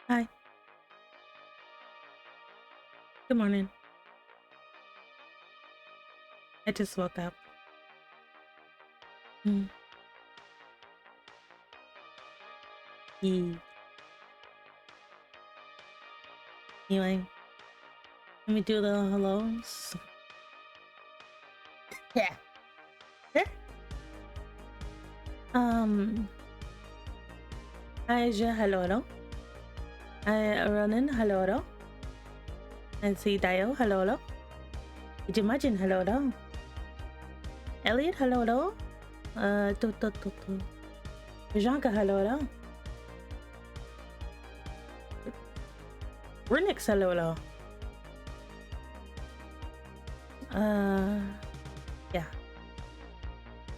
Hi. Good morning. I just woke up. Mm. Yeah. Anyway, let me do the hellos. Yeah. Yeah. Aja hello. I running hello. And see Dio hello. Did you imagine hello? Elliot hello. To. Janka hello. Renix hello. Yeah.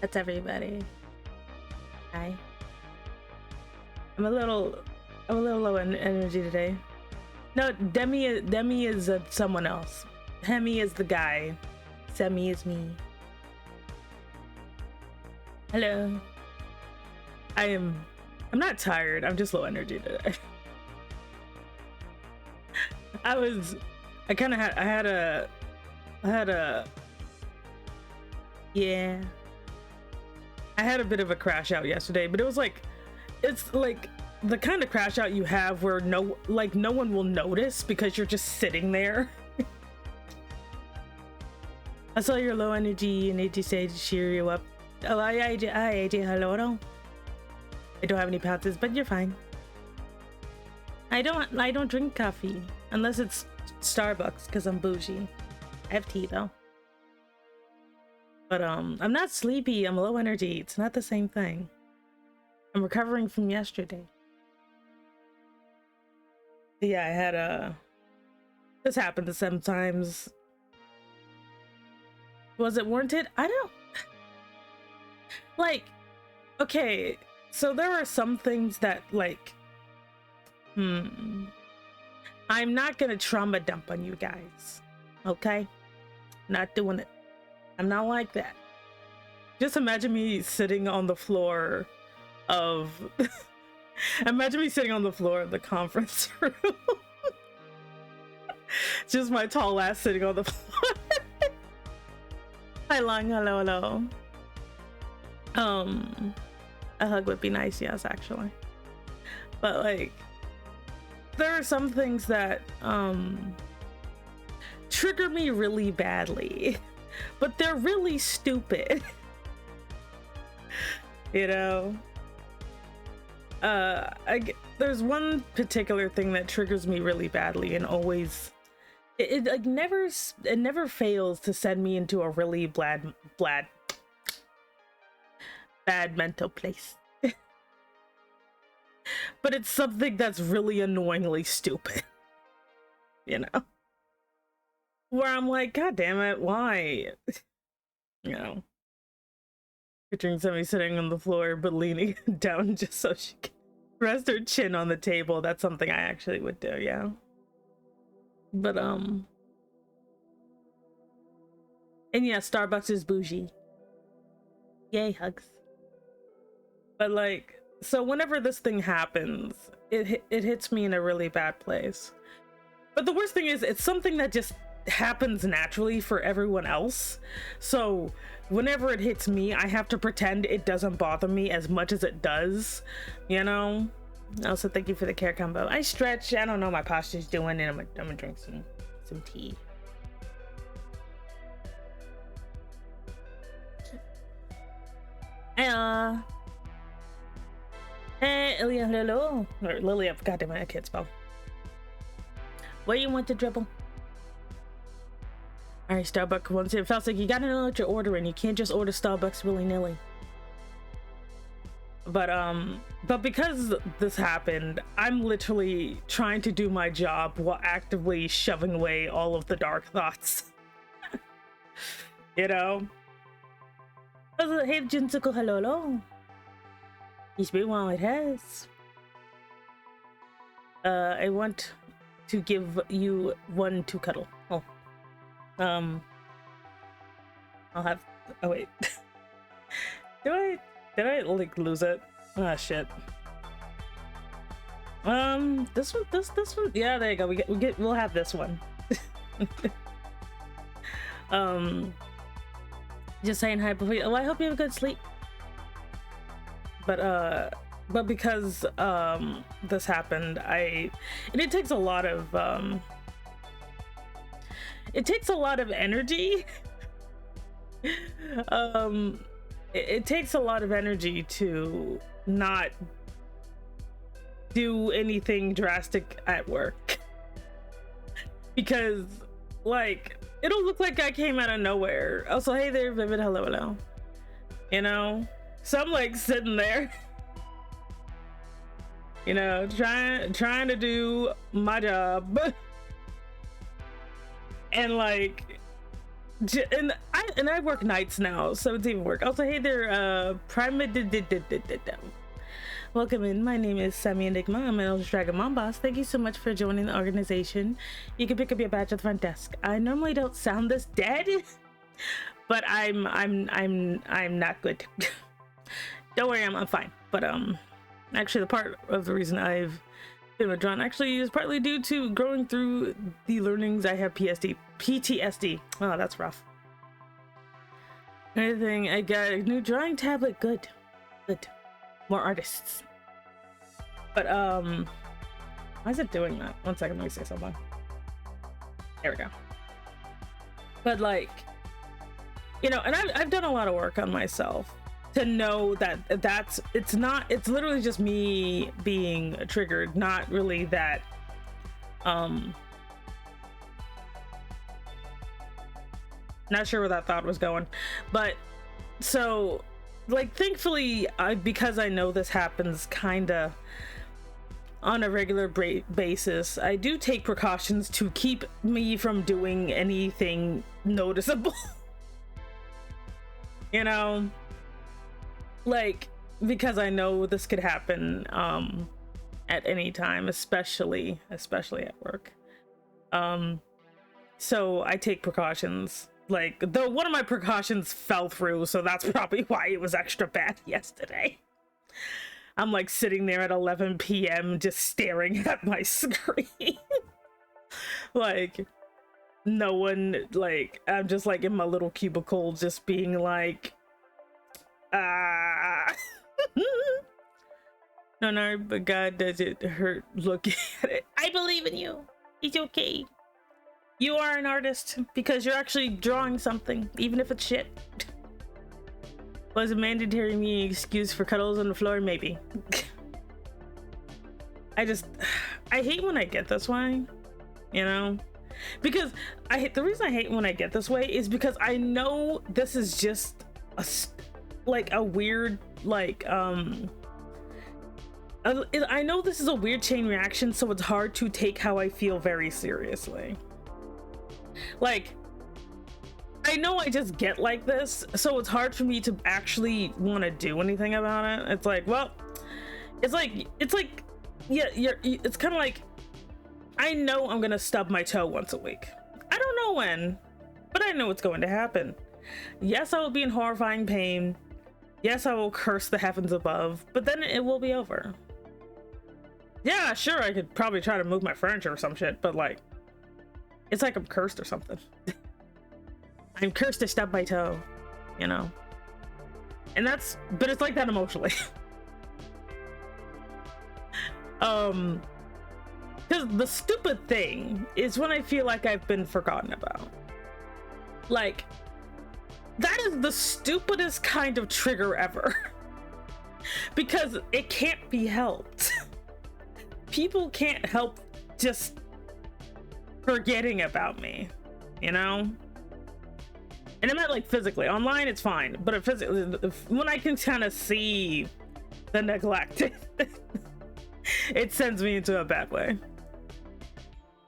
That's everybody. Hi. I'm a little low in energy today. No, Demi is someone else. Hemi is the guy. Semi is me. Hello. I'm not tired. I'm just low energy today. I had a bit of a crash out yesterday, but it's like the kind of crash out you have where no one will notice because you're just sitting there. I saw your low energy and it say to cheer you up. Oh, I hello. I don't have any pounces, but you're fine. I don't drink coffee unless it's Starbucks because I'm bougie. I have tea though. But I'm not sleepy. I'm low energy. It's not the same thing. I'm recovering from yesterday. Yeah, I had this happens sometimes. Was it warranted? I don't like. Okay, so there are some things that like. I'm not gonna trauma dump on you guys. Okay, not doing it. I'm not like that. Just imagine me sitting on the floor of imagine me sitting on the floor of the conference room. Just my tall ass sitting on the floor. Hi Long, hello. A hug would be nice, yes, actually. But like there are some things that trigger me really badly, but they're really stupid. You know, there's one particular thing that triggers me really badly and always it never fails to send me into a really bad mental place. But it's something that's really annoyingly stupid. You know, where I'm like, God damn it, why? You know, picturing somebody sitting on the floor but leaning down just so she can rest her chin on the table. That's something I actually would do, yeah. But and yeah, Starbucks is bougie. Yay, hugs. But like, so whenever this thing happens, it hits me in a really bad place. But the worst thing is, it's something that just happens naturally for everyone else. So whenever it hits me, I have to pretend it doesn't bother me as much as it does, you know? Also, thank you for the care combo. I stretch. I don't know what my posture's doing, and I'm gonna drink some tea. Hey, Ilya, hello. Or Lily, I forgot to my kid's spell. Where you want to dribble? All right, Starbucks. Once it feels like you gotta know what you're ordering. You can't just order Starbucks willy-nilly. But because this happened, I'm literally trying to do my job while actively shoving away all of the dark thoughts. You know? Hey, Jinsuko, hello. It's been a while, it has. I want to give you one to cuddle. Oh. I'll have. Oh wait. Did I like lose it? Ah, shit. This one, yeah, there you go. We'll have this one. Just saying hi before you. Oh, I hope you have a good sleep. But because this happened, and it takes a lot of energy. It takes a lot of energy to not do anything drastic at work, because like it'll look like I came out of nowhere. Also, hey there, Vivid, hello, you know. So I'm like sitting there, you know, trying to do my job, and like, and I work nights now, so it's even work. Also, hey there, welcome in. My name is Sammy Enigma. I'm an Elder Dragon Mom Boss. Thank you so much for joining the organization. You can pick up your badge at the front desk. I normally don't sound this dead, but I'm not good. Don't worry, I'm fine. But actually, the part of the reason I've been withdrawn actually is partly due to growing through the learnings. I have PTSD. Oh, that's rough. Anything? I got a new drawing tablet. Good. More artists. But why is it doing that? 1 second, let me say something. There we go. But like, you know, and I've done a lot of work on myself to know that it's literally just me being triggered, not really that not sure where that thought was going. But so like, thankfully, because I know this happens kinda on a regular basis, I do take precautions to keep me from doing anything noticeable. You know, like, because I know this could happen at any time, especially at work. So I take precautions. Like, though one of my precautions fell through, so that's probably why it was extra bad yesterday. I'm like sitting there at 11 p.m. just staring at my screen. Like, no one, like, I'm just like in my little cubicle just being like, no, but God, does it hurt looking at it? I believe in you. It's okay. You are an artist because you're actually drawing something, even if it's shit. Was a mandatory me excuse for cuddles on the floor? Maybe. I hate when I get this way, you know? Because the reason I hate when I get this way is because I know this is just a weird, like, I know this is a weird chain reaction, so it's hard to take how I feel very seriously. Like, I know I just get like this, so it's hard for me to actually want to do anything about it. It's like, well, it's like, yeah, it's kind of like, I know I'm gonna stub my toe once a week. I don't know when, but I know it's going to happen. Yes, I will be in horrifying pain. Yes, I will curse the heavens above, but then it will be over. Yeah, sure, I could probably try to move my furniture or some shit, but like, it's like I'm cursed or something. I'm cursed to stub my toe, you know? And but it's like that emotionally. Because the stupid thing is when I feel like I've been forgotten about. Like, that is the stupidest kind of trigger ever. Because it can't be helped. People can't help just forgetting about me, you know? And I meant like physically. Online it's fine, but physically, when I can kind of see the neglect, it sends me into a bad way.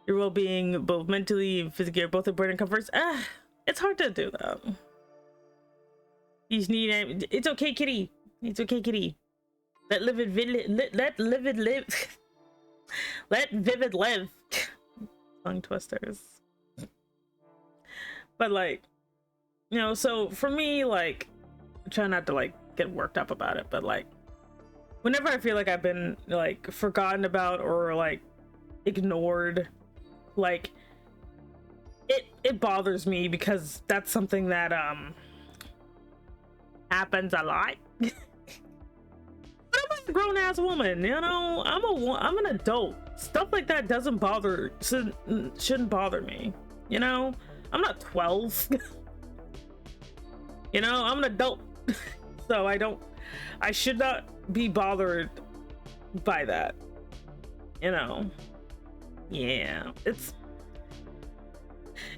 Your well-being, both mentally and physically, are both important comforts. It's hard to do that. You just need. It's okay, kitty. It's okay, kitty. Let Vivid live. Let Vivid live. Tongue twisters. But like, so for me, like, I try not to like get worked up about it, but like, whenever I feel like I've been like forgotten about or like ignored, like it bothers me because that's something that happens a lot. But I'm a grown-ass woman, you know. I'm an adult. Stuff like that shouldn't bother me, you know. I'm not 12. You know, I'm an adult. So I should not be bothered by that, you know. Yeah,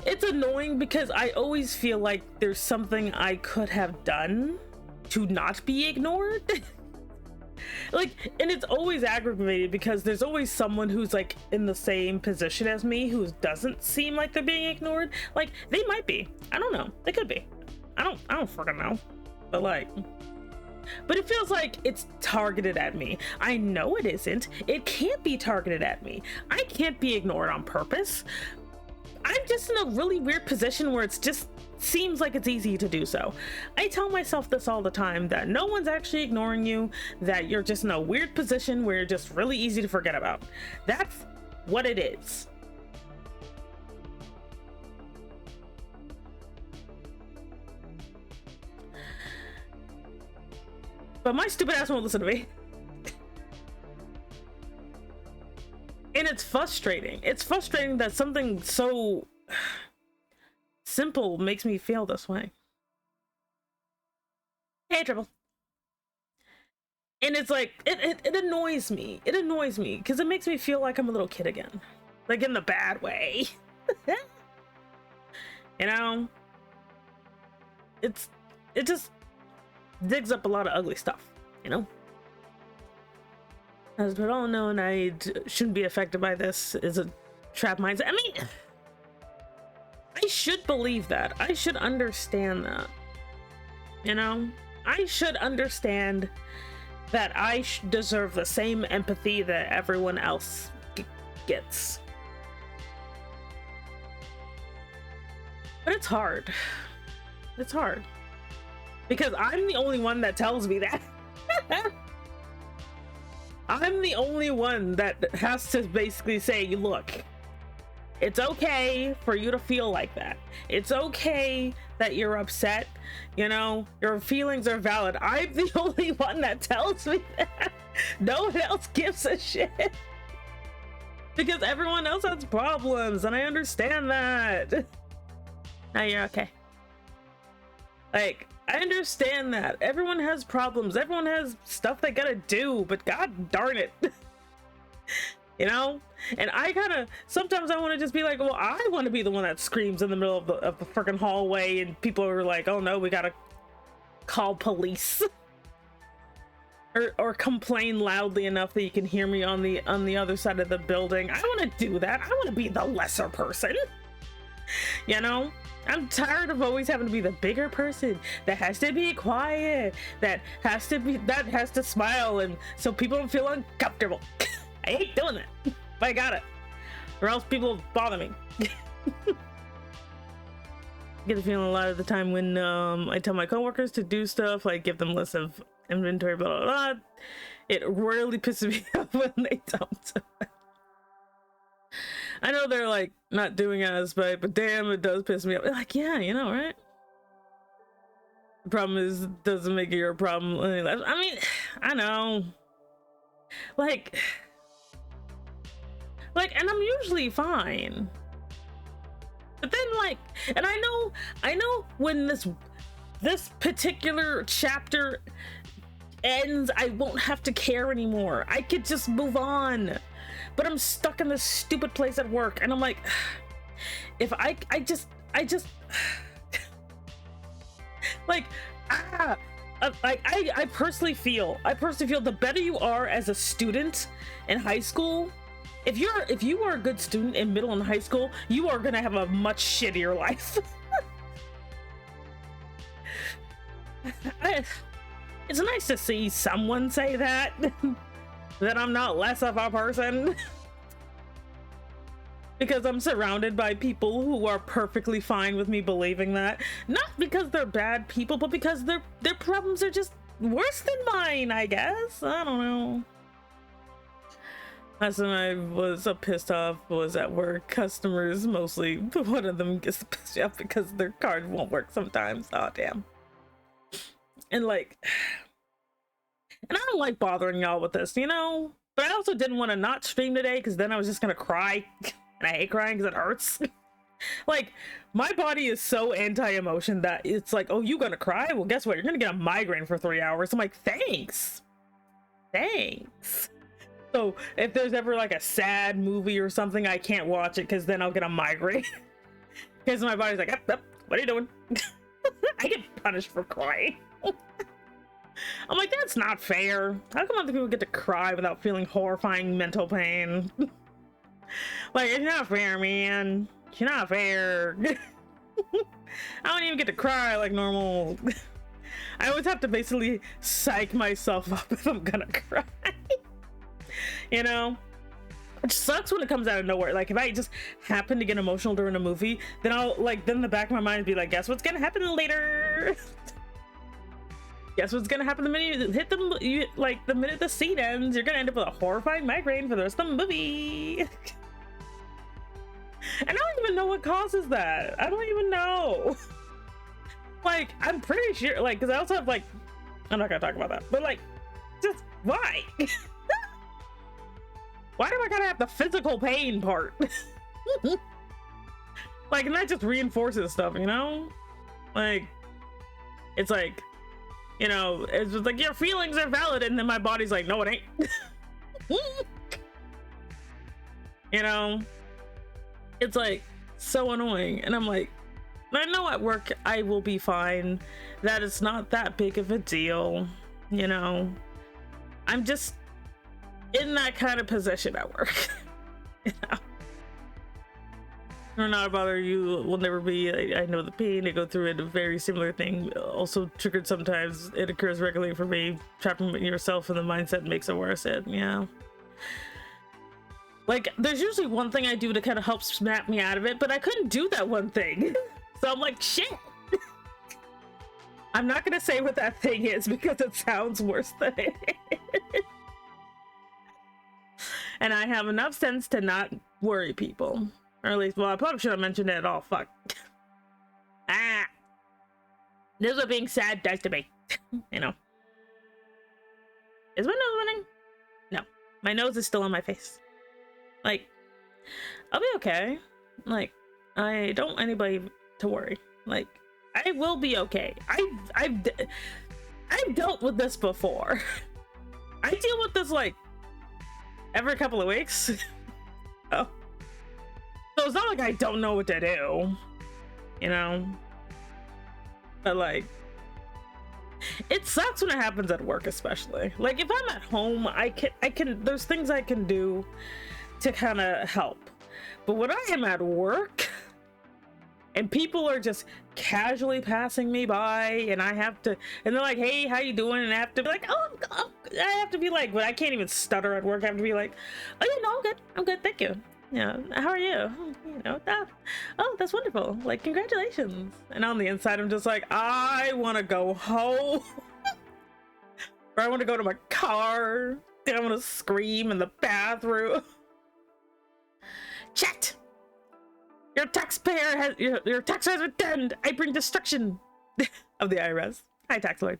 it's annoying because I always feel like there's something I could have done to not be ignored. Like, and it's always aggravated because there's always someone who's like in the same position as me who doesn't seem like they're being ignored. Like, they might be, I don't know, they could be, I don't fucking know, but like, but it feels like it's targeted at me. I know it isn't. It can't be targeted at me. I can't be ignored on purpose. I'm just in a really weird position where it's just seems like it's easy to do so. I tell myself this all the time, that no one's actually ignoring you, that you're just in a weird position where you're just really easy to forget about. That's what it is. But my stupid ass won't listen to me. And it's frustrating. It's frustrating that something so simple makes me feel this way. Hey, Triple. And it's like, it annoys me. It annoys me because it makes me feel like I'm a little kid again. Like, in the bad way. You know? It just digs up a lot of ugly stuff, you know? As we're all known, I shouldn't be affected by this is a trap mindset. I mean, I should believe that. I should understand that. You know? I should understand that I deserve the same empathy that everyone else gets. But it's hard. It's hard. Because I'm the only one that tells me that. I'm the only one that has to basically say, look, it's okay for you to feel like that. It's okay that you're upset. You know, your feelings are valid. I'm the only one that tells me that. No one else gives a shit. Because everyone else has problems, and I understand that. Now you're okay. Like, I understand that. Everyone has problems. Everyone has stuff they gotta do, but god darn it. You know? And I gotta, sometimes I want to just be like, well, I want to be the one that screams in the middle of the freaking hallway and people are like, oh no, we gotta call police. Or complain loudly enough that you can hear me on the other side of the building. I want to do that. I want to be the lesser person. You know? I'm tired of always having to be the bigger person that has to be quiet, that has to smile, and so people don't feel uncomfortable. I hate doing that, but I got it, or else people bother me. I get the feeling a lot of the time when I tell my coworkers to do stuff, like give them lists of inventory, blah blah blah, it rarely pisses me off when they don't. I know they're like not doing as but damn, it does piss me off. Like, yeah, you know, right? The problem is, it doesn't make it your problem. I mean, I know. Like, and I'm usually fine. But then, like, and I know when this particular chapter ends, I won't have to care anymore. I could just move on. But I'm stuck in this stupid place at work, and I'm like, if I just like, I personally feel the better you are as a student in high school, if you are a good student in middle and high school, you are gonna have a much shittier life. It's nice to see someone say that. That I'm not less of a person. Because I'm surrounded by people who are perfectly fine with me believing that. Not because they're bad people, but because their problems are just worse than mine, I guess. I don't know. Last time I was pissed off was at work. Customers, mostly one of them gets pissed off because their card won't work sometimes. Oh damn. And like, and I don't like bothering y'all with this, you know, but I also didn't want to not stream today because then I was just gonna cry. And I hate crying because it hurts. Like, my body is so anti-emotion that it's like, oh, you gonna cry? Well, guess what? You're gonna get a migraine for 3 hours. I'm like, thanks. So if there's ever like a sad movie or something, I can't watch it because then I'll get a migraine. Because my body's like, yep, what are you doing? I get punished for crying. I'm like, that's not fair. How come other people get to cry without feeling horrifying mental pain? Like, it's not fair, man. It's not fair. I don't even get to cry like normal. I always have to basically psych myself up if I'm gonna cry. You know? Which sucks when it comes out of nowhere. Like, if I just happen to get emotional during a movie, then I'll, like, then the back of my mind be like, guess what's gonna happen later? Guess what's gonna happen the minute you hit the minute the scene ends, you're gonna end up with a horrifying migraine for the rest of the movie. And I don't even know what causes that. I don't even know. Like, I'm pretty sure, like, because I also have, like, I'm not gonna talk about that, but, like, just why? Why do I gotta have the physical pain part? Like, and that just reinforces stuff, you know? Like, it's like, you know, it's just like, your feelings are valid, and then my body's like, no, it ain't. You know? It's like so annoying, and I'm like, I know at work I will be fine, that it's not that big of a deal, you know. I'm just in that kind of position at work. You know, or not bother you will never be. I know the pain. I go through it. A very similar thing, also triggered sometimes. It occurs regularly for me. Trapping yourself in the mindset makes it worse. Yeah. Like, there's usually one thing I do to kind of help snap me out of it, but I couldn't do that one thing. So I'm like, shit. I'm not gonna say what that thing is because it sounds worse than it is. And I have enough sense to not worry people. Or at least, well, I probably should have mentioned it at all. Fuck. This is what being sad does to me. You know. Is my nose running? No. My nose is still on my face. Like, I'll be okay. Like, I don't want anybody to worry. Like, I will be okay. I've dealt with this before. I deal with this like every couple of weeks. Oh, so it's not like I don't know what to do, you know. But like, it sucks when it happens at work, especially. Like, if I'm at home, I can. There's things I can do to kind of help. But when I am at work and people are just casually passing me by and I have to, and they're like, hey, how you doing? And I have to be like, oh, I have to be like, but I can't even stutter at work. I have to be like, oh, you know, I'm good, thank you. Yeah, how are you? You know, oh, that's wonderful. Like, congratulations. And on the inside, I'm just like, I want to go home. Or I want to go to my car. And I want to scream in the bathroom. Chat! Your taxpayer has your tax has returned. I bring destruction of the IRS. Hi, tax lord.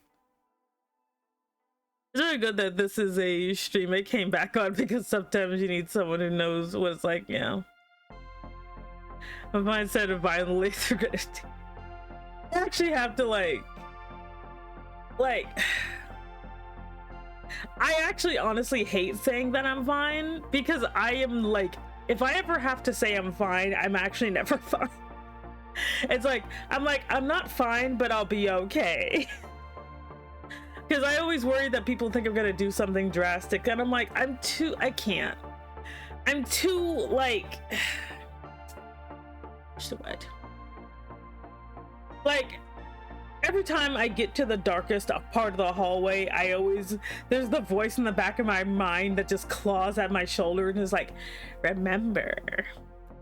It's really good that this is a stream I came back on because sometimes you need someone who knows what it's like, you know. My mindset of violently through good. I actually have to like I actually honestly hate saying that I'm fine because I am like, if I ever have to say I'm fine, I'm actually never fine. It's like, I'm not fine, but I'll be okay. Because I always worry that people think I'm gonna do something drastic, and I'm like, I'm too like, what's the word? Like, every time I get to the darkest part of the hallway, there's the voice in the back of my mind that just claws at my shoulder and is like, remember,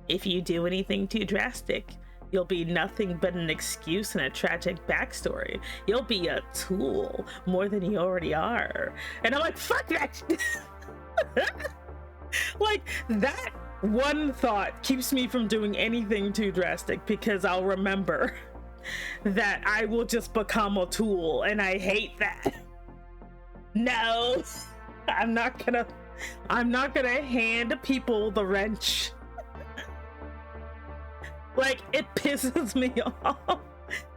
if you do anything too drastic, You'll be nothing but an excuse and a tragic backstory. You'll be a tool more than you already are. And I'm like, fuck that. Like, that one thought keeps me from doing anything too drastic, because I'll remember that I will just become a tool, and I hate that. No, I'm not gonna hand people the wrench. Like, it pisses me off,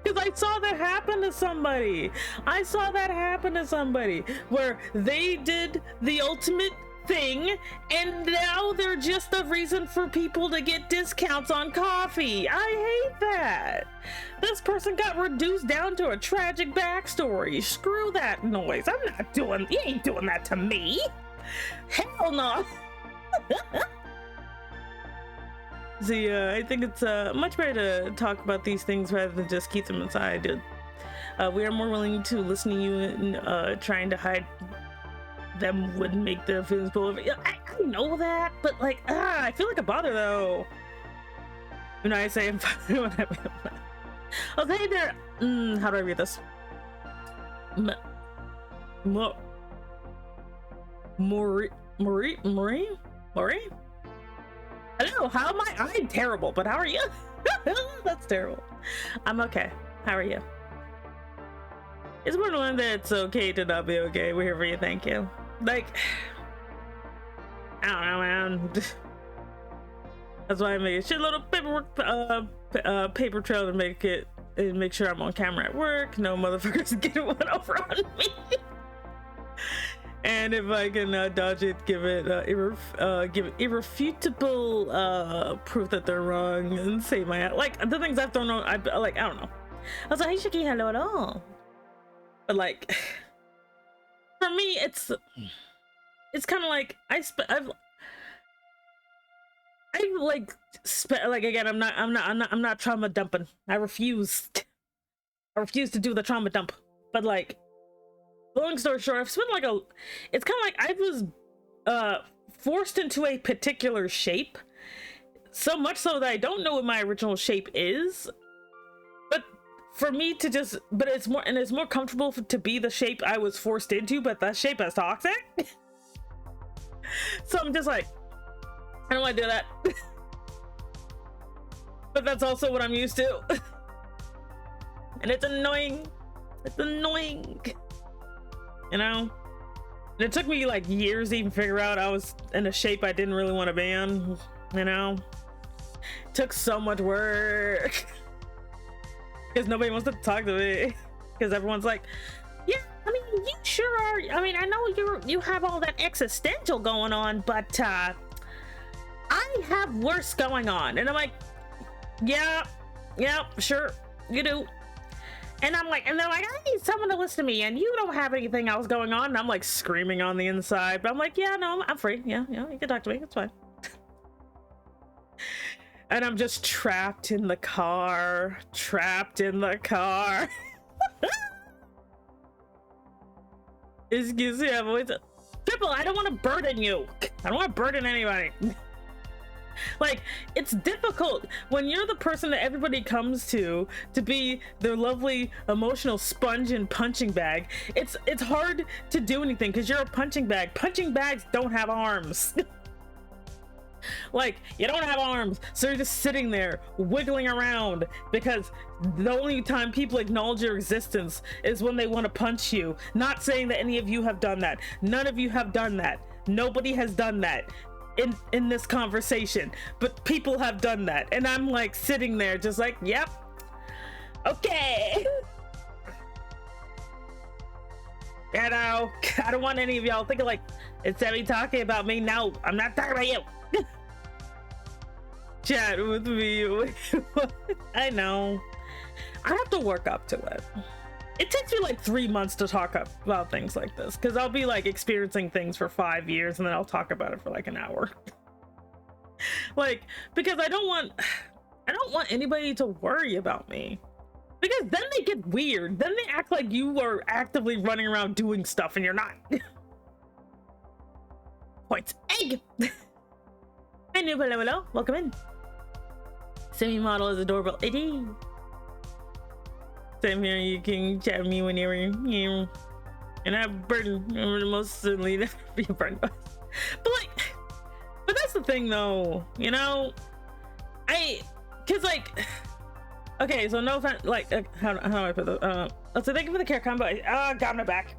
because I saw that happen to somebody. I saw that happen to somebody where they did the ultimate thing, and now they're just a reason for people to get discounts on coffee. I hate that. This person got reduced down to a tragic backstory. Screw that noise. I'm not doing, you ain't doing that to me. Hell no. See, I think it's much better to talk about these things rather than just keep them inside. We are more willing to listen to you, and trying to hide them wouldn't make their feelings blow over. I know that, but like, I feel like a bother though. When I say, oh, hey there. How do I read this? Marie? Hello, how am I? I'm terrible, but how are you? That's terrible. I'm okay. How are you? It's more than one that it's okay to not be okay. We're here for you. Thank you. Like, I don't know, man. That's why I made a shitload of paperwork, paper trail to make sure I'm on camera at work. No motherfuckers get one over on me. And if I can dodge it, give it irrefutable proof that they're wrong, and say my, like, the things I've thrown on. I don't know. I was like, hey Shiki, hello at all. But like, for me, it's kind of like again, I'm not trauma dumping. I refuse to do the trauma dump. But like, long story short, I've spent like it's kind of like I was forced into a particular shape, so much so that I don't know what my original shape is. But for me to just, it's more comfortable to be the shape I was forced into, but that shape is toxic. So I'm just like, I don't want to do that. But that's also what I'm used to. And it's annoying. It's annoying. You know? And it took me like years to even figure out I was in a shape I didn't really want to be in. You know? It took so much work. Because nobody wants to talk to me. Because everyone's like, yeah, I mean, you sure are. I mean, I know you have all that existential going on, but I have worse going on. And I'm like, yeah, sure, you do. And I'm like, and they're like, I need someone to listen to me, and you don't have anything else going on. And I'm like screaming on the inside, but I'm like, yeah, no, I'm free. Yeah, you can talk to me. It's fine. And I'm just trapped in the car. Excuse me, I'm always Triple, I don't want to burden you. I don't want to burden anybody. Like, it's difficult when you're the person that everybody comes to be their lovely emotional sponge and punching bag. It's hard to do anything because you're a punching bag. Punching bags don't have arms. Like, you don't have arms, so you're just sitting there wiggling around, because the only time people acknowledge your existence is when they want to punch you. Not saying that any of you have done that. None of you have done that. Nobody has done that in this conversation, but people have done that, and I'm like sitting there just like, yep, okay. You know, I don't want any of y'all thinking like, it's Emmy talking about me. No, I'm not talking about you. Chat with me. I know. I have to work up to it. It takes me like 3 months to talk about things like this, because I'll be like experiencing things for 5 years and then I'll talk about it for like an hour. Like, because I don't want anybody to worry about me, because then they get weird. Then they act like you are actively running around doing stuff and you're not. Points. Egg. Hey, new hello, welcome in. Semi-model is adorable. It is. Same here, you can chat with me whenever you and I burden. I'm most certainly never be a burden. But like, but that's the thing though, you know? Cause like, okay, so no offense, like, how do I put the, so thank you for the care combo. Got my back.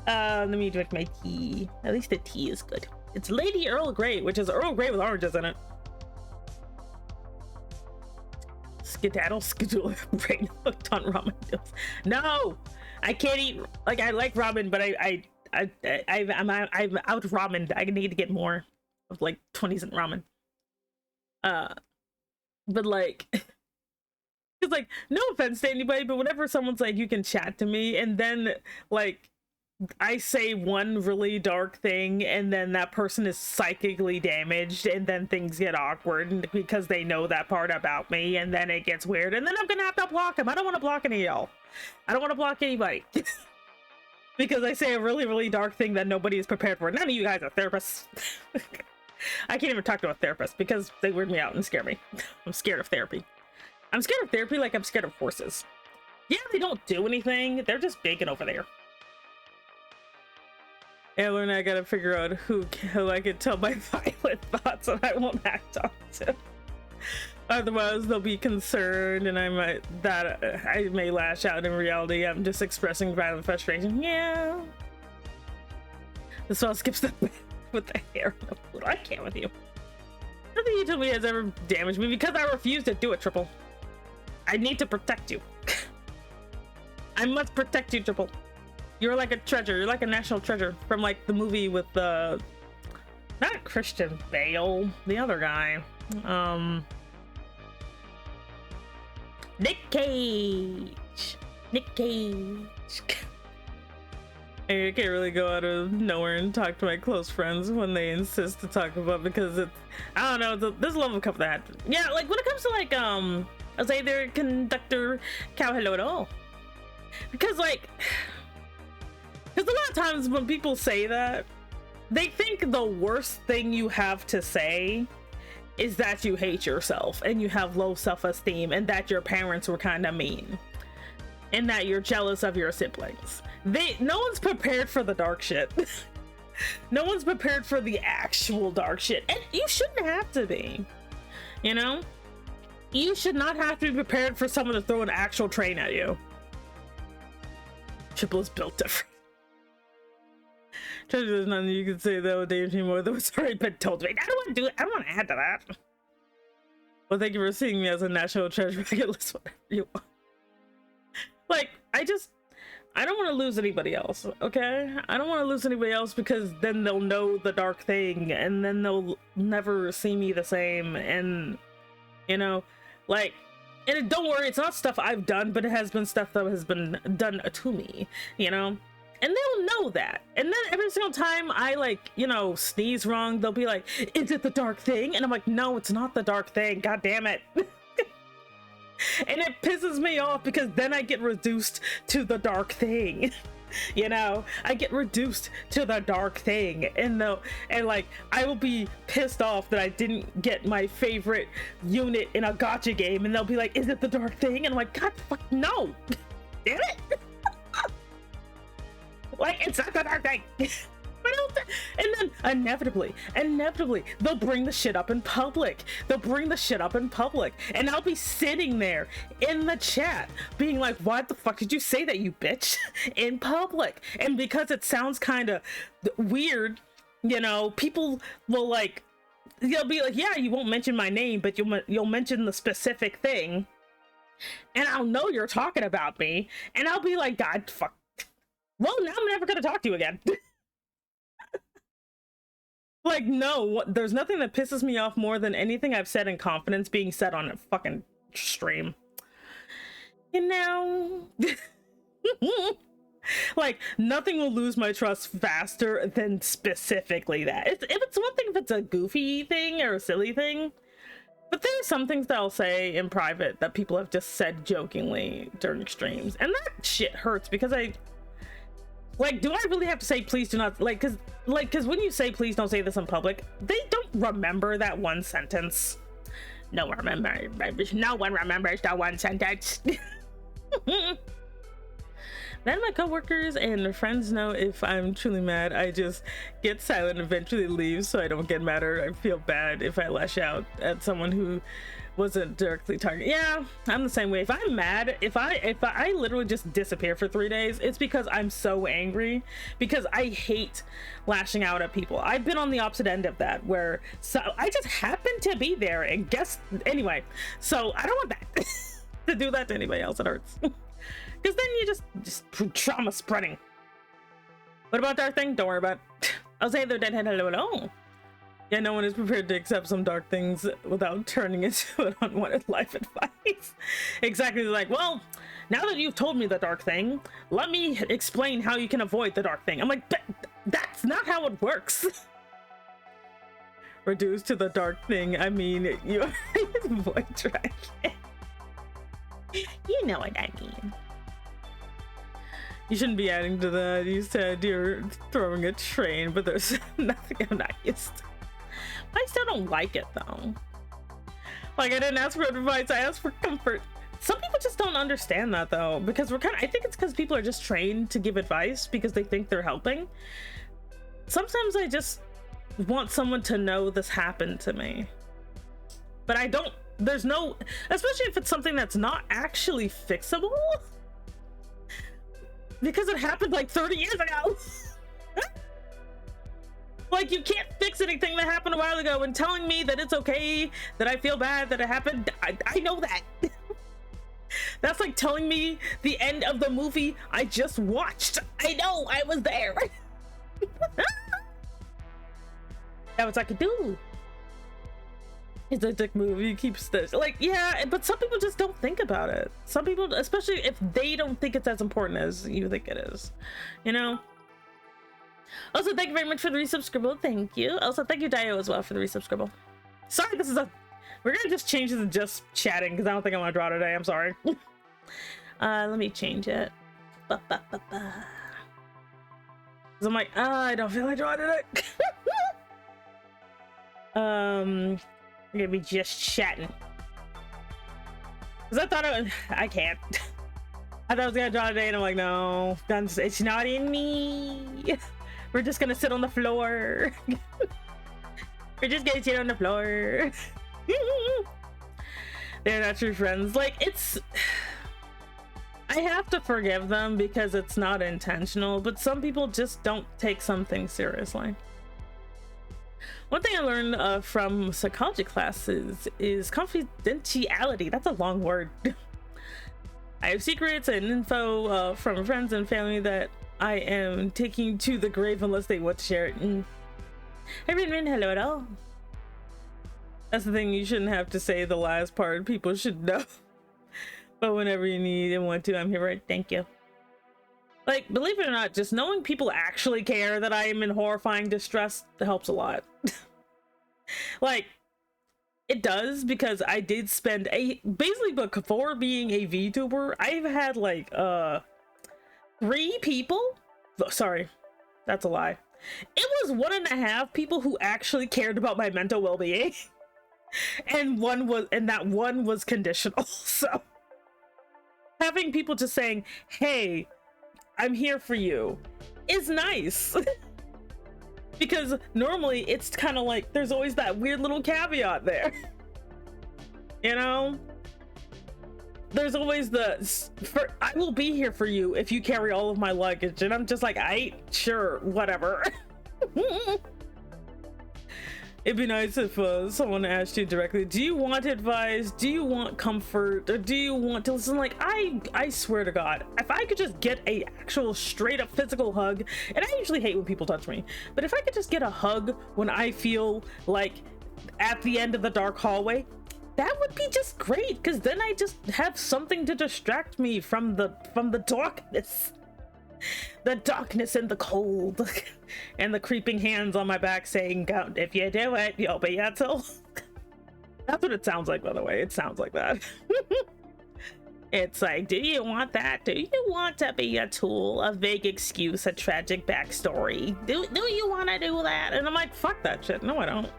Let me drink my tea. At least the tea is good. It's Lady Earl Grey, which is Earl Grey with oranges in it. Skedaddle, skedoodle, brain hooked on ramen noodles. No, I can't eat. Like, I like ramen, but I'm out ramen. I need to get more of like 20-cent ramen. But like, it's like, no offense to anybody, but whenever someone's like, you can chat to me, and then like I say one really dark thing and then that person is psychically damaged and then things get awkward because they know that part about me, and then it gets weird, and then I'm gonna have to block them. I don't want to block any of y'all. I don't want to block anybody because I say a really, really dark thing that nobody is prepared for. None of you guys are therapists. I can't even talk to a therapist because they weird me out and scare me. I'm scared of therapy. I'm scared of therapy like I'm scared of horses. Yeah, they don't do anything. They're just bacon over there. Aaron, I gotta figure out who I can tell my violent thoughts and I won't act on to. Otherwise, they'll be concerned and I may lash out. In reality, I'm just expressing violent frustration. Yeah. This all skips the with the hair. I can't with you. Nothing you told me has ever damaged me because I refuse to do it, Triple. I need to protect you. I must protect you, Triple. You're like a treasure. You're like a national treasure from like the movie with the not Christian Bale, the other guy. Nick Cage. Nick Cage. I can't really go out of nowhere and talk to my close friends when they insist to talk about, because it's, I don't know, there's a level of comfort that yeah, like when it comes to like I'll say their conductor cow hello at all, because like a lot of times when people say that, they think the worst thing you have to say is that you hate yourself and you have low self-esteem and that your parents were kind of mean and that you're jealous of your siblings. No one's prepared for the dark shit. No one's prepared for the actual dark shit, and you shouldn't have to be, you know? You should not have to be prepared for someone to throw an actual train at you. Triple is built different. There's nothing you can say that would damage me more than what's already been told to me. I don't want to do it. I don't want to add to that. Well, thank you for seeing me as a national treasure. I can list whatever you want. Like, I don't want to lose anybody else, okay? I don't want to lose anybody else because then they'll know the dark thing and then they'll never see me the same. And, you know, like, and don't worry, it's not stuff I've done, but it has been stuff that has been done to me, you know? And they'll know that. And then every single time I, like, you know, sneeze wrong, they'll be like, is it the dark thing? And I'm like, no, it's not the dark thing. God damn it. And it pisses me off because then I get reduced to the dark thing. You know, I get reduced to the dark thing, and like I will be pissed off that I didn't get my favorite unit in a gacha game, and they'll be like, is it the dark thing? And I'm like, God fuck no. Damn it. Like, it's not the dark thing. And then inevitably they'll bring the shit up in public. And I'll be sitting there in the chat being like, what the fuck did you say that, you bitch? In public. And because it sounds kind of weird, you know, people will like, they'll be like, yeah, you won't mention my name, but you'll mention the specific thing, and I'll know you're talking about me, and I'll be like, God fuck, well, now I'm never gonna talk to you again. Like, no, there's nothing that pisses me off more than anything I've said in confidence being said on a fucking stream. You know? Like, nothing will lose my trust faster than specifically that. If it's one thing, if it's a goofy thing or a silly thing, but there are some things that I'll say in private that people have just said jokingly during streams, and that shit hurts because like, do I really have to say please do not, like, because when you say please don't say this in public, they don't remember that one sentence. No one remembers. No one remembers the one sentence. Then my coworkers and friends know if I'm truly mad. I just get silent and eventually leave so I don't get mad, or I feel bad if I lash out at someone who wasn't directly targeted. Yeah, I'm the same way. If I'm mad, if I literally just disappear for 3 days, it's because I'm so angry, because I hate lashing out at people. I've been on the opposite end of that, where I just happen to be there and guess anyway. So I don't want that to do that to anybody else. It hurts. Because then you just trauma spreading. What about Dark Thing? Don't worry about it. I'll say they're dead. Hello. Yeah, no one is prepared to accept some dark things without turning into an unwanted life advice. Exactly. Like, well, now that you've told me the dark thing, let me explain how you can avoid the dark thing. I'm like, that's not how it works. Reduced to the dark thing, I mean, you avoid dragon. You know what I mean. You shouldn't be adding to that. You said you're throwing a train, but there's nothing I'm not used to. I still don't like it though. Like, I didn't ask for advice, I asked for comfort. Some people just don't understand that though, because I think it's because people are just trained to give advice because they think they're helping. Sometimes I just want someone to know this happened to me. But I don't, there's no, especially if it's something that's not actually fixable. Because it happened like 30 years ago. Like, you can't fix anything that happened a while ago, and telling me that it's okay, that I feel bad that it happened, I know that. That's like telling me the end of the movie I just watched. I know, I was there. That's what I could do. It's a dick movie, keeps this. Like, yeah, but some people just don't think about it. Some people, especially if they don't think it's as important as you think it is, you know? Also, thank you very much for the resubscribe. Thank you. Also, thank you, Dio, as well, for the resubscribe. Sorry, this is a... We're gonna just change this to just chatting, because I don't think I want to draw today. I'm sorry. Let me change it. Because I'm like, I don't feel like drawing today. We're gonna be just chatting. Because I thought I can't. I thought I was gonna draw today, and I'm like, no, it's not in me. We're just gonna sit on the floor. We're just gonna sit on the floor. They're not true friends. Like, it's... I have to forgive them because it's not intentional, but some people just don't take something seriously. One thing I learned from psychology classes is confidentiality. That's a long word. I have secrets and info from friends and family that I am taking to the grave unless they want to share it. Hey, Rin, hello at all. That's the thing, you shouldn't have to say the last part. People should know. But whenever you need and want to, I'm here for it. Thank you. Like, believe it or not, just knowing people actually care that I am in horrifying distress helps a lot. Like, it does, because I did spend basically, but before being a VTuber, I've had like 3 people. Sorry, that's a lie. It was 1.5 people who actually cared about my mental well-being. And that one was conditional. So having people just saying, hey, I'm here for you, is nice. Because normally it's kind of like there's always that weird little caveat there. You know, there's always I will be here for you if you carry all of my luggage, and I'm just like, sure, whatever. It'd be nice if someone asked you directly, do you want advice, do you want comfort, or do you want to listen? Like, I swear to God, if I could just get a actual straight up physical hug, and I usually hate when people touch me, but if I could just get a hug when I feel like at the end of the dark hallway, that would be just great, because then I just have something to distract me from the darkness. The darkness and the cold. And the creeping hands on my back saying, if you do it, you'll be a tool. That's what it sounds like, by the way. It sounds like that. It's like, do you want that? Do you want to be a tool? A vague excuse, a tragic backstory. Do you want to do that? And I'm like, fuck that shit. No, I don't.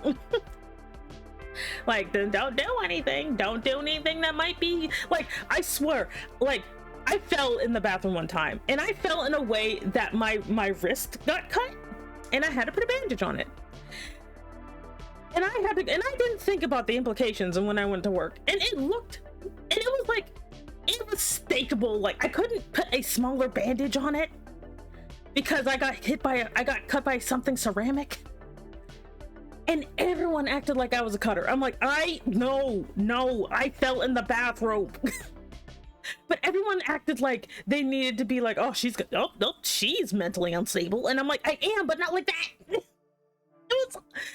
Like, then don't do anything. Don't do anything that might be like, I swear, like, I fell in the bathroom one time and I fell in a way that my wrist got cut and I had to put a bandage on it. And I didn't think about the implications. And when I went to work, and it was like, it was stakeable. Like, I couldn't put a smaller bandage on it because I got cut by something ceramic. And everyone acted like I was a cutter. I'm like, no, I fell in the bathrobe. But everyone acted like they needed to be like, oh, she's mentally unstable. And I'm like, I am, but not like that.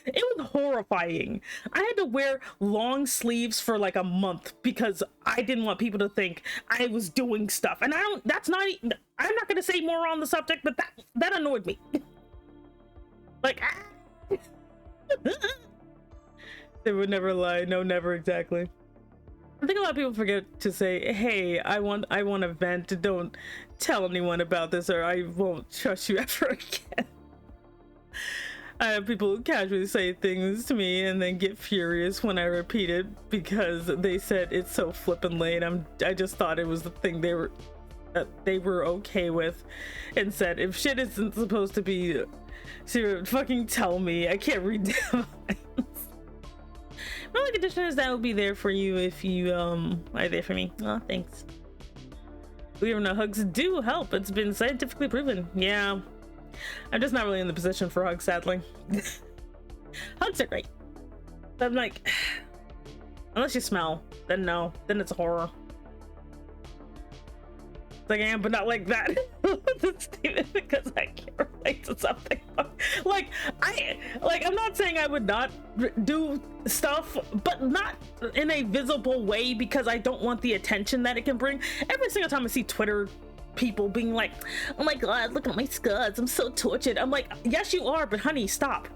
It was horrifying. I had to wear long sleeves for like a month because I didn't want people to think I was doing stuff. And I'm not gonna say more on the subject, but that annoyed me. Like, they would never lie. No, never exactly. I think a lot of people forget to say, hey, I want to vent. Don't tell anyone about this or I won't trust you ever again. I have people who casually say things to me and then get furious when I repeat it because they said it's so flippantly, and I just thought it was the thing they were okay with, and said if shit isn't supposed to be, so fucking tell me. I can't read down. My only condition is that I will be there for you if you are there for me. Oh, thanks. Believe it or not, hugs do help. It's been scientifically proven. Yeah. I'm just not really in the position for hugs, sadly. Hugs are great. But I'm like, unless you smell, then no. Then it's a horror. Like I am, but not like that. Because I can't relate to something. I'm not saying I would not do stuff, but not in a visible way because I don't want the attention that it can bring. Every single time I see Twitter people being like, oh my god, look at my scuds, I'm so tortured. I'm like, yes you are, but honey, stop.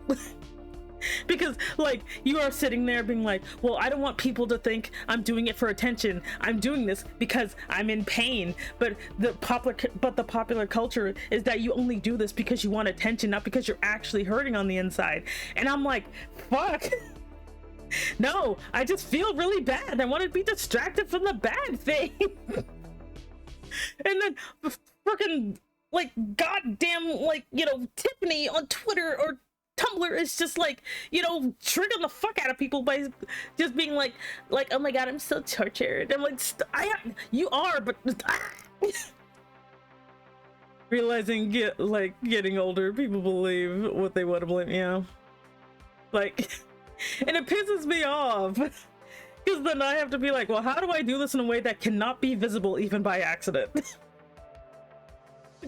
Because like you are sitting there being like, well, I don't want people to think I'm doing it for attention. I'm doing this because I'm in pain. But the popular culture is that you only do this because you want attention, not because you're actually hurting on the inside. And I'm like, fuck. No, I just feel really bad. I want to be distracted from the bad thing. And then freaking like goddamn, like, you know, Tiffany on Twitter or Tumblr is just like, you know, triggering the fuck out of people by just being like, oh my god, I'm so tortured. I'm like, you are, but realizing getting older, people believe what they want to believe. Yeah, like, and it pisses me off because then I have to be like, well, how do I do this in a way that cannot be visible even by accident?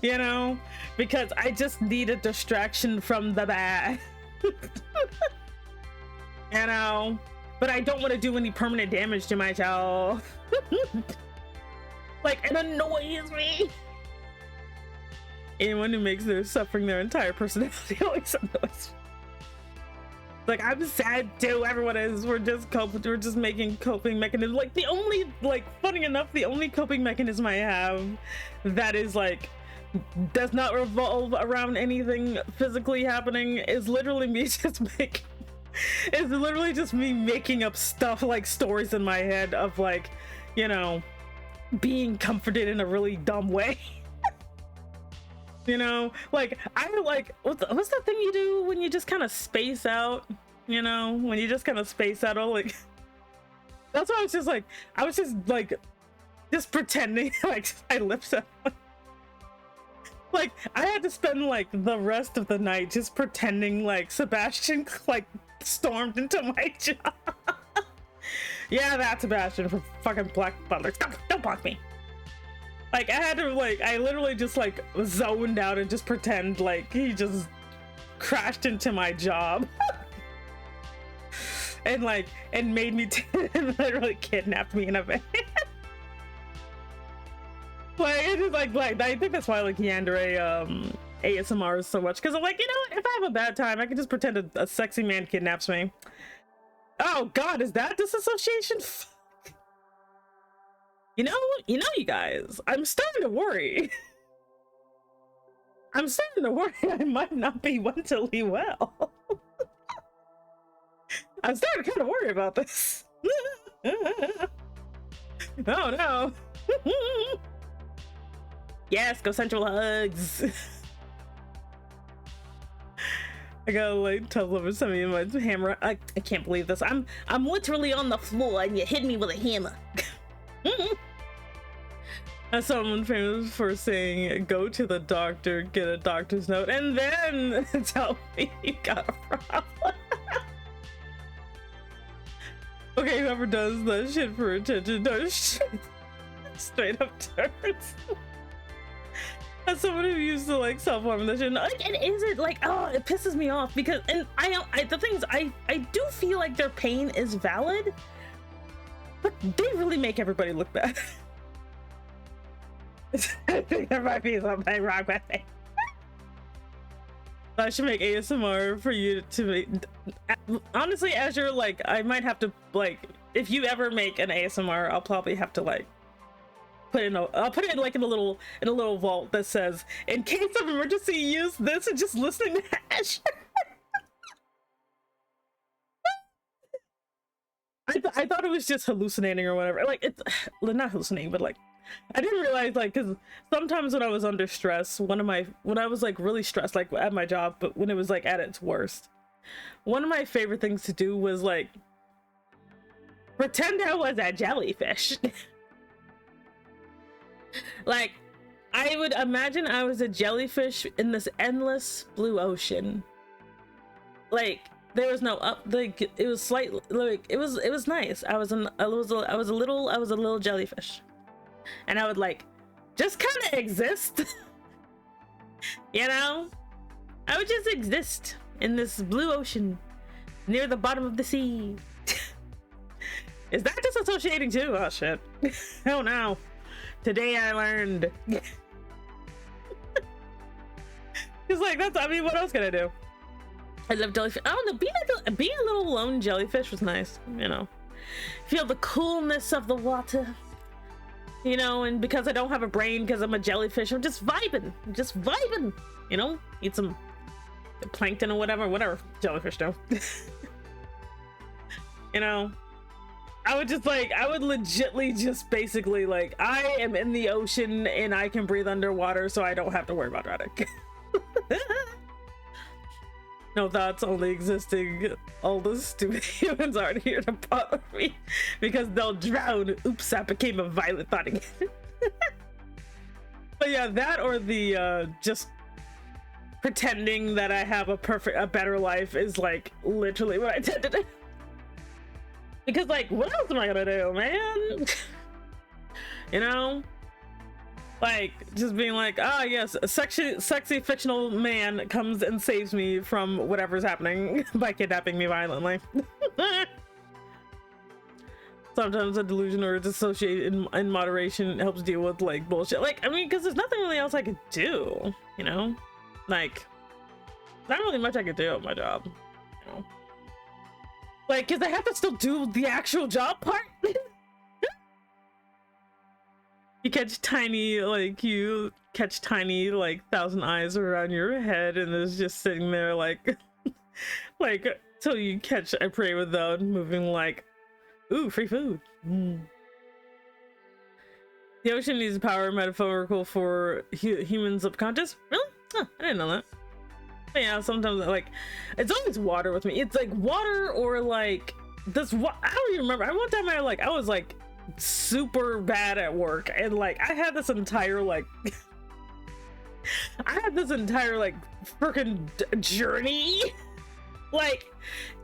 You know, because I just need a distraction from the bad. You know, but I don't want to do any permanent damage to my child. Like, it annoys me. Anyone who makes their suffering their entire personality always annoys me. Like, I'm sad too, everyone is. We're just making coping mechanisms. Like, the only, like, funny enough, the only coping mechanism I have that is like does not revolve around anything physically happening is literally me making up stuff, like stories in my head of, like, you know, being comforted in a really dumb way. You know, like, I'm like, what's the thing you do when you just kind of space out? You know, when you just kind of space out, all like, that's why I was just pretending like I lips up. Like, I had to spend like the rest of the night just pretending like Sebastian like stormed into my job. Yeah, that's Sebastian from fucking Black Butler. Don't block me. Like, I had to, like, I literally just like zoned out and just pretend like he just crashed into my job. And like, and made me and literally kidnapped me in a van. Like, it is like I think that's why like Yandere ASMR is so much, because I'm like, you know what, if I have a bad time I can just pretend a sexy man kidnaps me. Oh god, is that disassociation? You know you guys, I'm starting to worry. I'm starting to worry I might not be mentally well. I'm starting to kind of worry about this. Oh no. Yes, go sensual hugs. I gotta like tell them send me my hammer. I can't believe this. I'm literally on the floor and you hit me with a hammer. As someone famous for saying, go to the doctor, get a doctor's note, and then tell me you got a problem. Okay, whoever does that shit for attention does straight up turns. As someone who used to like self-harm that shit, like, it isn't like, oh, it pisses me off because, and the thing is, I do feel like their pain is valid, but they really make everybody look bad. I think there might be something wrong with it. I should make ASMR for you to make. Honestly, as you're like, I might have to like, if you ever make an ASMR, I'll probably have to like I'll put it like in a little vault that says, in case of emergency, use this, and just listening to Ash. I thought it was just hallucinating or whatever. Like, it's not hallucinating, but like, I didn't realize, like, because sometimes when I was under stress, when I was like really stressed, like at my job, but when it was like at its worst, one of my favorite things to do was like pretend I was a jellyfish. Like, I would imagine I was a jellyfish in this endless blue ocean. Like, there was no up, like, it was slightly, like, it was nice. I was a little jellyfish. And I would like just kind of exist. You know, I would just exist in this blue ocean near the bottom of the sea. Is that disassociating too? Oh shit. Oh no. Today I learned. It's like, that's, I mean, what else can I do? I love jellyfish. I don't know, being a little lone jellyfish was nice, you know. Feel the coolness of the water. You know, and because I don't have a brain because I'm a jellyfish, I'm just vibing, you know, eat some plankton or whatever jellyfish do. You know, I would legitly just basically like, I am in the ocean and I can breathe underwater, so I don't have to worry about drowning. No thoughts, only existing. All the stupid humans aren't here to bother me because they'll drown. Oops, I became a violent thought again. But yeah, that or the just pretending that I have a better life is like literally what I tend to do. Because like, what else am I gonna do, man? You know? Like, just being like, ah, yes, a sexy fictional man comes and saves me from whatever's happening by kidnapping me violently. Sometimes a delusion or dissociate in moderation helps deal with like bullshit. Like, I mean, because there's nothing really else I could do, you know? Like, not really much I could do at my job, you know? Like, because I have to still do the actual job part. You catch tiny like thousand eyes around your head, and it's just sitting there like like till you catch a prey without moving. Like, ooh, free food. The ocean needs power, metaphorical for human subconscious. Really? Huh, I didn't know that. But yeah, sometimes like it's always water with me. It's like water or like this. I don't even remember. One time I was like super bad at work, and like I had this entire like freaking journey. Like,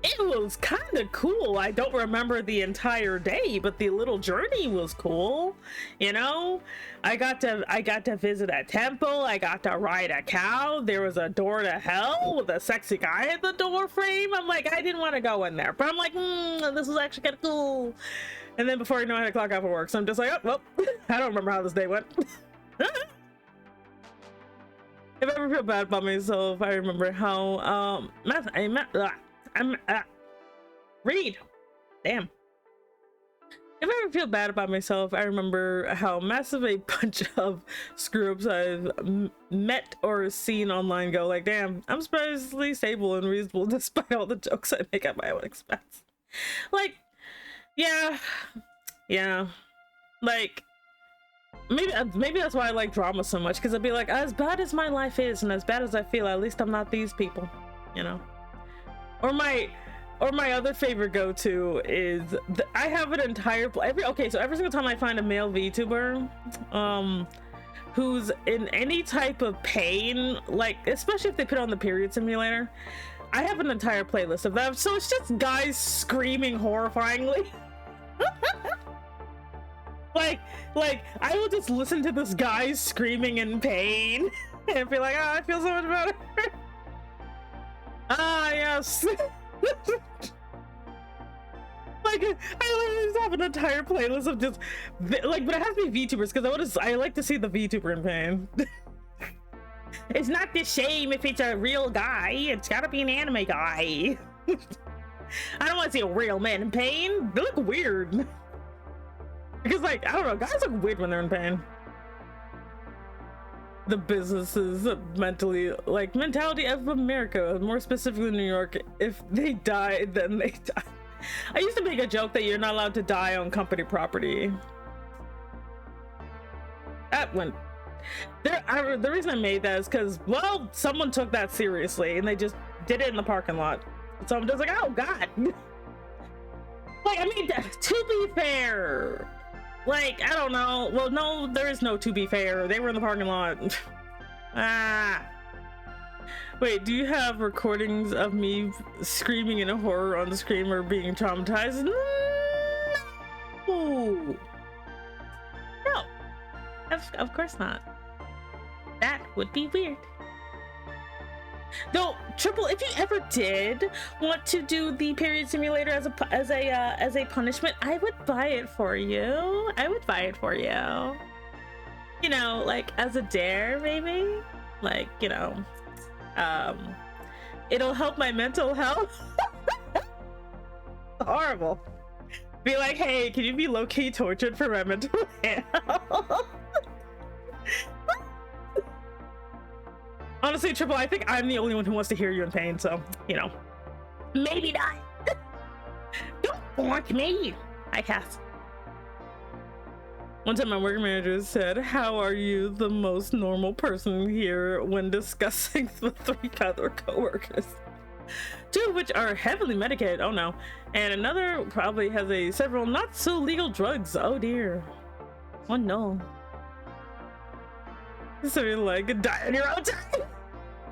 it was kind of cool. I don't remember the entire day, but the little journey was cool, you know. I got to visit a temple. I got to ride a cow. There was a door to hell with a sexy guy at the door frame. I'm like, I didn't want to go in there, but I'm like, this was actually kind of cool. And then before I know, I had to clock out for work, so I'm just like, oh well, I don't remember how this day went. If I ever feel bad about myself, I remember how read. Damn. If I ever feel bad about myself, I remember how massive a bunch of screw-ups I've met or seen online go, like, damn, I'm surprisingly stable and reasonable despite all the jokes I make at my own expense. Like, yeah, like, maybe that's why I like drama so much, because I'd be like, as bad as my life is and as bad as I feel, at least I'm not these people, you know? Or my other favorite go-to is I have an entire so every single time I find a male VTuber who's in any type of pain, like especially if they put on the period simulator, I have an entire playlist of that. So it's just guys screaming horrifyingly. like I will just listen to this guy screaming in pain and be like, oh, I feel so much better. Ah, yes. Like, I literally just have an entire playlist of just like, but it has to be VTubers, because I like to see the VTuber in pain. It's not the same if it's a real guy, it's gotta be an anime guy. I don't want to see a real man in pain. They look weird. Because, like, I don't know, guys look weird when they're in pain. The businesses mentality of America, more specifically New York, if they die, then they die. I used to make a joke that you're not allowed to die on company property. That went the reason I made that is because, well, someone took that seriously and they just did it in the parking lot. So I'm just like, oh god. Like, I mean, to be fair, like, I don't know, well, no, there is no to be fair, they were in the parking lot. Ah. Wait, do you have recordings of me screaming in horror on the screen or being traumatized? No! No! Of course not. That would be weird. Though, Triple, if you ever did want to do the period simulator as a punishment, I would buy it for you. I would buy it for you. You know, like, as a dare, maybe? Like, you know, it'll help my mental health. Horrible. Be like, hey, can you be low-key tortured for my mental health? Honestly, Triple, I think I'm the only one who wants to hear you in pain, so, you know. Maybe not. Don't want me. I guess. One time my work manager said, how are you the most normal person here when discussing the 3 other coworkers? 2 of which are heavily medicated, oh no. And another probably has several not so legal drugs, oh dear. Oh no. So you're like, die on your own time.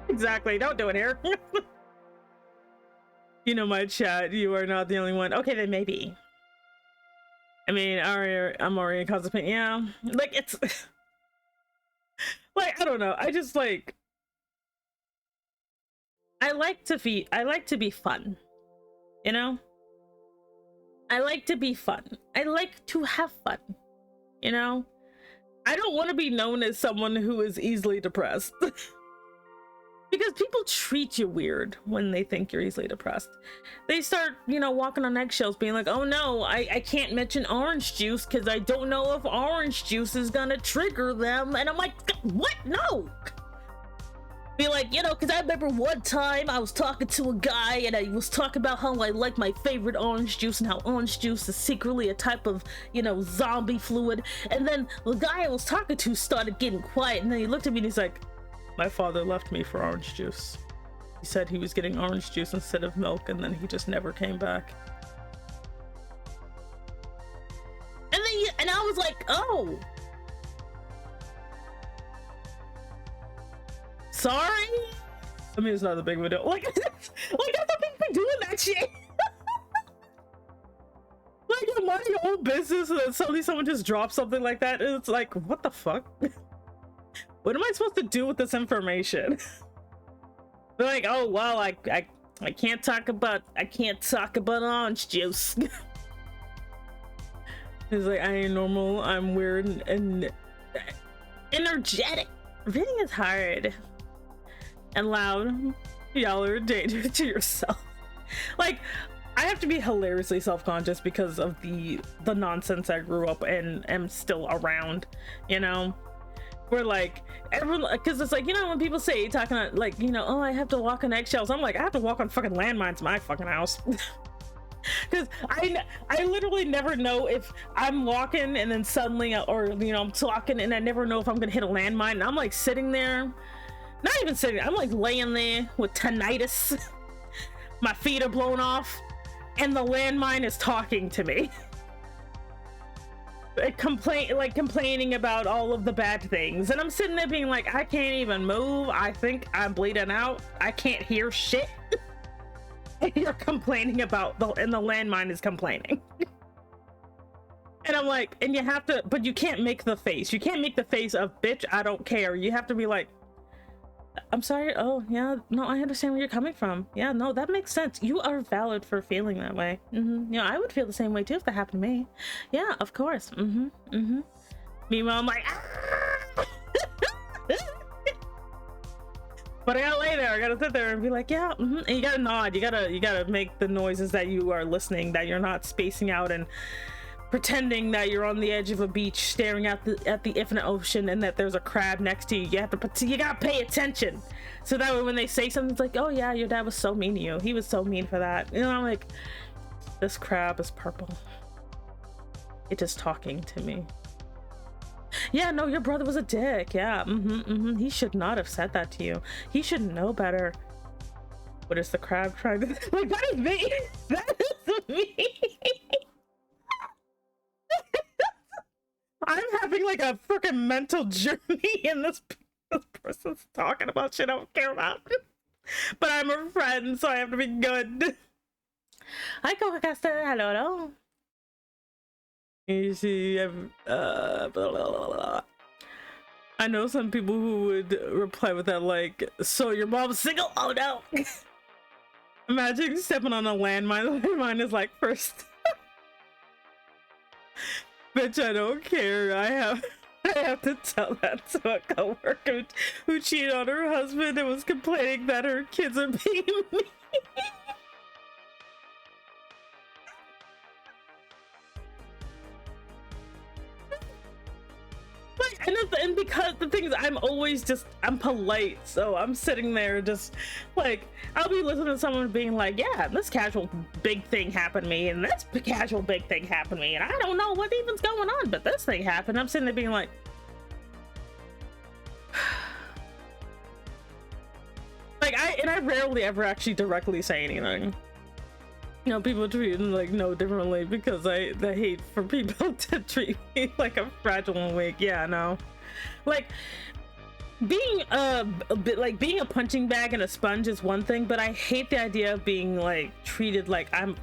Exactly, don't do it here. You know my chat, you are not the only one. Okay, then maybe. I mean, I'm already in constant pain. Yeah, like, it's like, I don't know. I just like, I like to be fun, you know? I like to be fun. I like to have fun, you know? I don't want to be known as someone who is easily depressed. Because people treat you weird when they think you're easily depressed. They start, you know, walking on eggshells being like, oh no, I can't mention orange juice because I don't know if orange juice is gonna trigger them. And I'm like, what? No. Be like, you know, because I remember one time I was talking to a guy and I was talking about how I like my favorite orange juice and how orange juice is secretly a type of, you know, zombie fluid. And then the guy I was talking to started getting quiet and then he looked at me and he's like, my father left me for orange juice. He said he was getting orange juice instead of milk and then he just never came back. And I was like, oh. Sorry? I mean, it's not a big window. Like that's a big thing doing that shit. Like, you're minding your own business and then suddenly someone just drops something like that and it's like, what the fuck? What am I supposed to do with this information? They're like, oh well, I can't talk about orange juice. He's like, I ain't normal, I'm weird and energetic. Reading is hard and loud. Y'all are a danger to yourself. Like, I have to be hilariously self-conscious because of the nonsense I grew up and am still around, you know? Where like everyone, because it's like, you know, when people say talking like, you know, oh, I have to walk on eggshells, I'm like, I have to walk on fucking landmines in my fucking house. Because I literally never know if I'm walking and then suddenly, or you know, I'm talking and I never know if I'm gonna hit a landmine, and I'm like sitting there, not even sitting, I'm like laying there with tinnitus, my feet are blown off, and the landmine is talking to me. Complaining about all of the bad things, and I'm sitting there being like, I can't even move, I think I'm bleeding out, I can't hear shit. And you're complaining about and the landmine is complaining. And I'm like, and you have to, but you can't make the face, you can't make the face of bitch I don't care. You have to be like, I'm sorry, oh yeah, no, I understand where you're coming from, yeah, no, that makes sense, you are valid for feeling that way. You know, I would feel the same way too if that happened to me. Yeah, of course. Meanwhile, I'm like, ah! But I gotta lay there, I gotta sit there and be like, yeah, and you gotta nod, you gotta make the noises that you are listening, that you're not spacing out and pretending that you're on the edge of a beach staring at the infinite ocean and that there's a crab next to you. You gotta pay attention, so that way when they say something, it's like, oh yeah, your dad was so mean to you, he was so mean for that. You know, I'm like, this crab is purple, it is talking to me. Yeah, no, your brother was a dick. Yeah, he should not have said that to you, he should know better. What is the crab trying to like? That is me. That is me. I'm having like a freaking mental journey, and this person's talking about shit I don't care about. But I'm a friend, so I have to be good. Hi, Coca-Caster. Hello. You see, blah, blah, blah. I know some people who would reply with that, like, so your mom's single? Oh no. Imagine stepping on a landmine. The landmine is like, first. Bitch, I don't care. I have to tell that to a coworker who cheated on her husband and was complaining that her kids are being mean. Like, and because the thing is, I'm polite, so I'm sitting there just like, I'll be listening to someone being like, yeah, this casual big thing happened to me, and this casual big thing happened to me, and I don't know what even's going on, but this thing happened. I'm sitting there being like, I rarely ever actually directly say anything. You know, people treat me like no differently because I hate for people to treat me like a fragile and weak. Yeah, no, like being being a punching bag and a sponge is one thing, but I hate the idea of being like treated like I'm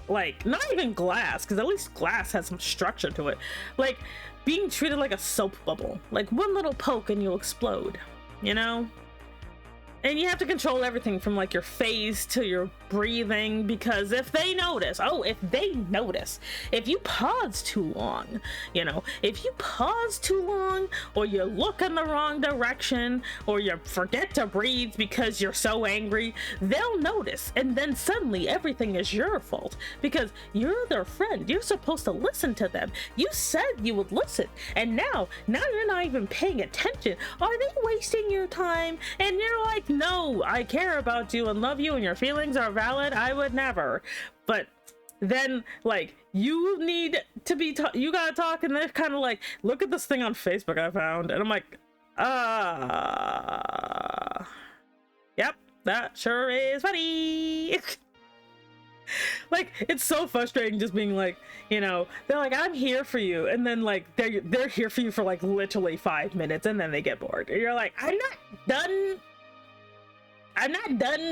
like not even glass, because at least glass has some structure to it. Like being treated like a soap bubble, like one little poke and you'll explode, you know? And you have to control everything from like your face to your breathing, because if they notice, if you pause too long, you know, if you pause too long, or you look in the wrong direction, or you forget to breathe because you're so angry, they'll notice, and then suddenly everything is your fault because you're their friend. You're supposed to listen to them. You said you would listen, and now you're not even paying attention. Are they wasting your time? And you're like, no, I care about you and love you and your feelings are valid. I would never. But then like you need to be you gotta talk, and they're kind of like, look at this thing on Facebook I found, and I'm like, yep, that sure is funny. Like it's so frustrating just being like, you know, they're like, I'm here for you, and then like they're here for you for like literally 5 minutes, and then they get bored, and you're like, I'm not done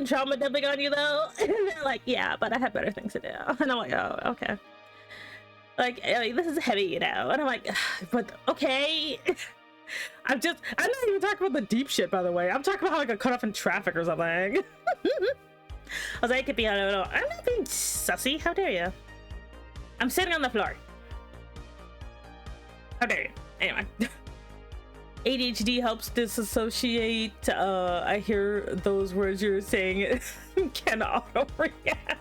trauma dumping on you though. And they're like, yeah, but I have better things to do. And I'm like, oh, okay. Like this is heavy, you know. And I'm like, but okay. I'm not even talking about the deep shit, by the way. I'm talking about how I got cut off in traffic or something. I was like, I'm not being sussy. How dare you? I'm sitting on the floor. How dare you? Anyway. ADHD helps disassociate. I hear those words you're saying can auto react.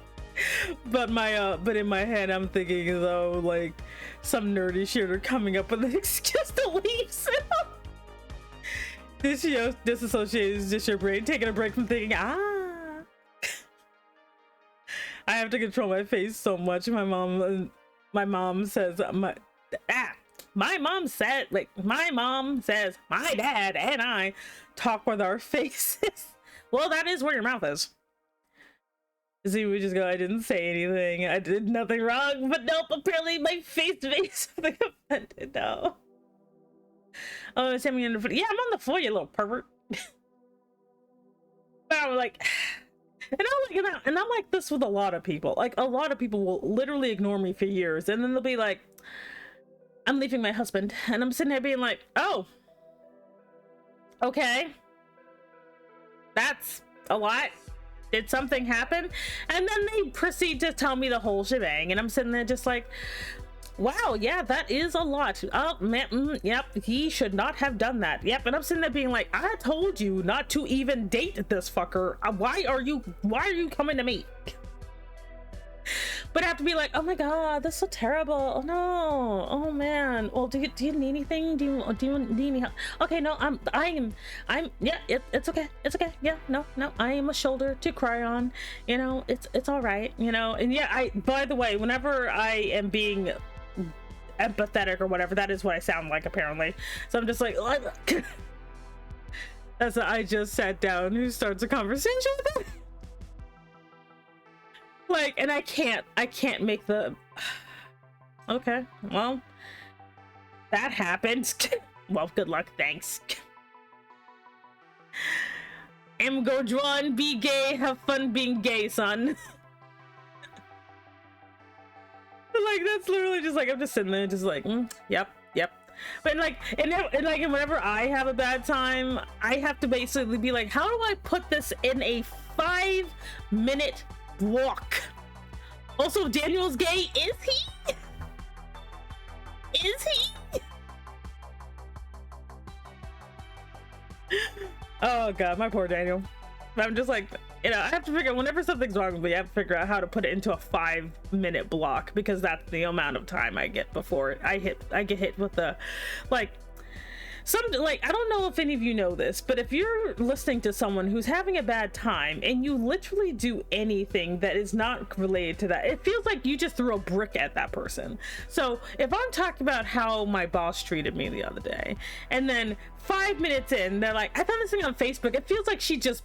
But my but in my head I'm thinking though, like some nerdy shooter coming up with an excuse to leave. So this, you know, disassociated is just your brain taking a break from thinking, I have to control my face so much. My mom says my mom said, like, my mom says my dad and I talk with our faces. Well, that is where your mouth is. See, we just go, I didn't say anything, I did nothing wrong, but nope, apparently my face made something offended. No. Oh, send me on the floor. Yeah, I'm on the floor, you little pervert. But I'm like, and I'm like this with a lot of people. Like, a lot of people will literally ignore me for years, and then they'll be like, I'm leaving my husband, and I'm sitting there being like, oh, okay, that's a lot. Did something happen? And then they proceed to tell me the whole shebang, and I'm sitting there just like, wow, yeah, that is a lot. Oh man, yep, he should not have done that. Yep. And I'm sitting there being like, I told you not to even date this fucker. Why are you coming to me? But I have to be like, oh my god, that's so terrible. Oh no, oh man. Well, do you need anything? Do you need any help? Okay, no, I'm yeah, it's okay, it's okay. Yeah, no, I am a shoulder to cry on. You know, it's all right. You know, and yeah, by the way, whenever I am being empathetic or whatever, that is what I sound like apparently. So I'm just like, that's I just sat down. Who starts a conversation with it? Like, and I can't make the okay, well, that happened. Well, good luck, thanks. I'm go drawn, be gay, have fun being gay, son. Like, that's literally just like, I'm just sitting there just like, yep. But like, and whenever I have a bad time, I have to basically be like, how do I put this in a 5-minute walk? Also, Daniel's gay. Is he? Oh god, my poor Daniel. I'm just like, you know, I have to figure out, whenever something's wrong with me, I have to figure out how to put it into a 5-minute block, because that's the amount of time I get before I get hit with the, like, I don't know if any of you know this, but if you're listening to someone who's having a bad time and you literally do anything that is not related to that, it feels like you just threw a brick at that person. So if I'm talking about how my boss treated me the other day, and then 5 minutes in, they're like, I found this thing on Facebook, it feels like she just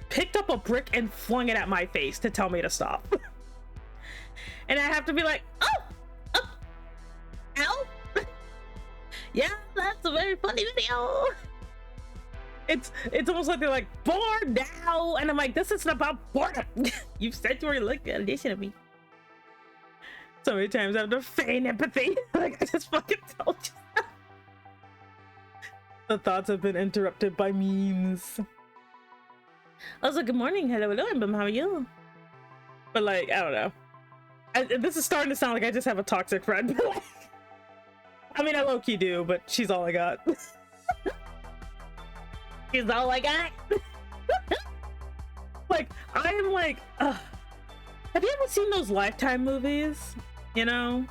picked up a brick and flung it at my face to tell me to stop. And I have to be like, oh, ow. Yeah, that's a very funny video. It's almost like they're like, bored now, and I'm like, this isn't about boredom. You've said you were looking at listen to me. So many times I have to feign empathy. Like, I just fucking told you. The thoughts have been interrupted by memes. Also, good morning, hello, how are you? But like, I don't know. This is starting to sound like I just have a toxic friend. But like, I mean, I low-key do, but she's all I got. She's all I got. Like, I'm like, have you ever seen those Lifetime movies? You know?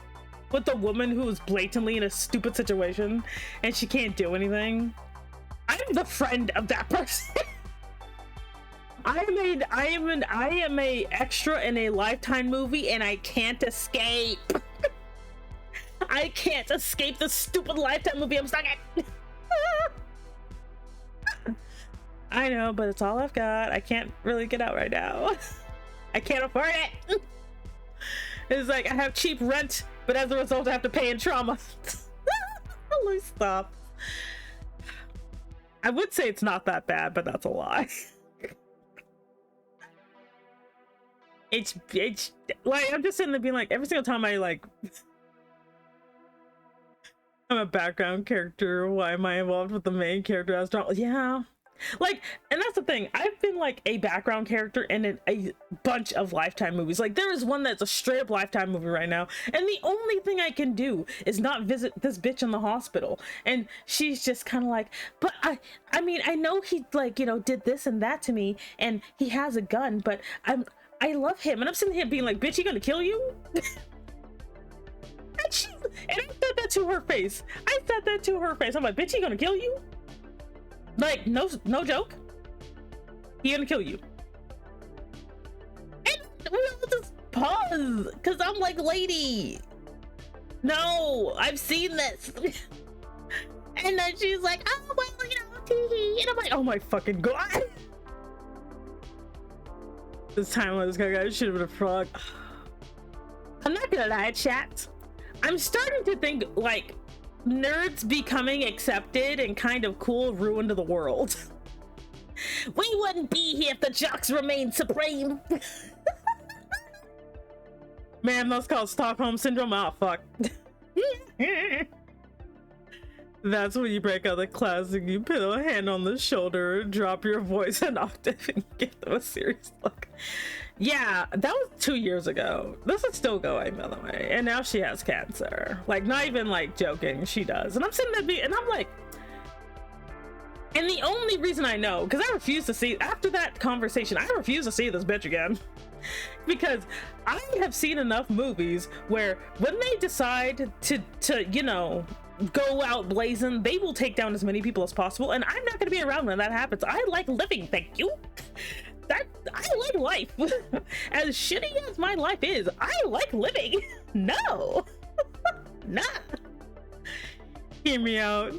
With the woman who is blatantly in a stupid situation and she can't do anything? I'm the friend of that person. I am a extra in a Lifetime movie and I can't escape. I can't escape the stupid Lifetime movie I'm stuck in. I know, but it's all I've got. I can't really get out right now. I can't afford it. It's like I have cheap rent, but as a result I have to pay in trauma. Let me stop. I would say it's not that bad, but that's a lie. It's like, I'm just sitting there being like, every single time I like I'm a background character, why am I involved with the main character as drama? Yeah, like, and that's the thing, I've been like a background character in a bunch of Lifetime movies. Like, there is one that's a straight up Lifetime movie right now, and the only thing I can do is not visit this bitch in the hospital, and she's just kind of like, but I mean, I know he, like, you know, did this and that to me and he has a gun, but I love him. And I'm sitting here being like, bitch, he gonna kill you? And I said that to her face. I said that to her face. I'm like, bitch, he gonna kill you? Like, no joke. He gonna kill you. And we'll just pause, because I'm like, lady, no, I've seen this. And then she's like, oh, well, you know, tee. And I'm like, oh my fucking god. This time I was going, I should have been a frog. I'm not gonna lie, chat. I'm starting to think like nerds becoming accepted and kind of cool ruined the world. We wouldn't be here if the jocks remained supreme. Man, that's called Stockholm Syndrome. Oh, fuck. That's when you break out the classic, you put a hand on the shoulder, drop your voice an octave, and give them a serious look. Yeah, that was 2 years ago. This is still going, by the way. And now she has cancer. Like, not even like joking, she does. And I'm sitting there and I'm like, and the only reason I know, because I refuse to see, after that conversation, I refuse to see this bitch again. Because I have seen enough movies where when they decide to you know, go out blazing, they will take down as many people as possible, and I'm not going to be around when that happens. I like living, thank you. I like life. As shitty as my life is, I like living. No. Nah. Hear me out.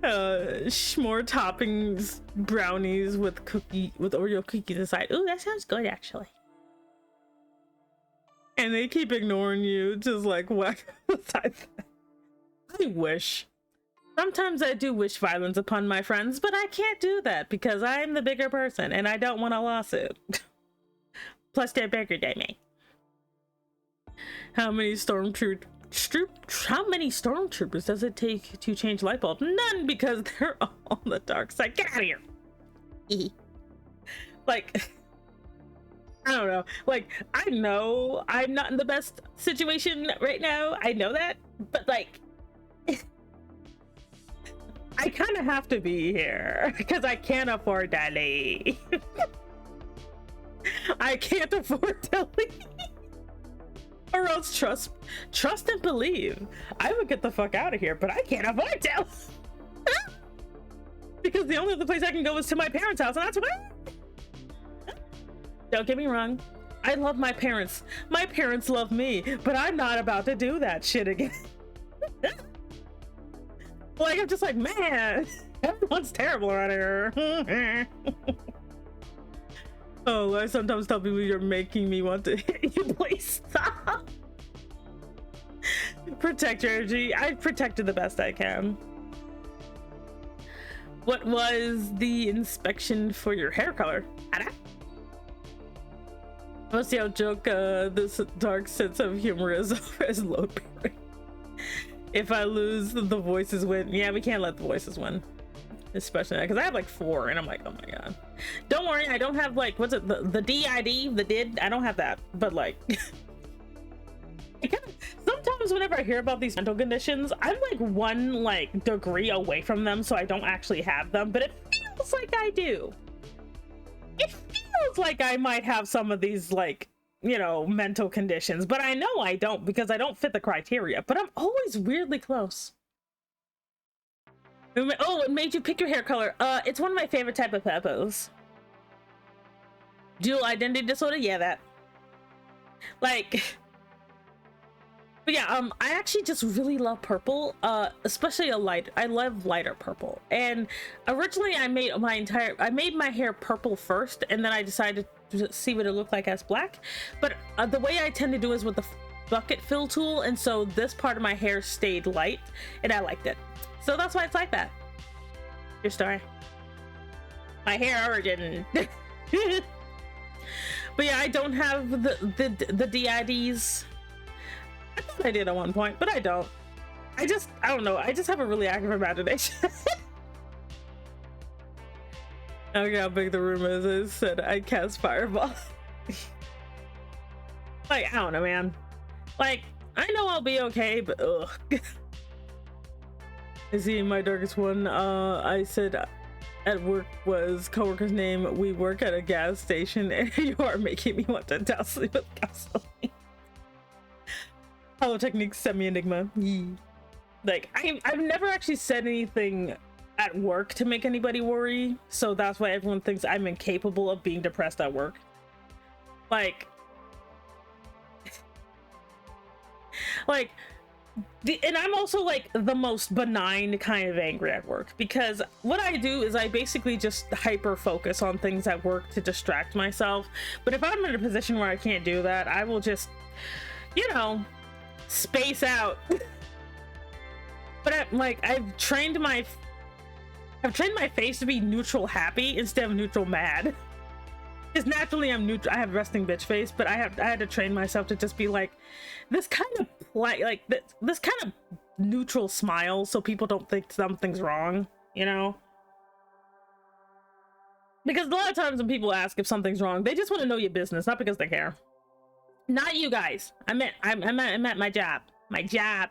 More toppings, brownies with Oreo cookies inside. Ooh, that sounds good, actually. And they keep ignoring you, just like whack beside that. I wish. Sometimes I do wish violence upon my friends, but I can't do that because I'm the bigger person and I don't want a lawsuit. Plus they're bigger than me. How many stormtroopers does it take to change light bulb? None, because they're all on the dark side. Get out of here. Like, I don't know. Like, I know I'm not in the best situation right now. I know that, but like, I kind of have to be here because I can't afford to leave. I can't afford to leave. Or else trust and believe. I would get the fuck out of here, but I can't afford to. Because the only other place I can go is to my parents' house, and that's where. Don't get me wrong. I love my parents. My parents love me, but I'm not about to do that shit again. Like, I'm just like, man, everyone's terrible around here. Oh, I sometimes tell people you're making me want to hit you. Please stop. Protect your energy. I've protected the best I can. What was the inspection for your hair color? Let's see how joke this dark sense of humor is low period. If I lose, the voices win. Yeah, we can't let the voices win. Especially because I have like 4 and I'm like, oh my god. Don't worry, I don't have like, what's it, the DID, the did, I don't have that. But like, sometimes whenever I hear about these mental conditions, I'm like 1 like degree away from them, so I don't actually have them, but it feels like I do. It feels like I might have some of these like, you know, mental conditions, but I know I don't because I don't fit the criteria, but I'm always weirdly close. Oh, it made you pick your hair color. It's one of my favorite type of peppers. Dual identity disorder? Yeah, that. Like, but yeah, I actually just really love purple, especially I love lighter purple. And originally I made my hair purple first, and then I decided to see what it looked like as black. But the way I tend to do is with the bucket fill tool, and so this part of my hair stayed light, and I liked it. So that's why it's like that. Your story. My hair origin. But yeah, I don't have the DIDs. I thought I did at one point, but I don't. I don't know. I just have a really active imagination. Okay, how big the room is. I said I cast fireball. Like, I don't know, man. Like, I know I'll be okay, but ugh. Is he my darkest one? I said at work was coworker's name. We work at a gas station, and you are making me want to douse me with gasoline. Hello, Techniques, semi-enigma. Like, I've never actually said anything at work to make anybody worry, so that's why everyone thinks I'm incapable of being depressed at work. Like, and I'm also like the most benign kind of angry at work, because what I do is I basically just hyper focus on things at work to distract myself. But if I'm in a position where I can't do that, I will just, you know, space out. But I've trained my face to be neutral happy instead of neutral mad. Because naturally I'm neutral. I have resting bitch face, but I had to train myself to just be like this kind of this kind of neutral smile, so people don't think something's wrong, you know? Because a lot of times when people ask if something's wrong, they just want to know your business, not because they care. Not you guys. I meant my job. My job.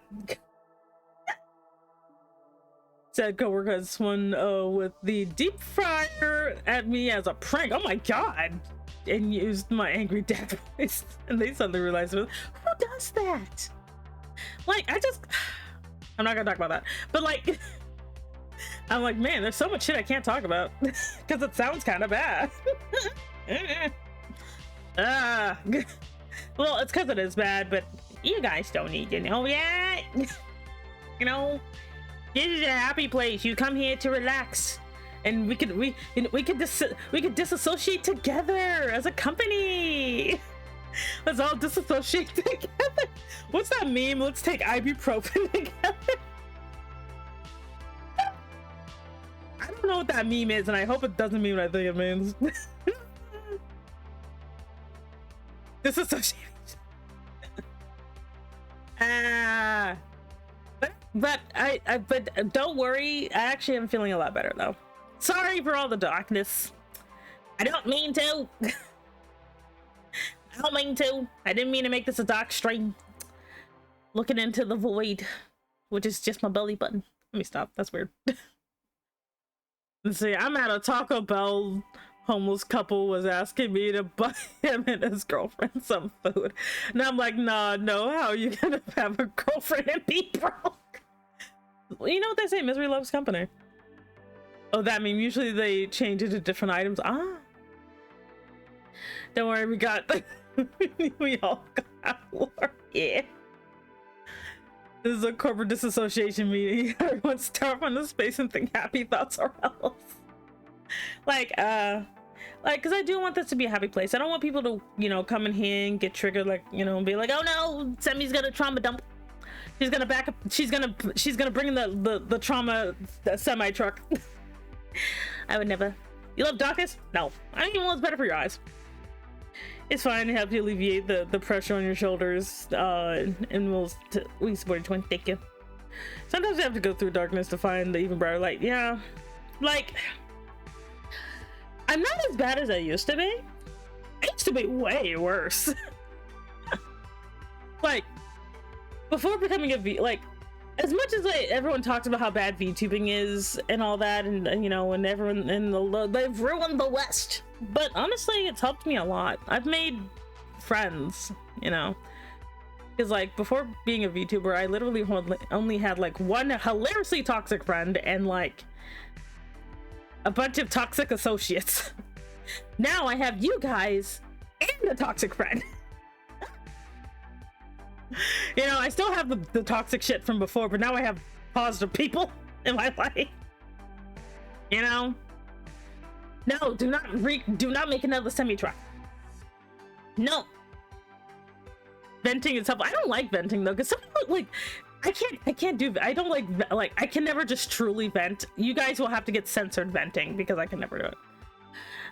Said coworker has one with the deep fryer at me as a prank. Oh my god! And used my angry dad voice, and they suddenly realized, who does that? Like, I'm not gonna talk about that. But like, I'm like, man, there's so much shit I can't talk about because it sounds kind of bad. Well, it's because it is bad, but you guys don't need to know that. You know. This is a happy place. You come here to relax, and we could disassociate together as a company. Let's all disassociate together. What's that meme? Let's take ibuprofen together. I don't know what that meme is, and I hope it doesn't mean what I think it means. Disassociate. But don't worry, I actually am feeling a lot better though. Sorry for all the darkness. I don't mean to. I don't mean to. I didn't mean to make this a dark stream. Looking into the void, which is just my belly button. Let me stop. That's weird. Let's see. I'm at a Taco Bell. Homeless couple was asking me to buy him and his girlfriend some food. And I'm like, nah, no, how are you gonna have a girlfriend and be broke? You know what they say, misery loves company. Oh, that meme, usually they change it to different items. Ah. Don't worry, we got we all got war. Yeah. This is a corporate disassociation meeting. Everyone start from the space and think happy thoughts or else. Like, because I do want this to be a happy place. I don't want people to, you know, come in here and get triggered, like, you know, and be like, oh no, Semi's gonna trauma dump. She's gonna back up. She's gonna bring in the trauma semi truck. I would never. You love darkness? No. I mean, well, it's better for your eyes. It's fine to help you alleviate the pressure on your shoulders. And we support you, twin. Thank you. Sometimes you have to go through darkness to find the even brighter light. Yeah, like. I'm not as bad as I used to be. I used to be way worse. Like, before becoming a like, as much as everyone talks about how bad VTubing is and all that, and you know, and everyone in they've ruined the West. But honestly, it's helped me a lot. I've made friends, you know. Because like, before being a VTuber, I literally only had like one hilariously toxic friend and like a bunch of toxic associates. Now I have you guys and a toxic friend. You know, I still have the toxic shit from before, but now I have positive people in my life. You know? No, do not make another semi-truck. No. Venting itself. I don't like venting though, because some people like I can't do I don't like I can never just truly vent. You guys will have to get censored venting because I can never do it.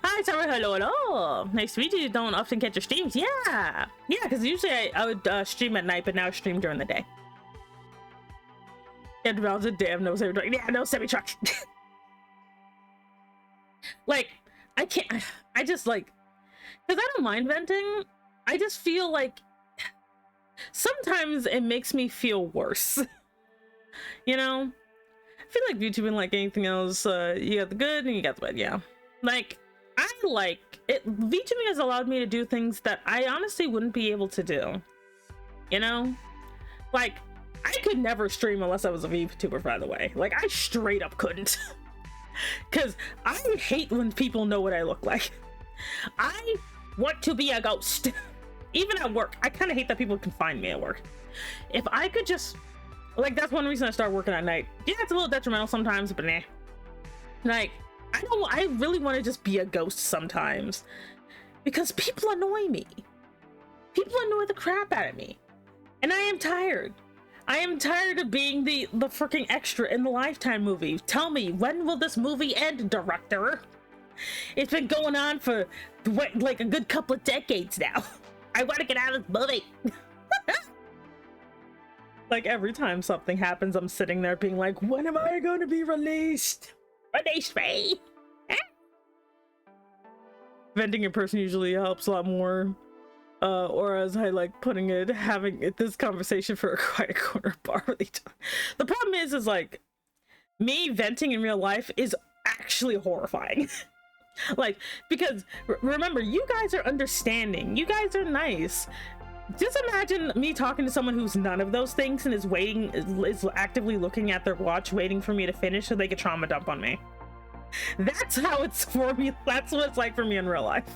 Hi, sorry, hello. Nice to meet you. You don't often catch your streams. Yeah, because usually I would stream at night, but now I stream during the day. And rounds a damn no semi truck. Yeah, no semi truck. Like, I can't. I just like, because I don't mind venting. I just feel like sometimes it makes me feel worse. You know, feel like VTubing, like anything else, you got the good and you got the bad. Yeah, like I like it. VTubing has allowed me to do things that I honestly wouldn't be able to do, you know. Like I could never stream unless I was a VTuber, by the way. Like I straight up couldn't. Because I hate when people know what I look like. I want to be a ghost. Even at work, I kind of hate that people can find me at work. If I could just, like, that's one reason I started working at night. Yeah, it's a little detrimental sometimes, but nah. Like, I really want to just be a ghost sometimes. Because people annoy me. People annoy the crap out of me. And I am tired. I am tired of being the freaking extra in the Lifetime movie. Tell me, when will this movie end, director? It's been going on for what, like a good couple of decades now. I want to get out of this movie. Like every time something happens, I'm sitting there being like, when am I going to be released? Release me. Venting in person usually helps a lot more. Or as I like putting it, having this conversation for a quiet corner bar really time. The problem is like me venting in real life is actually horrifying. Like, because remember, you guys are understanding, you guys are nice. Just imagine me talking to someone who's none of those things and is waiting, is actively looking at their watch, waiting for me to finish so they could trauma dump on me. That's how it's for me. That's what it's like for me in real life.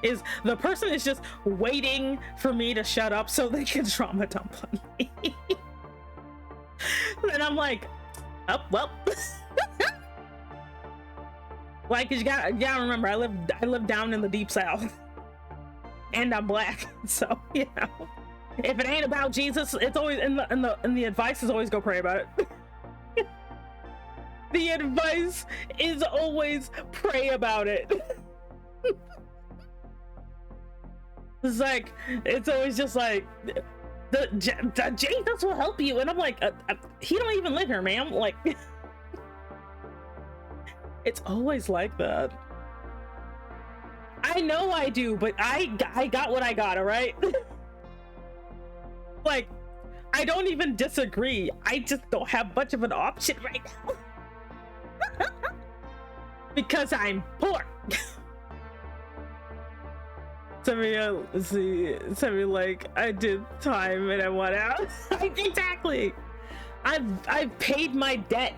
Is the person is just waiting for me to shut up so they can trauma dump on me. And I'm like, oh well. Like, you gotta remember, I live down in the deep south, and I'm black, so you know, if it ain't about Jesus, it's always in the advice is always go pray about it. The advice is always pray about it. It's like, it's always just like, the Jesus will help you, and I'm like, he don't even live here, ma'am. Like, it's always like that. I know I do, but I got what I got, all right? Like, I don't even disagree. I just don't have much of an option right now. Because I'm poor. Somebody like, I did time and I want out. Exactly. I've paid my debt.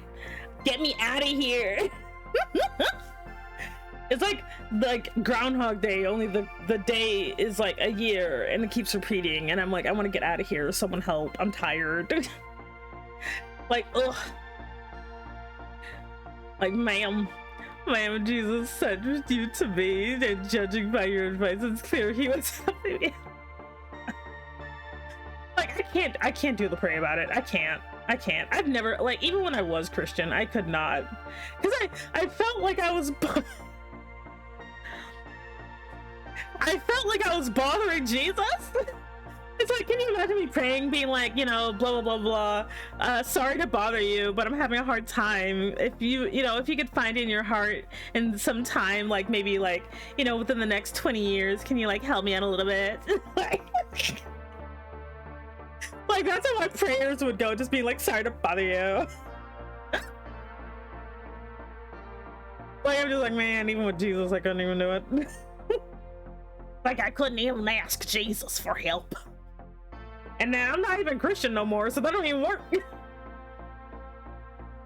Get me out of here. It's like Groundhog Day, only the day is like a year and it keeps repeating, and I'm like, I want to get out of here. Someone help. I'm tired. Like, ugh. Like, ma'am, Jesus sent you to me, and judging by your advice, it's clear he was helping me. Like, I can't do the pray about it. I can't. I've never, like, even when I was Christian, I could not, because I felt like I was bothering Jesus. It's like, can you imagine me praying, being like, you know, blah blah blah blah, sorry to bother you, but I'm having a hard time. If you could find in your heart and some time, like maybe like, you know, within the next 20 years, can you like help me out a little bit? Like, that's how my prayers would go, just being like, sorry to bother you. Like, I'm just like, man, even with Jesus, I couldn't even do it. Like, I couldn't even ask Jesus for help. And now I'm not even Christian no more, so that don't even work.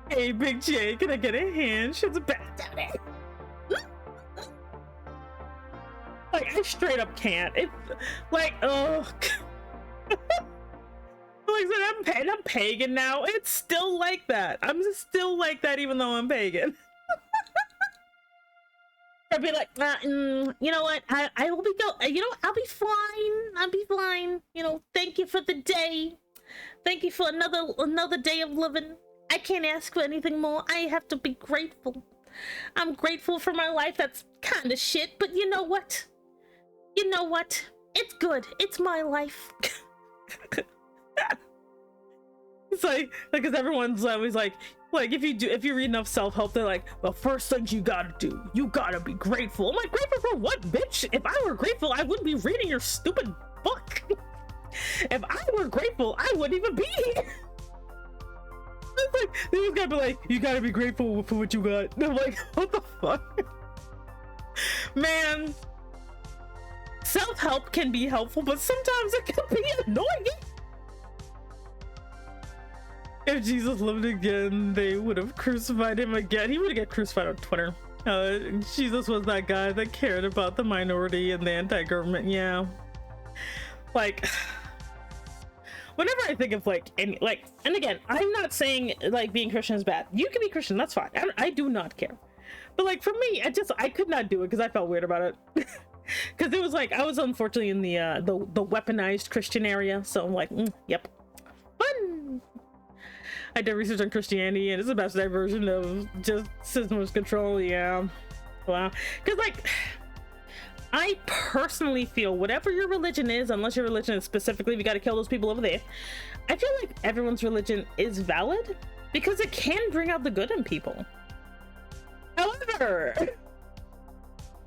Hey, Big J, can I get a hand? Shit's bad down there. Like, I straight up can't. It's like, ugh. Like I said, I'm pagan now. It's still like that. I'm just still like that even though I'm pagan. I'd be like, you know what? I will be you know, I'll be fine. You know, thank you for the day. Thank you for another day of living. I can't ask for anything more. I have to be grateful. I'm grateful for my life. That's kind of shit, but you know what? It's good. It's my life. It's like, because everyone's always like if you read enough self-help, they're like, the first things you gotta do, you gotta be grateful. I'm like, grateful for what, bitch? If I were grateful, I wouldn't be reading your stupid book. If I were grateful, I wouldn't even be here. It's Like, they just gotta be like, you gotta be grateful for what you got. And I'm like, what the fuck? Man, self-help can be helpful, but sometimes it can be annoying. If Jesus lived again, they would have crucified him again. He would get crucified on Twitter. Jesus was that guy that cared about the minority and the anti-government. Yeah. Like, whenever I think of like any, like, and again, I'm not saying like being Christian is bad. You can be Christian, that's fine. I do not care. But like for me, I could not do it because I felt weird about it. Because it was like I was unfortunately in the weaponized Christian area, so I'm like, yep, fun. I did research on Christianity, and it's the best version of just system of control. Yeah, wow. Because like, I personally feel whatever your religion is, unless your religion is specifically we got to kill those people over there, I feel like everyone's religion is valid because it can bring out the good in people. However,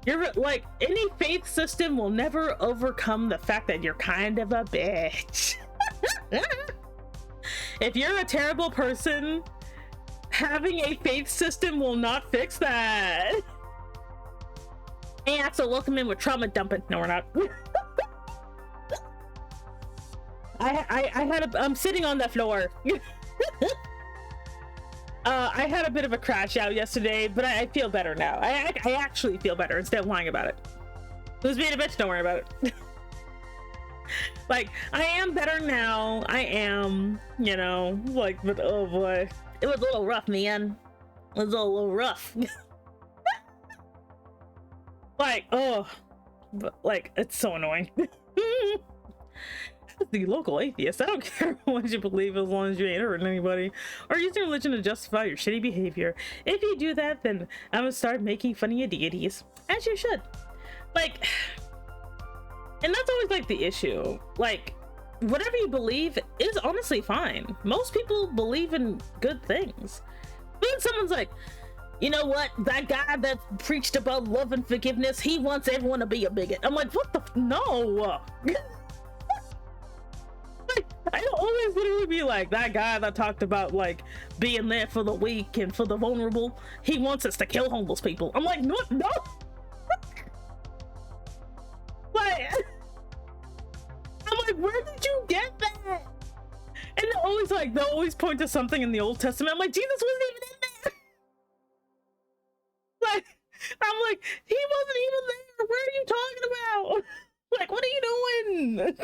you're like, any faith system will never overcome the fact that you're kind of a bitch. If you're a terrible person, having a faith system will not fix that. Hey, Axel, welcome in with trauma dumping. No, we're not. I'm sitting on the floor. I had a bit of a crash out yesterday, but I feel better now. I actually feel better instead of lying about it. Who's being a bitch? Don't worry about it. Like, I am better now. I am, you know, like, but oh boy. It was a little rough, man. It was a little rough. Like, oh, but like, it's so annoying. The local atheist, I don't care what you believe as long as you ain't hurting anybody or using religion to justify your shitty behavior. If you do that, then I'm gonna start making fun of your deities, as you should. Like, and that's always like the issue. Like, whatever you believe is honestly fine. Most people believe in good things. But then someone's like, you know what, that guy that preached about love and forgiveness, he wants everyone to be a bigot. I'm like, what the no. I always literally be like, that guy that talked about like being there for the weak and for the vulnerable, he wants us to kill homeless people. I'm like, no. Like, I'm like, where did you get that? And they'll always point to something in the Old Testament. I'm like, Jesus wasn't even in there. Like, I'm like, he wasn't even there. What are you talking about? Like, what are you doing?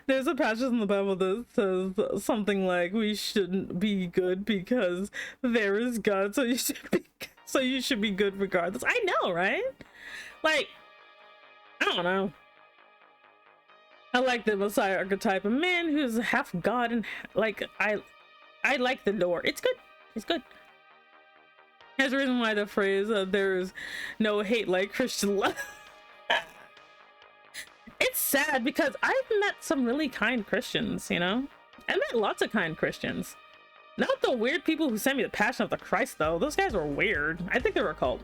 There's a passage in the Bible that says something like, we shouldn't be good because there is God, so you should be good regardless. I know, right? Like, I don't know. I like the Messiah archetype, a man who's half God, and like, I like the door. It's good. It's good. There's a reason why the phrase there's no hate like Christian love. It's sad because I've met some really kind Christians, you know? I met lots of kind Christians. Not the weird people who sent me the Passion of the Christ, though. Those guys were weird. I think they were a cult.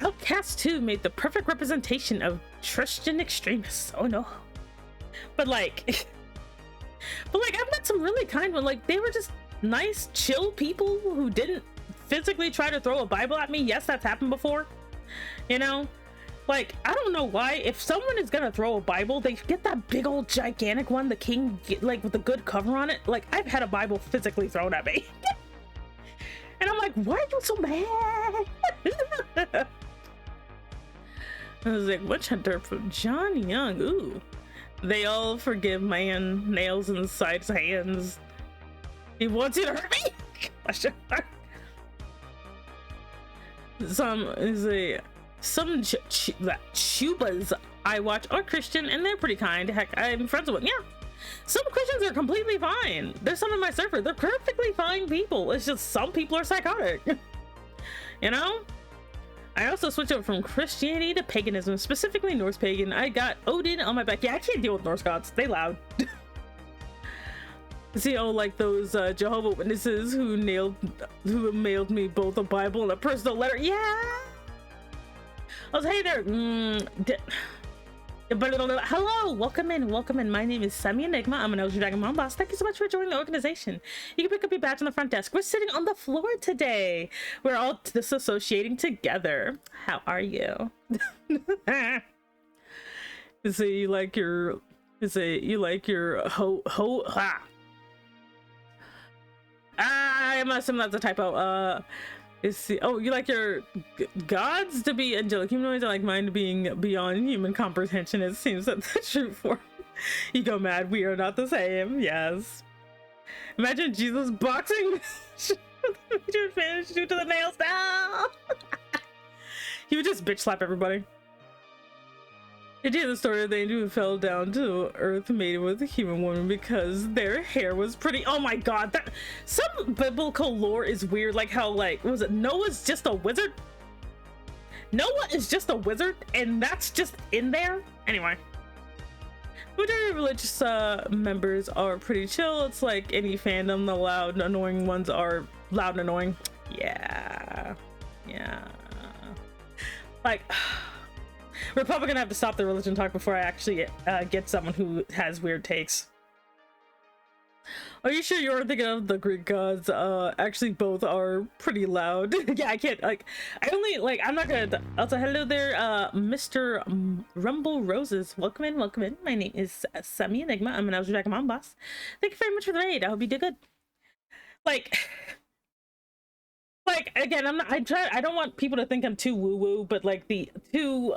Outcast 2 made the perfect representation of Christian extremists. Oh no. But like, I've met some really kind ones. Like, they were just nice, chill people who didn't physically try to throw a Bible at me. Yes, that's happened before. You know? Like, I don't know why, if someone is gonna throw a Bible, they get that big old gigantic one, the king, like with the good cover on it. Like, I've had a Bible physically thrown at me. And I'm like, why are you so mad? I was like, Witch Hunter from John Young. Ooh. They all forgive man, nails inside his hands. He wants you to hurt me? Some Chubas I watch are Christian and they're pretty kind. Heck, I'm friends with them. Yeah, some Christians are completely fine. There's some in my server, they're perfectly fine people. It's just some people are psychotic. You know? I also switched over from Christianity to paganism, specifically Norse pagan. I got Odin on my back. Yeah, I can't deal with Norse gods. They loud. See, oh, like those Jehovah Witnesses who mailed me both a Bible and a personal letter. Yeah. I was, hey there, Hello, welcome in. My name is Semi Enigma. I'm an OG Dragon Mom boss. Thank you so much for joining the organization. You can pick up your badge on the front desk. We're sitting on the floor today. We're all disassociating together. How are you? You like your I'm assuming that's a typo. You like your gods to be angelic humanoids, I like mine to being beyond human comprehension. It seems that the true form. You go mad, we are not the same. Yes. Imagine Jesus boxing major advantage due to the nails now. He would just bitch slap everybody. Did you hear the story of the angel who fell down to earth mated with a human woman because their hair was pretty? Oh my god, that some biblical lore is weird, like how, like, was it Noah's just a wizard? Noah is just a wizard and that's just in there? Anyway. Majority of religious members are pretty chill. It's like any fandom, the loud annoying ones are loud and annoying. Yeah. Like, we're probably gonna have to stop the religion talk before I actually get someone who has weird takes. Are you sure you're thinking of the Greek gods? Actually both are pretty loud. Yeah, I can't, like, I'm not gonna. Also, hello there, Mr. Rumble Roses. Welcome in. My name is Semi Enigma. I'm an Dragon Mom boss. Thank you very much for the raid. I hope you do good. Like again, I don't want people to think I'm too woo-woo, but like the two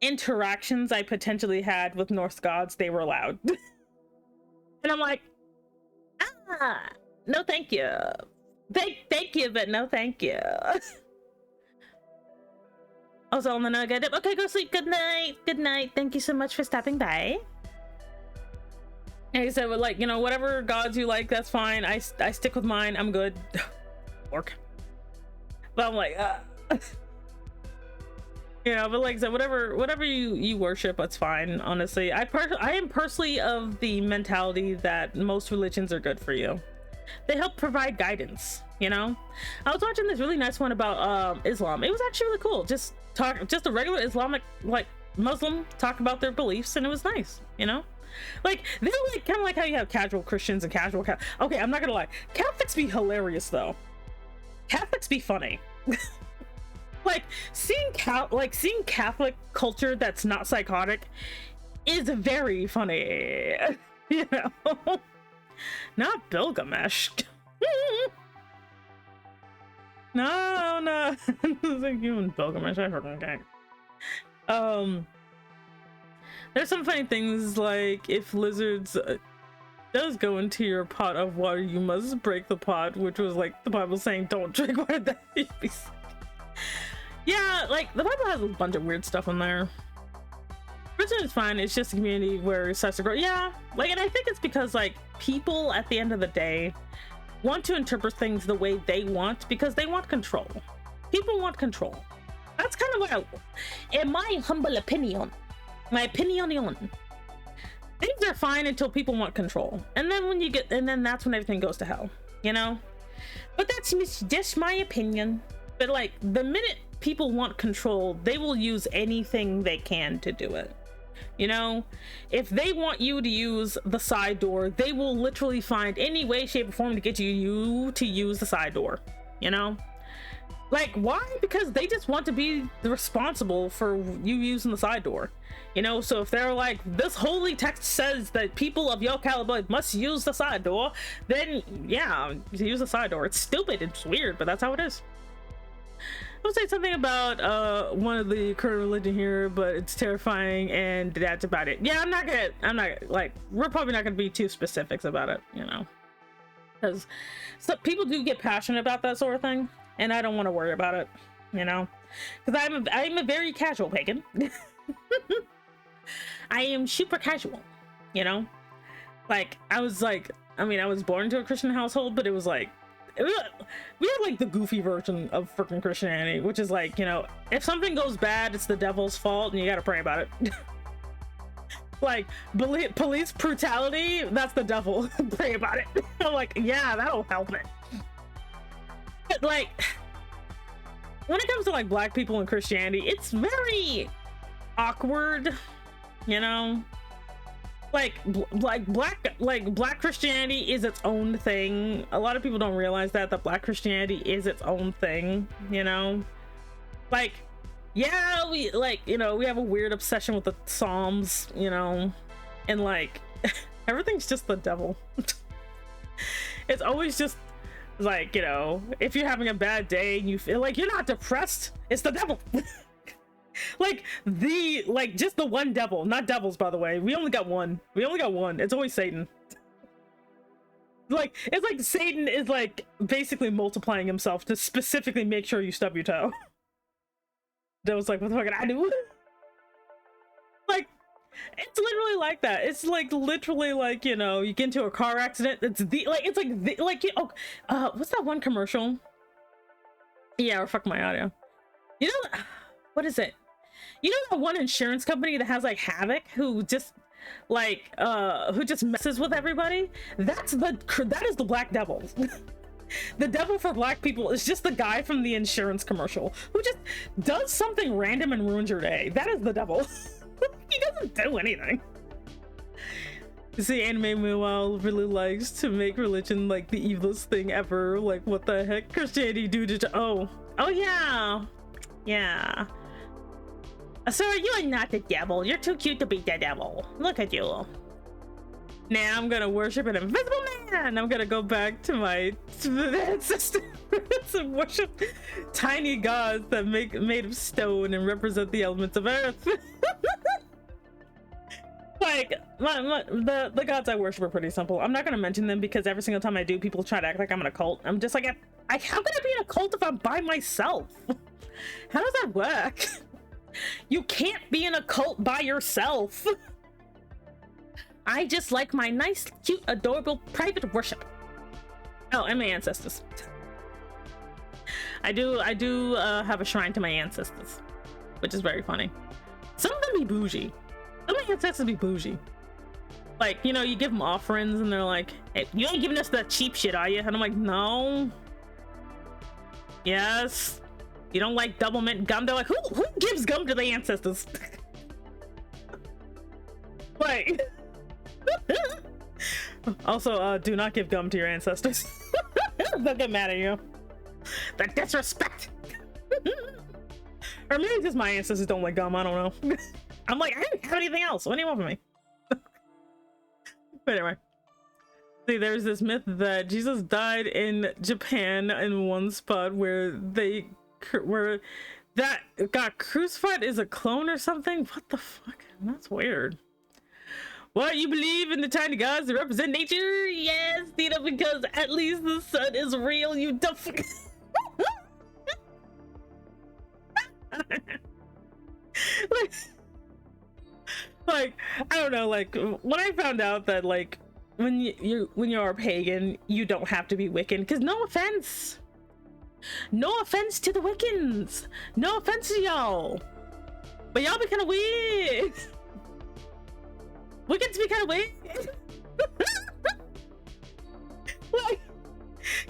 interactions I potentially had with Norse gods, they were loud. And I'm like, no thank you. Thank you, but no thank you. Also on the nugget. Okay, go sleep. Good night. Thank you so much for stopping by. Like I said, like, you know, whatever gods you like, that's fine. I stick with mine. I'm good. Orc. But I'm like, you know, but like I said, whatever you worship, that's fine. Honestly, I am personally of the mentality that most religions are good for you. They help provide guidance. You know, I was watching this really nice one about Islam. It was actually really cool. Just a regular Islamic, like, Muslim talk about their beliefs, and it was nice. You know. Like, they're like kind of like how you have casual Christians and casual okay, I'm not gonna lie, Catholics be hilarious though. Catholics be funny. Like seeing Catholic culture that's not psychotic is very funny. You know. Not Bilgamesh. No. It's like you and Bilgamesh, I heard okay. There's some funny things, like if lizards does go into your pot of water, you must break the pot, which was like the Bible saying don't drink water that you'd be sick. Yeah, like the Bible has a bunch of weird stuff in there. Religion is fine, it's just a community where it starts to grow. Yeah, like, and I think it's because like people at the end of the day want to interpret things the way they want because they want control. People want control. That's kind of what in my humble opinion. Things are fine until people want control, and then that's when everything goes to hell, you know. But that's just my opinion. But like the minute people want control, they will use anything they can to do it, you know. If they want you to use the side door, they will literally find any way, shape, or form to get you to use the side door, you know. Like, why? Because they just want to be responsible for you using the side door, you know. So if they're like, this holy text says that people of your caliber must use the side door, then yeah, use the side door. It's stupid, it's weird, but that's how it is. I'll say something about one of the current religion here, but it's terrifying, and that's about it. Yeah, I'm not like, we're probably not gonna be too specifics about it, you know, because some people do get passionate about that sort of thing. And I don't want to worry about it, you know, because I'm a very casual pagan. I am super casual, you know. Like I was born into a Christian household, but it was like we had like the goofy version of freaking Christianity, which is like, you know, if something goes bad, it's the devil's fault, and you got to pray about it. Like police brutality, that's the devil. Pray about it. I'm like, yeah, that'll help it. But like when it comes to like black people and Christianity, it's very awkward, you know? Like black Christianity is its own thing. A lot of people don't realize that black Christianity is its own thing, you know? Like, yeah, we like, you know, we have a weird obsession with the Psalms, you know, and like everything's just the devil. It's always just like, you know, if you're having a bad day and you feel like you're not depressed, it's the devil. Like just the one devil, not devils, by the way. We only got one. It's always Satan. Like, it's like Satan is like basically multiplying himself to specifically make sure you stub your toe. That was like, what the fuck did I do? Like, it's literally like that. It's like literally like, you know, you get into a car accident. What's that one commercial? Yeah, or fuck my audio. You know, what is it? You know that one insurance company that has like Havoc, who just like who just messes with everybody? That is the black devil. The devil for black people is just the guy from the insurance commercial who just does something random and ruins your day. That is the devil. He doesn't do anything. You see, anime meanwhile really likes to make religion like the evilest thing ever. Like, what the heck? Christianity do to oh yeah. Sir, you are not the devil. You're too cute to be the devil. Look at you. Now I'm gonna worship an invisible man. I'm gonna go back to my ancestors and worship tiny gods that made of stone and represent the elements of earth. Like the gods I worship are pretty simple. I'm not gonna mention them because every single time I do, people try to act like I'm in a cult. I'm just like, how can I be in a cult if I'm by myself? How does that work? You can't be in a cult by yourself. I just like my nice, cute, adorable private worship. Oh, and my ancestors. I do have a shrine to my ancestors, which is very funny. Some of them be bougie. Some of my ancestors be bougie. Like, you know, you give them offerings and they're like, hey, you ain't giving us that cheap shit, are you? And I'm like, no. Yes. You don't like double mint gum? They're like, who gives gum to the ancestors? Like, also, do not give gum to your ancestors. They'll get mad at you. The disrespect. Or maybe it's just my ancestors don't like gum. I don't know. I'm like, I didn't have anything else. What do you want from me? But anyway, see, there's this myth that Jesus died in Japan in one spot where that got crucified is a clone or something. What the fuck? That's weird. What, you believe in the tiny gods that represent nature? Yes, Tina, because at least the sun is real, you dumb. like I don't know, like when I found out that like when you're a pagan, you don't have to be Wiccan, because no offense to the Wiccans, no offense to y'all, but y'all be kind of weird. Wiccans be kind of weird. Like,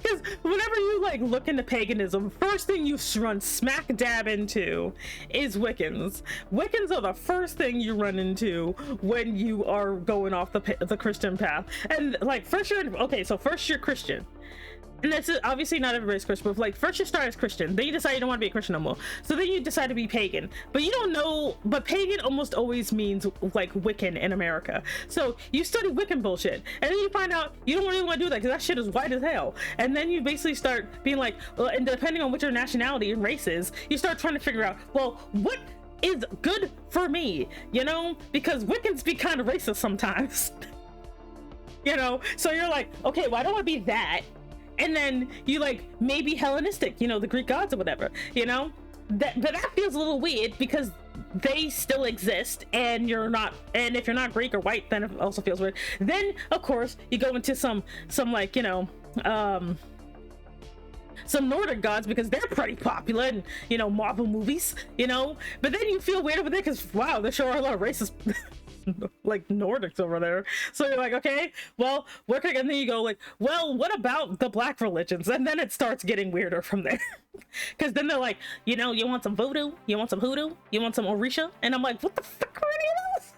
because whenever you like look into paganism, first thing you run smack dab into is Wiccans. Wiccans are the first thing you run into when you are going off the Christian path. And like, first you're Christian. And that's obviously not everybody's Christian, but like first you start as Christian, then you decide you don't want to be a Christian no more. So then you decide to be pagan, but you don't know, but pagan almost always means like Wiccan in America. So you study Wiccan bullshit, and then you find out you don't really want to do that because that shit is white as hell. And then you basically start being like, well, and depending on what your nationality and race is, you start trying to figure out, well, what is good for me, you know? Because Wiccans be kind of racist sometimes. You know, so you're like, okay, well, I don't want to be that. And then you like maybe Hellenistic, you know, the Greek gods or whatever, you know, but that feels a little weird because they still exist and you're not, and if you're not Greek or white, then it also feels weird. Then of course you go into some like, you know, some Nordic gods because they're pretty popular and, you know, Marvel movies, you know, but then you feel weird over there because wow, there sure are a lot of racist like Nordics over there. So you're like, okay, well, where can I, and then you go like, well, what about the black religions? And then it starts getting weirder from there. Because then they're like, you know, you want some voodoo, you want some hoodoo, you want some orisha, and I'm like, what the fuck are any of those?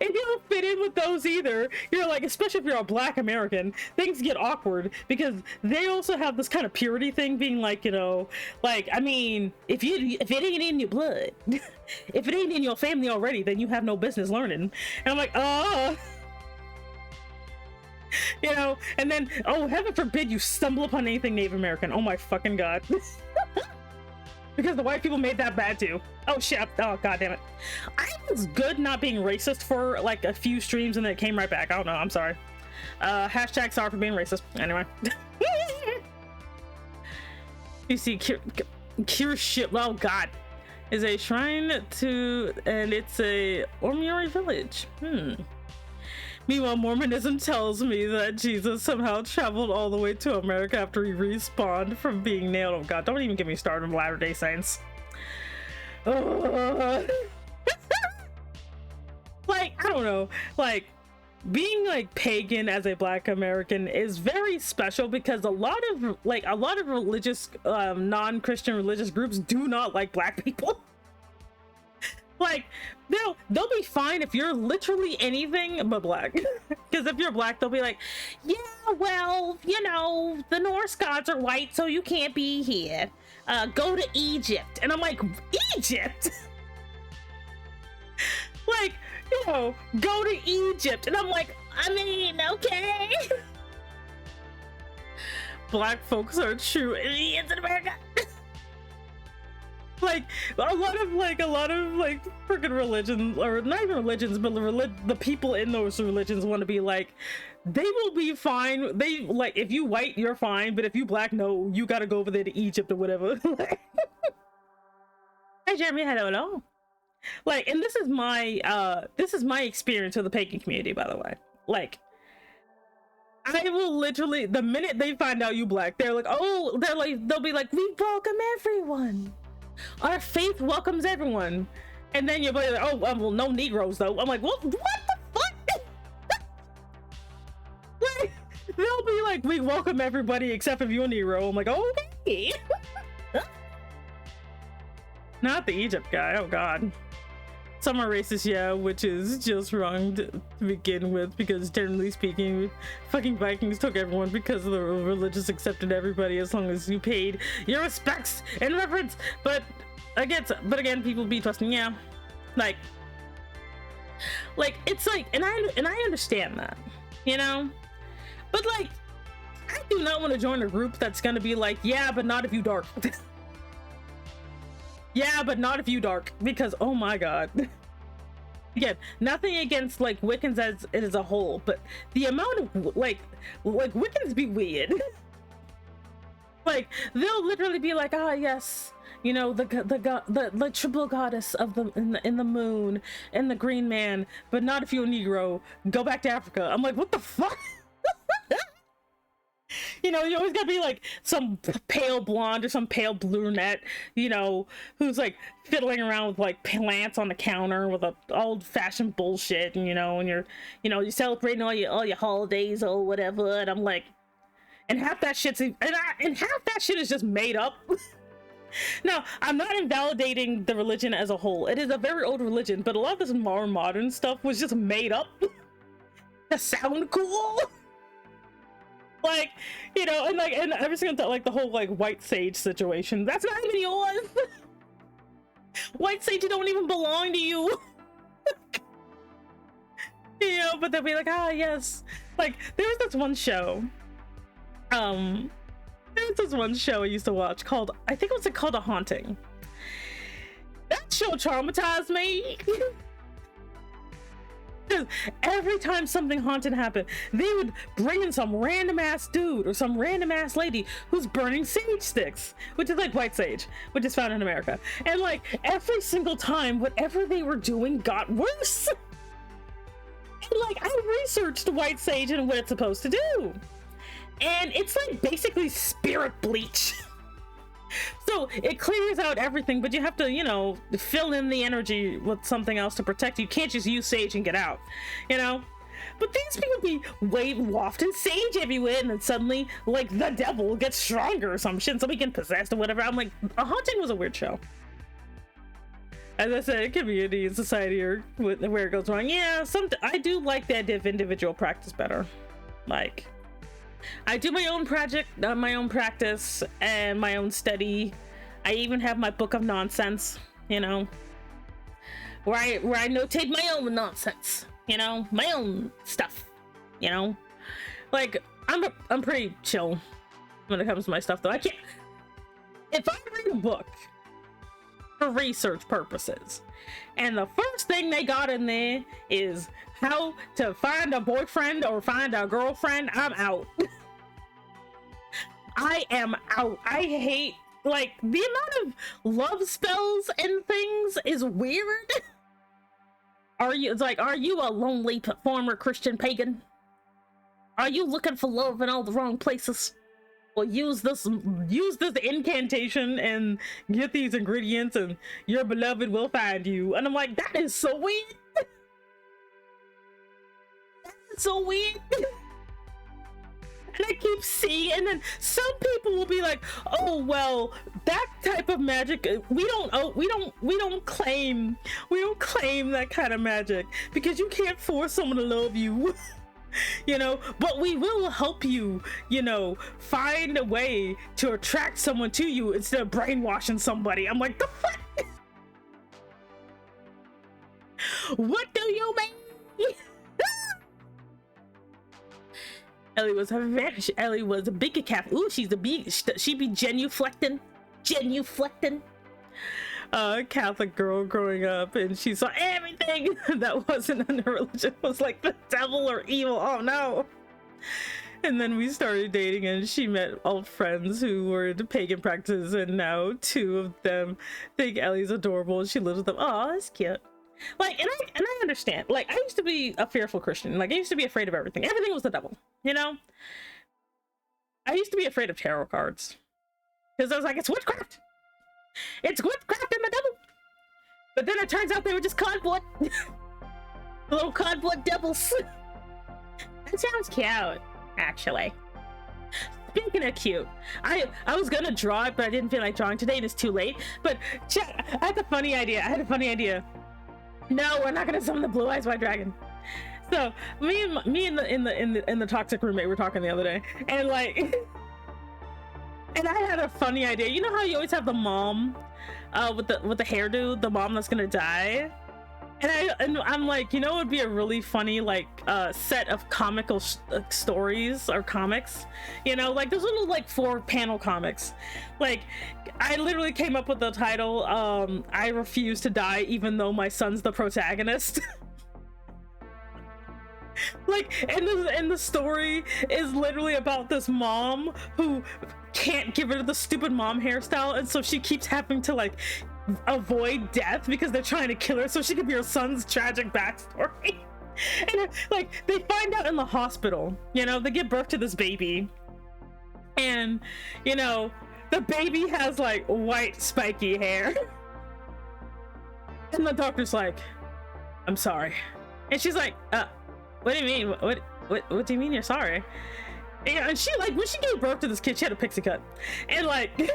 And you don't fit in with those either. You're like, especially if you're a black American, things get awkward because they also have this kind of purity thing, being like, you know, like, I mean, if it ain't in your blood, if it ain't in your family already, then you have no business learning. And I'm like, oh, you know, and then, oh, heaven forbid you stumble upon anything Native American. Oh my fucking god. Because the white people made that bad too. Oh shit, oh god damn it. I was good not being racist for like a few streams and then it came right back. I don't know, I'm sorry. Hashtag sorry for being racist. Anyway. You see, cure shit, oh god. Is a shrine to, and it's a Ormuri village. Meanwhile, Mormonism tells me that Jesus somehow traveled all the way to America after he respawned from being nailed. Oh god, don't even get me started on Latter-day Saints. Like, I don't know, like, being like pagan as a black American is very special because a lot of religious, non-Christian religious groups do not like black people. Like, they'll be fine if you're literally anything but black. Because if you're black, they'll be like, yeah, well, you know, the Norse gods are white, so you can't be here. Go to Egypt. And I'm like, Egypt? Like, you know, go to Egypt. And I'm like, I mean, okay. Black folks are true idiots in America. Like a lot of freaking religions, or not even religions, but the people in those religions want to be like, they will be fine. They like, if you white, you're fine, but if you black, no, you gotta go over there to Egypt or whatever. Hi Jeremy, hello. Like, and this is my experience with the pagan community, by the way. Like, I will literally, the minute they find out you black, they're like, oh, they'll be like, we welcome everyone. Our faith welcomes everyone. And then you'll be like, oh, well, no Negroes though. I'm like, what the fuck? Like, they'll be like, we welcome everybody except if you're a Negro. I'm like, okay. Not the Egypt guy, oh god. Some are racist, yeah, which is just wrong to begin with, because generally speaking, fucking Vikings took everyone because the religious accepted everybody as long as you paid your respects and reverence. But again, people be trusting, yeah. Like it's like, and I understand that, you know? But like, I do not want to join a group that's gonna be like, yeah, but not if you dark. Yeah, but not if you dark, because oh my god. Again, nothing against like Wiccans as a whole, but the amount of like Wiccans be weird. Like, they'll literally be like, ah, yes, you know, the triple goddess of in the moon and the green man, but not if you're a Negro. Go back to Africa. I'm like, what the fuck? You know, you always gotta be like some pale blonde or some pale brunette, you know, who's like fiddling around with like plants on the counter with a old-fashioned bullshit, and you know, and you're celebrating all your holidays or whatever, and I'm like, and half that shit is just made up. Now, I'm not invalidating the religion as a whole. It is a very old religion, but a lot of this more modern stuff was just made up to sound cool. Like, you know, and like, and every single time, like the whole like white sage situation, that's not even yours. White sage don't even belong to you. You know, but they'll be like, ah, yes. Like, there's this one show I used to watch called, I think it was called A Haunting. That show traumatized me. Because every time something haunted happened, they would bring in some random ass dude or some random ass lady who's burning sage sticks, which is like white sage, which is found in America. And like every single time, whatever they were doing got worse. And like, I researched white sage and what it's supposed to do. And it's like basically spirit bleach. So it clears out everything, but you have to, you know, fill in the energy with something else to protect you. You can't just use sage and get out, you know? But these people be wafting sage everywhere, and then suddenly, like, the devil gets stronger or some shit, and somebody getting possessed or whatever. I'm like, A Haunting was a weird show. As I said, community and society are where it goes wrong. Yeah, I do like the idea of individual practice better. Like, I do my own project, my own practice, and my own study. I even have my book of nonsense, you know, where I notate my own nonsense, you know, my own stuff, you know. Like, I'm pretty chill when it comes to my stuff, though. I can't. If I read a book for research purposes, and the first thing they got in there is how to find a boyfriend or find a girlfriend, I'm out. I am out. I hate, like, the amount of love spells and things is weird. Are you a lonely former Christian pagan? Are you looking for love in all the wrong places? Well, use this incantation and get these ingredients and your beloved will find you. And I'm like, that is so weird. That's so weird. And I keep seeing, and then some people will be like, oh, well, that type of magic, we don't claim that kind of magic, because you can't force someone to love you. You know, but we will help you, you know, find a way to attract someone to you instead of brainwashing somebody. I'm like, the fuck? What do you mean? Ellie was a big cat. Ooh, she be genuflecting. Catholic girl growing up, and she saw everything that wasn't in her religion was like the devil or evil. Oh no. And then we started dating, and she met old friends who were into pagan practices, and now two of them think Ellie's adorable and she lives with them. Oh, that's cute. Like, and I understand. Like, I used to be a fearful Christian. Like, I used to be afraid of everything. Everything was the devil, you know? I used to be afraid of tarot cards, because I was like, it's witchcraft. It's witchcraft and the devil. But then it turns out they were just cardboard. Little cardboard devils. That sounds cute, actually. Speaking of cute, I was gonna draw it, but I didn't feel like drawing today, and it's too late. But I had a funny idea. No, we're not gonna summon the blue eyes white dragon. So me and the toxic roommate were talking the other day, and like, and I had a funny idea. You know how you always have the mom with the hairdo, the mom that's gonna die? And I'm like, you know, it would be a really funny, like, set of comical stories or comics, you know, like those little, like, 4-panel comics. Like, I literally came up with the title, I refuse to die even though my son's the protagonist. Like, and the story is literally about this mom who can't get rid of the stupid mom hairstyle, and so she keeps having to, like, avoid death because they're trying to kill her so she could be her son's tragic backstory. And like, they find out in the hospital, you know, they give birth to this baby, and you know, the baby has like white spiky hair, and the doctor's like, I'm sorry, and she's like, what do you mean? What do you mean you're sorry? And she, like, when she gave birth to this kid, she had a pixie cut, and like,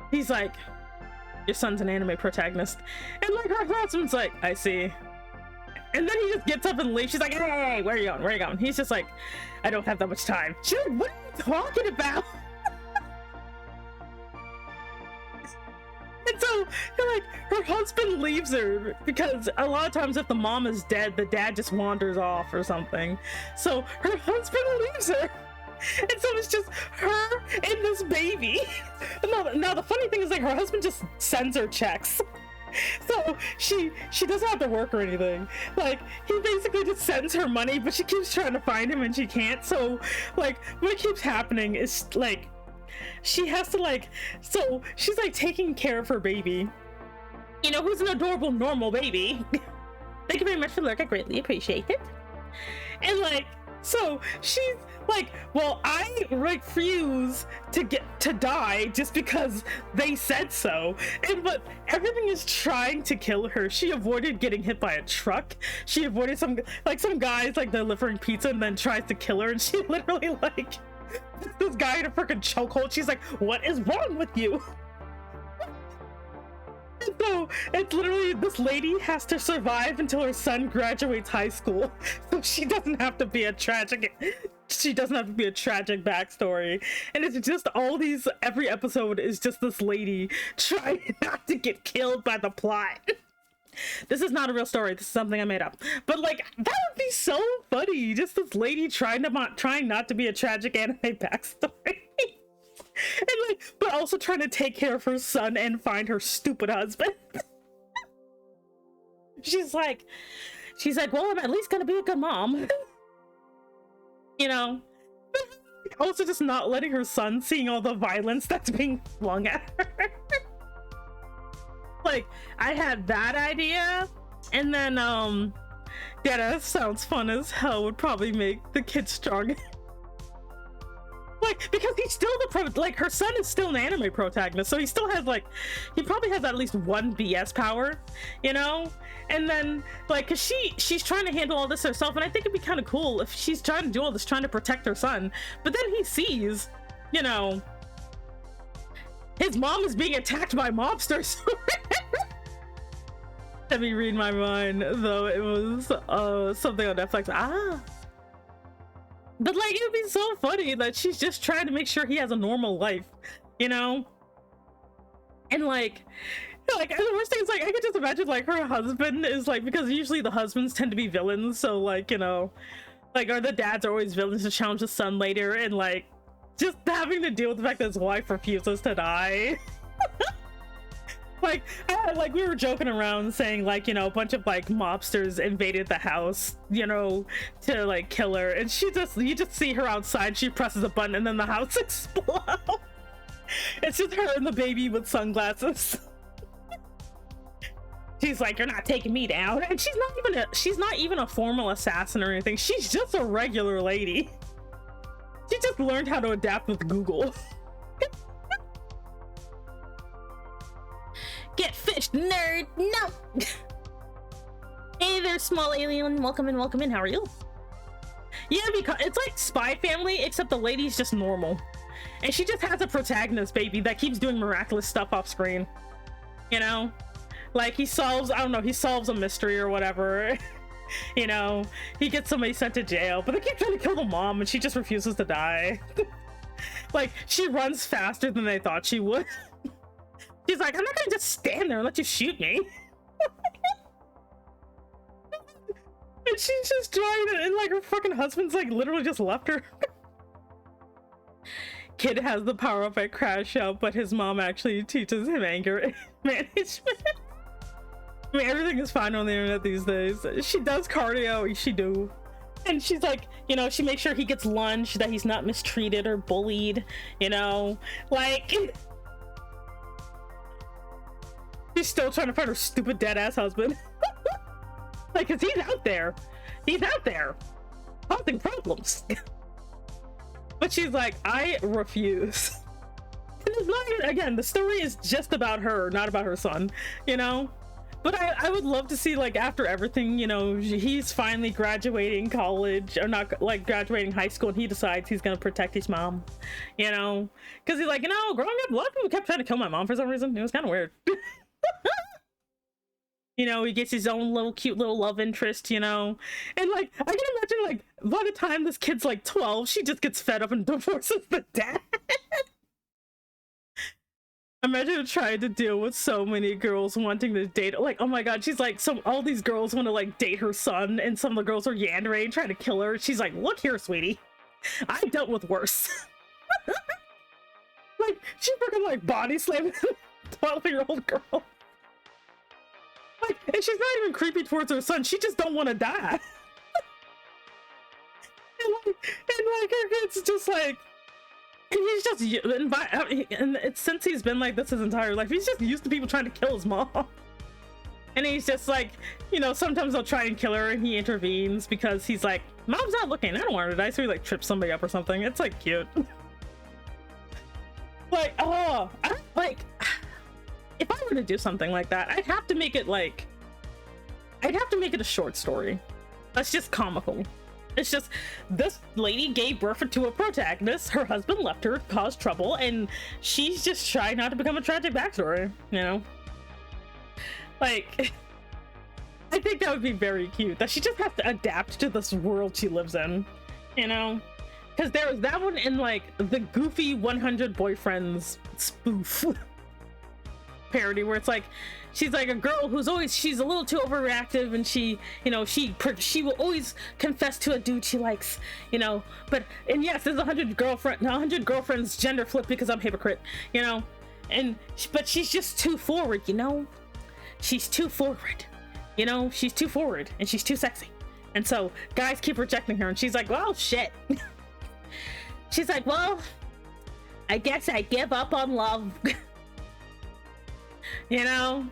he's like, your son's an anime protagonist. And like, her husband's like, I see. And then he just gets up and leaves. She's like, hey, where are you going? He's just like, I don't have that much time. She's like, what are you talking about? And so, like, her husband leaves her because a lot of times if the mom is dead, the dad just wanders off or something. So her husband leaves her. And so it's just her and this baby. Now the funny thing is, like, her husband just sends her checks. So she doesn't have to work or anything. Like, he basically just sends her money, but she keeps trying to find him and she can't. So, like, what keeps happening is, like, she has to, like, so she's, like, taking care of her baby, you know, who's an adorable, normal baby. Thank you very much for the look. I greatly appreciate it. And, like, So she's like, well, I refuse to die just because they said so. And but everything is trying to kill her. She avoided getting hit by a truck. She avoided some guys like delivering pizza and then tries to kill her. And she literally like this guy in a freaking chokehold. She's like, what is wrong with you? So it's literally this lady has to survive until her son graduates high school, so she doesn't have to be a tragic backstory. And it's just all these, every episode is just this lady trying not to get killed by the plot. This is not a real story, this is something I made up, but like that would be so funny, just this lady trying not to be a tragic anime backstory. And like, but also trying to take care of her son and find her stupid husband. she's like, well, I'm at least gonna be a good mom. You know? Also just not letting her son seeing all the violence that's being flung at her. Like, I had that idea, and then yeah, that sounds fun as hell, would probably make the kid strong. Like, because he's still her son is still an anime protagonist, so he still has like, he probably has at least one BS power, you know? And then like, cause she's trying to handle all this herself, and I think it'd be kind of cool if she's trying to do all this, trying to protect her son, but then he sees, you know, his mom is being attacked by mobsters. Let me read my mind, though. It was something on Netflix. But like, it would be so funny that she's just trying to make sure he has a normal life, you know? And like the worst thing is like, I could just imagine like her husband is like, because usually the husbands tend to be villains, so like, you know, like, or the dads are always villains to challenge the son later, and like just having to deal with the fact that his wife refuses to die. Like we were joking around saying like, you know, a bunch of like mobsters invaded the house, you know, to like kill her, and you just see her outside, she presses a button and then the house explodes. It's just her and the baby with sunglasses. She's like, you're not taking me down. And she's not even a formal assassin or anything, she's just a regular lady. She just learned how to adapt with Google. Get fished, nerd! No! Hey there, small alien. Welcome in, welcome in. How are you? Yeah, because it's like Spy Family, except the lady's just normal. And she just has a protagonist baby that keeps doing miraculous stuff off screen. You know? Like, he solves a mystery or whatever. You know? He gets somebody sent to jail, but they keep trying to kill the mom and she just refuses to die. Like, she runs faster than they thought she would. She's like, I'm not gonna just stand there and let you shoot me. And she's just trying to, and like her fucking husband's like literally just left her. Kid has the power up at Crash Out, but his mom actually teaches him anger management. I mean, everything is fine on the internet these days. She does cardio, she do. And she's like, you know, she makes sure he gets lunch, that he's not mistreated or bullied, you know? Like, she's still trying to find her stupid dead-ass husband. Like, cause he's out there causing problems. But she's like, I refuse. And it's not even, again, the story is just about her, not about her son, you know? But I would love to see, like, after everything, you know, he's finally graduating college, or not, like, graduating high school, and he decides he's gonna protect his mom, you know? Because he's like, you know, growing up, a lot of people kept trying to kill my mom for some reason. It was kind of weird. You know, he gets his own little cute little love interest, you know? And, like, I can imagine, like, by the time this kid's, like, 12, she just gets fed up and divorces the dad. Imagine trying to deal with so many girls wanting to date, like, oh my god, she's like, all these girls want to like date her son, and some of the girls are yandering, trying to kill her. She's like, look here, sweetie, I dealt with worse. Like, she freaking like body slamming a 12-year-old girl. Like, and she's not even creepy towards her son, she just don't want to die. and like her kid's just like, and he's just, and it's since he's been like this his entire life, he's just used to people trying to kill his mom. And he's just like, you know, sometimes they'll try and kill her and he intervenes because he's like, Mom's not looking. I don't want her to die, so we like trip somebody up or something. It's like cute. Like, oh, like, if I were to do something like that, I'd have to make it like, I'd have to make it a short story. That's just comical. It's just, this lady gave birth to a protagonist, her husband left her, caused trouble, and she's just trying not to become a tragic backstory, you know? Like, I think that would be very cute, that she just has to adapt to this world she lives in, you know? Because there was that one in, like, the Goofy 100 Boyfriends spoof parody, where it's like, she's like a girl who's always, she's a little too overreactive, and she, you know, she will always confess to a dude she likes, you know, but, and yes, there's 100 girlfriends gender flip because I'm a hypocrite, you know, and, but she's just too forward, you know, she's too forward, you know, she's too forward, and she's too sexy, and so guys keep rejecting her, and she's like, well, shit. She's like, well, I guess I give up on love. You know,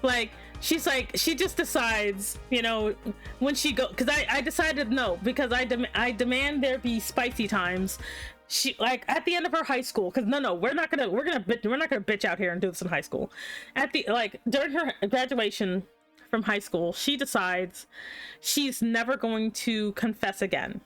like, she's like, she just decides, you know, when she go, because I decided no, because I demand there be spicy times. She, like, at the end of her high school, because no, we're not gonna bitch out here and do this in high school. At the, like, during her graduation from high school, she decides she's never going to confess again.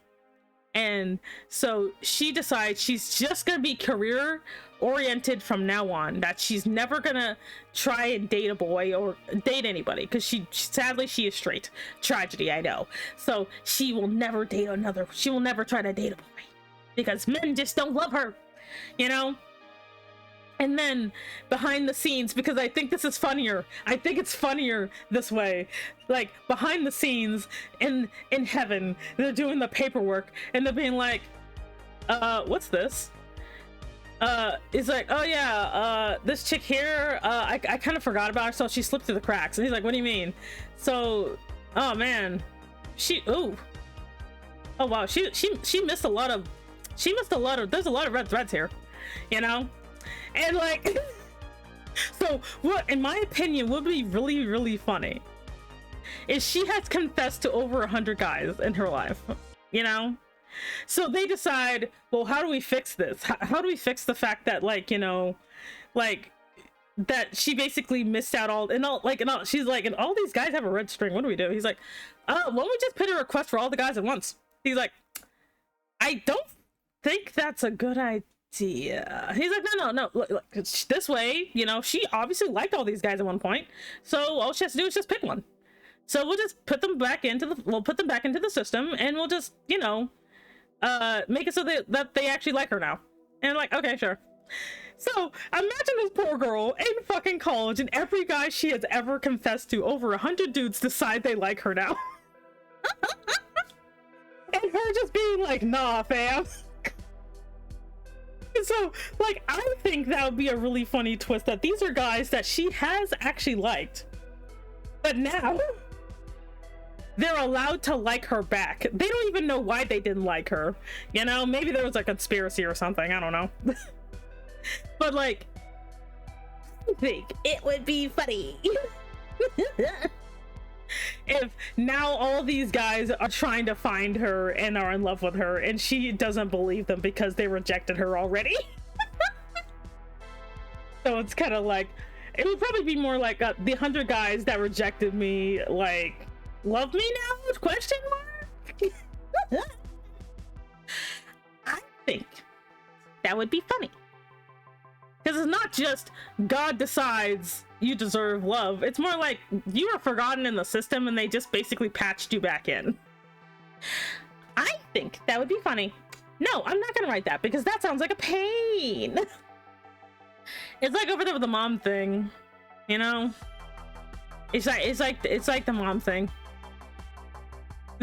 And so she decides she's just gonna be career oriented from now on, that she's never gonna try and date a boy or date anybody, because sadly she is straight. Tragedy, I know. So she will never date another, she will never try to date a boy because men just don't love her, you know. And then behind the scenes, because I think this is funnier, I think it's funnier this way, like behind the scenes in heaven, they're doing the paperwork and they're being like, what's this? It's like, oh yeah, this chick here, I kind of forgot about her, so she slipped through the cracks. And he's like, what do you mean? So, oh man, oh wow, she missed a lot of, there's a lot of red threads here, you know? And like, so what, in my opinion, would be really, really funny is she has confessed to over 100 guys in her life, you know? So they decide, well, how do we fix this? How do we fix the fact that, like, you know, like, that she basically missed out she's like, and all these guys have a red string, what do we do? He's like, why don't we just put a request for all the guys at once? He's like, I don't think that's a good idea. He's like, no, look, this way, you know, she obviously liked all these guys at one point, so all she has to do is just pick one. So we'll just put them back into the system, and we'll just, you know, make it so that they actually like her now. And I'm like, okay, sure. So imagine this poor girl in fucking college, and every guy she has ever confessed to, over 100 dudes, decide they like her now. And her just being like, nah, fam. So, like, I think that would be a really funny twist, that these are guys that she has actually liked, but now they're allowed to like her back. They don't even know why they didn't like her, you know? Maybe there was a conspiracy or something, I don't know. But like, I think it would be funny if now all these guys are trying to find her and are in love with her, and she doesn't believe them because they rejected her already. So it's kind of like, it would probably be more like the 100 guys that rejected me, like, love me now? Question mark? I think that would be funny, because it's not just God decides you deserve love. It's more like you were forgotten in the system and they just basically patched you back in. I think that would be funny. No, I'm not gonna write that because that sounds like a pain. It's like over there with the mom thing, you know? It's like the mom thing.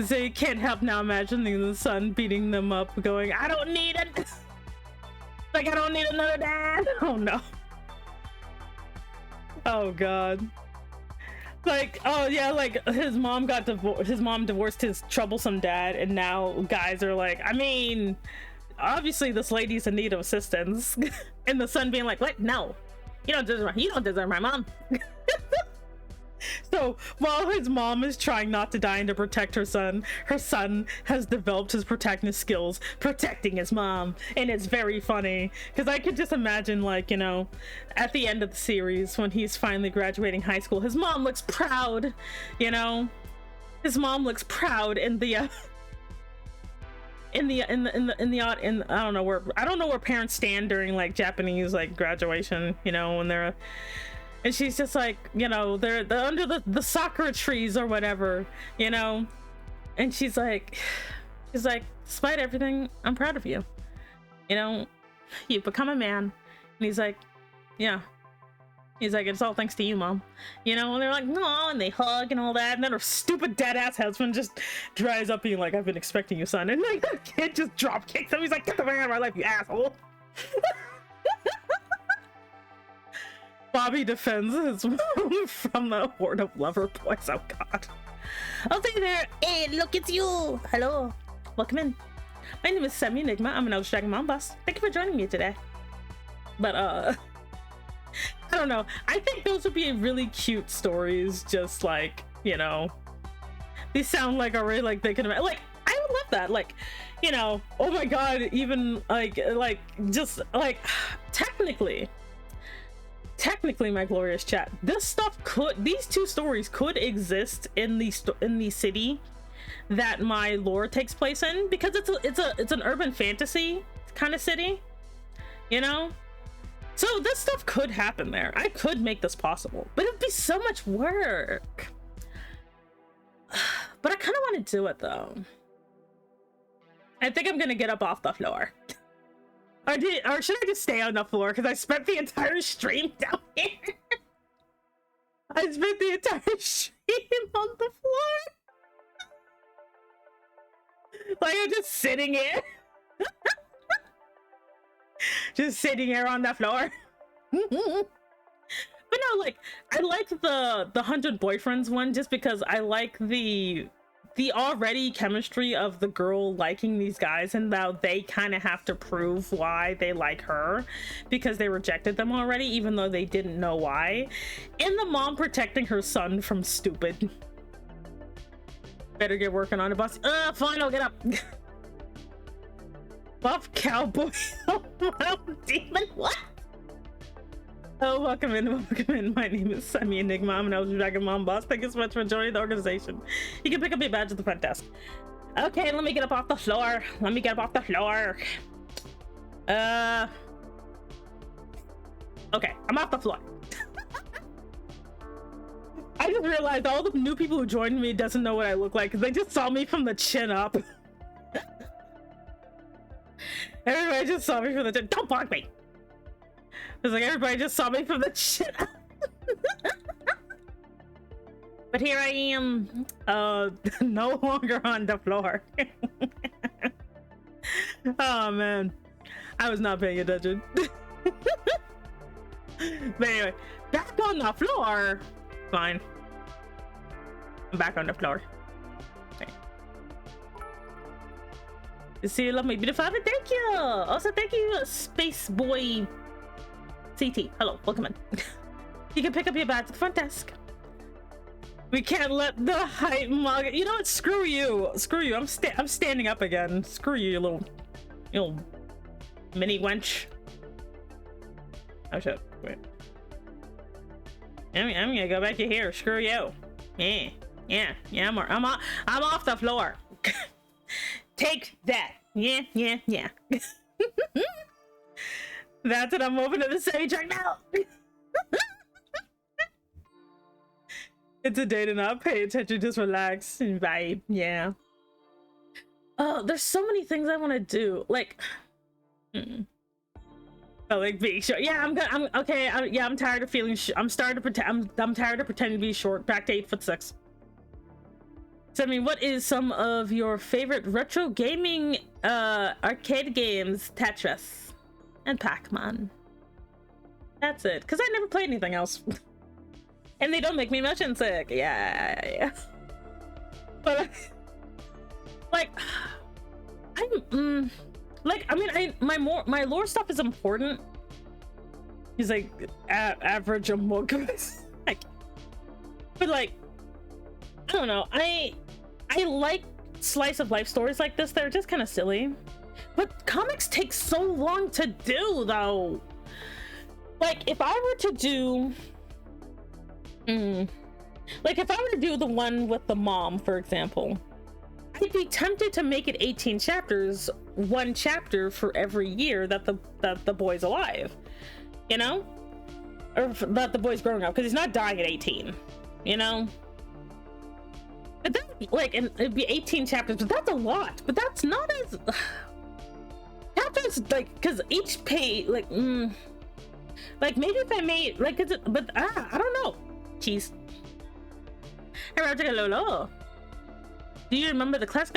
So you can't help now imagining the son beating them up, going, I don't need it. Like, I don't need another dad. Oh no. Oh god. Like, oh yeah, like his mom got divorced, his mom divorced his troublesome dad, and now guys are like, I mean, obviously this lady's in need of assistance. And the son being like, what? No, you don't deserve my mom. So while his mom is trying not to die and to protect her son has developed his protective skills, protecting his mom. And it's very funny because I could just imagine, like, you know, at the end of the series when he's finally graduating high school, his mom looks proud, you know, his mom looks proud in the I don't know where parents stand during like Japanese like graduation, you know, when they're, and she's just like, you know, they're under the sakura trees or whatever, you know, and she's like, despite everything, I'm proud of you, you know, you've become a man. And he's like, yeah. He's like, it's all thanks to you, Mom. You know, and they're like, no, and they hug and all that. And then her stupid dead-ass husband just dries up being like, I've been expecting you, son. And like, the kid just drop kicks him. He's like, get the fuck out of my life, you asshole. Bobby defends his mom from the horde of lover boys. Oh, God. I'll say there. Hey, look, it's you. Hello. Welcome in. My name is Semi Enigma. I'm an Elder Dragon Mom Boss. Thank you for joining me today. But, I don't know. I think those would be really cute stories. Just like, you know, these sound like already like they can, like, I would love that. Like, you know, oh my God, even like just like technically, my glorious chat, this stuff could, these two stories could exist in the city that my lore takes place in, because it's an urban fantasy kind of city, you know. So this stuff could happen there. I could make this possible, but it would be so much work. But I kind of want to do it though. I think I'm gonna get up off the floor. Or should I just stay on the floor? Because I spent the entire stream down here. I spent the entire stream on the floor. Like, I'm just sitting here. Just sitting here on the floor. But no, like, I like the 100 boyfriends one just because I like the already chemistry of the girl liking these guys, and now they kind of have to prove why they like her because they rejected them already, even though they didn't know why. And the mom protecting her son from stupid. Better get working on it, boss. Fine, I'll get up. Buff cowboy. Demon, what? Oh, welcome in. My name is Semi Enigma. I'm an Elder Dragon Mom Boss. Thank you so much for joining the organization. You can pick up your badge at the front desk. Okay, let me get up off the floor. Okay, I'm off the floor. I just realized all the new people who joined me doesn't know what I look like because they just saw me from the chin up. Everybody just saw me from the chin. Don't bug me. It's like everybody just saw me from the chin up. But here I am, no longer on the floor. Oh man, I was not paying attention. But anyway, back on the floor. Fine. I'm back on the floor. Okay. You see, you love me, beautiful. Thank you. Also, thank you, Space Boy CT. Hello, welcome in. You can pick up your badge at the front desk. We can't let the hype mug. You know what? Screw you. Screw you. I'm standing up again. Screw you, you little mini wench. Oh shit. Wait. I'm gonna go back to here. Screw you. Yeah. I'm off the floor. Take that. Yeah. That's it. I'm moving to the stage right now. It's a day to not pay attention, just relax and vibe. Yeah. Oh, there's so many things I want to do. Like, like being short. Yeah, I'm okay. I'm tired of feeling. I'm tired of pretending to be short. Back to 8'6". So I mean, what is some of your favorite retro gaming arcade games? Tetris and Pac-Man. That's it. Cause I never played anything else. And they don't make me motion sick. Yeah. But like, my lore stuff is important. He's like average among us. Like, But like, I don't know, I like slice of life stories like this. They're just kind of silly. But comics take so long to do, though. Like, if I were to do like if I were to do the one with the mom, for example, I'd be tempted to make it 18 chapters, one chapter for every year that the boy's alive, you know, or that the boy's growing up, because he's not dying at 18, you know. But then, like, and it'd be 18 chapters, but that's a lot. But that's not as chapters, like, because each page, like maybe if I made like, but I don't know. Jeez. Do you remember the classic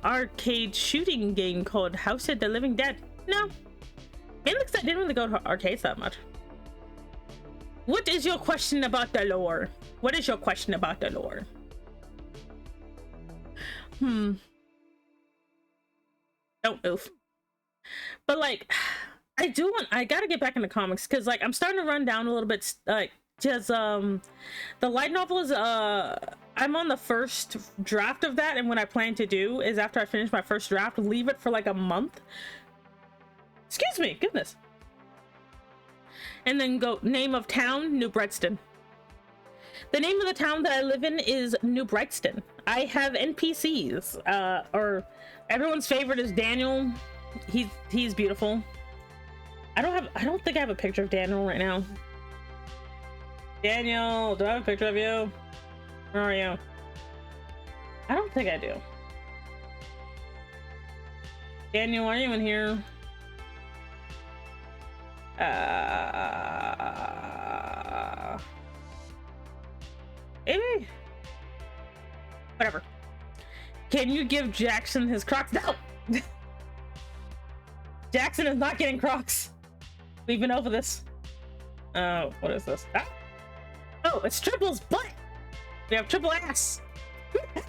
arcade shooting game called House of the Living Dead? No. Mainly because I didn't really go to arcades that much. What is your question about the lore? What is your question about the lore? Don't move. But like, I gotta get back into comics, because like I'm starting to run down a little bit, like, just the light novel is I'm on the first draft of that, and what I plan to do is, after I finish my first draft, leave it for like a month. Excuse me, goodness. And then go name of town, New Brightston. The name of the town that I live in is New Brightston. I have NPCs, or everyone's favorite is Daniel. He's beautiful. I don't think I have a picture of Daniel right now. Daniel, do I have a picture of you? Where are you? I don't think I do. Daniel, are you in here? Maybe. Whatever. Can you give Jackson his Crocs? No! Jackson is not getting Crocs. We've been over this. Oh, what is this? Ah. Oh, it's Triple's butt. We have Triple ass. I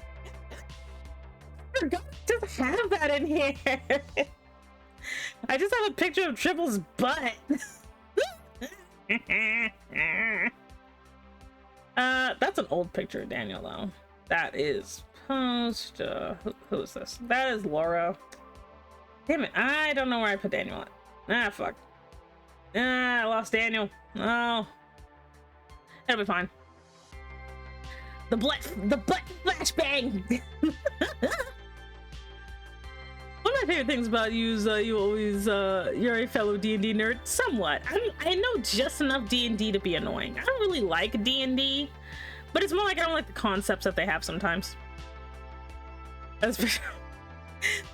forgot to have that in here. I just have a picture of Triple's butt. That's an old picture of Daniel, though. That is post. Who is this? That is Laura. Damn it! I don't know where I put Daniel at. Ah, fuck. Ah, I lost Daniel. Oh, it'll be fine. The butt flashbang. One of my favorite things about you is you always you're a fellow D&D nerd. Somewhat. I know just enough D&D to be annoying. I don't really like D&D, but it's more like I don't like the concepts that they have sometimes. That's for sure.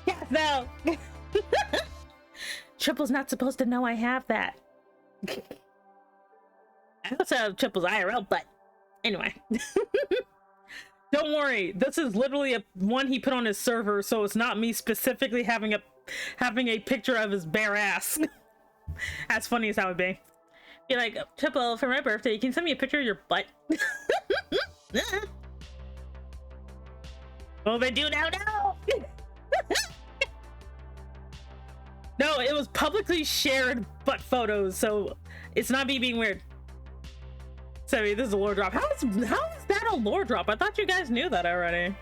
Yeah, no. Triple's not supposed to know I have that. I also have Triple's IRL butt. Anyway. Don't worry, this is literally one he put on his server, so it's not me specifically having a picture of his bare ass. As funny as that would be. Be like, Triple, for my birthday, you can send me a picture of your butt. Well, they do now. No, it was publicly shared butt photos, so it's not me being weird. So this is a lore drop. How is that a lore drop? I thought you guys knew that already.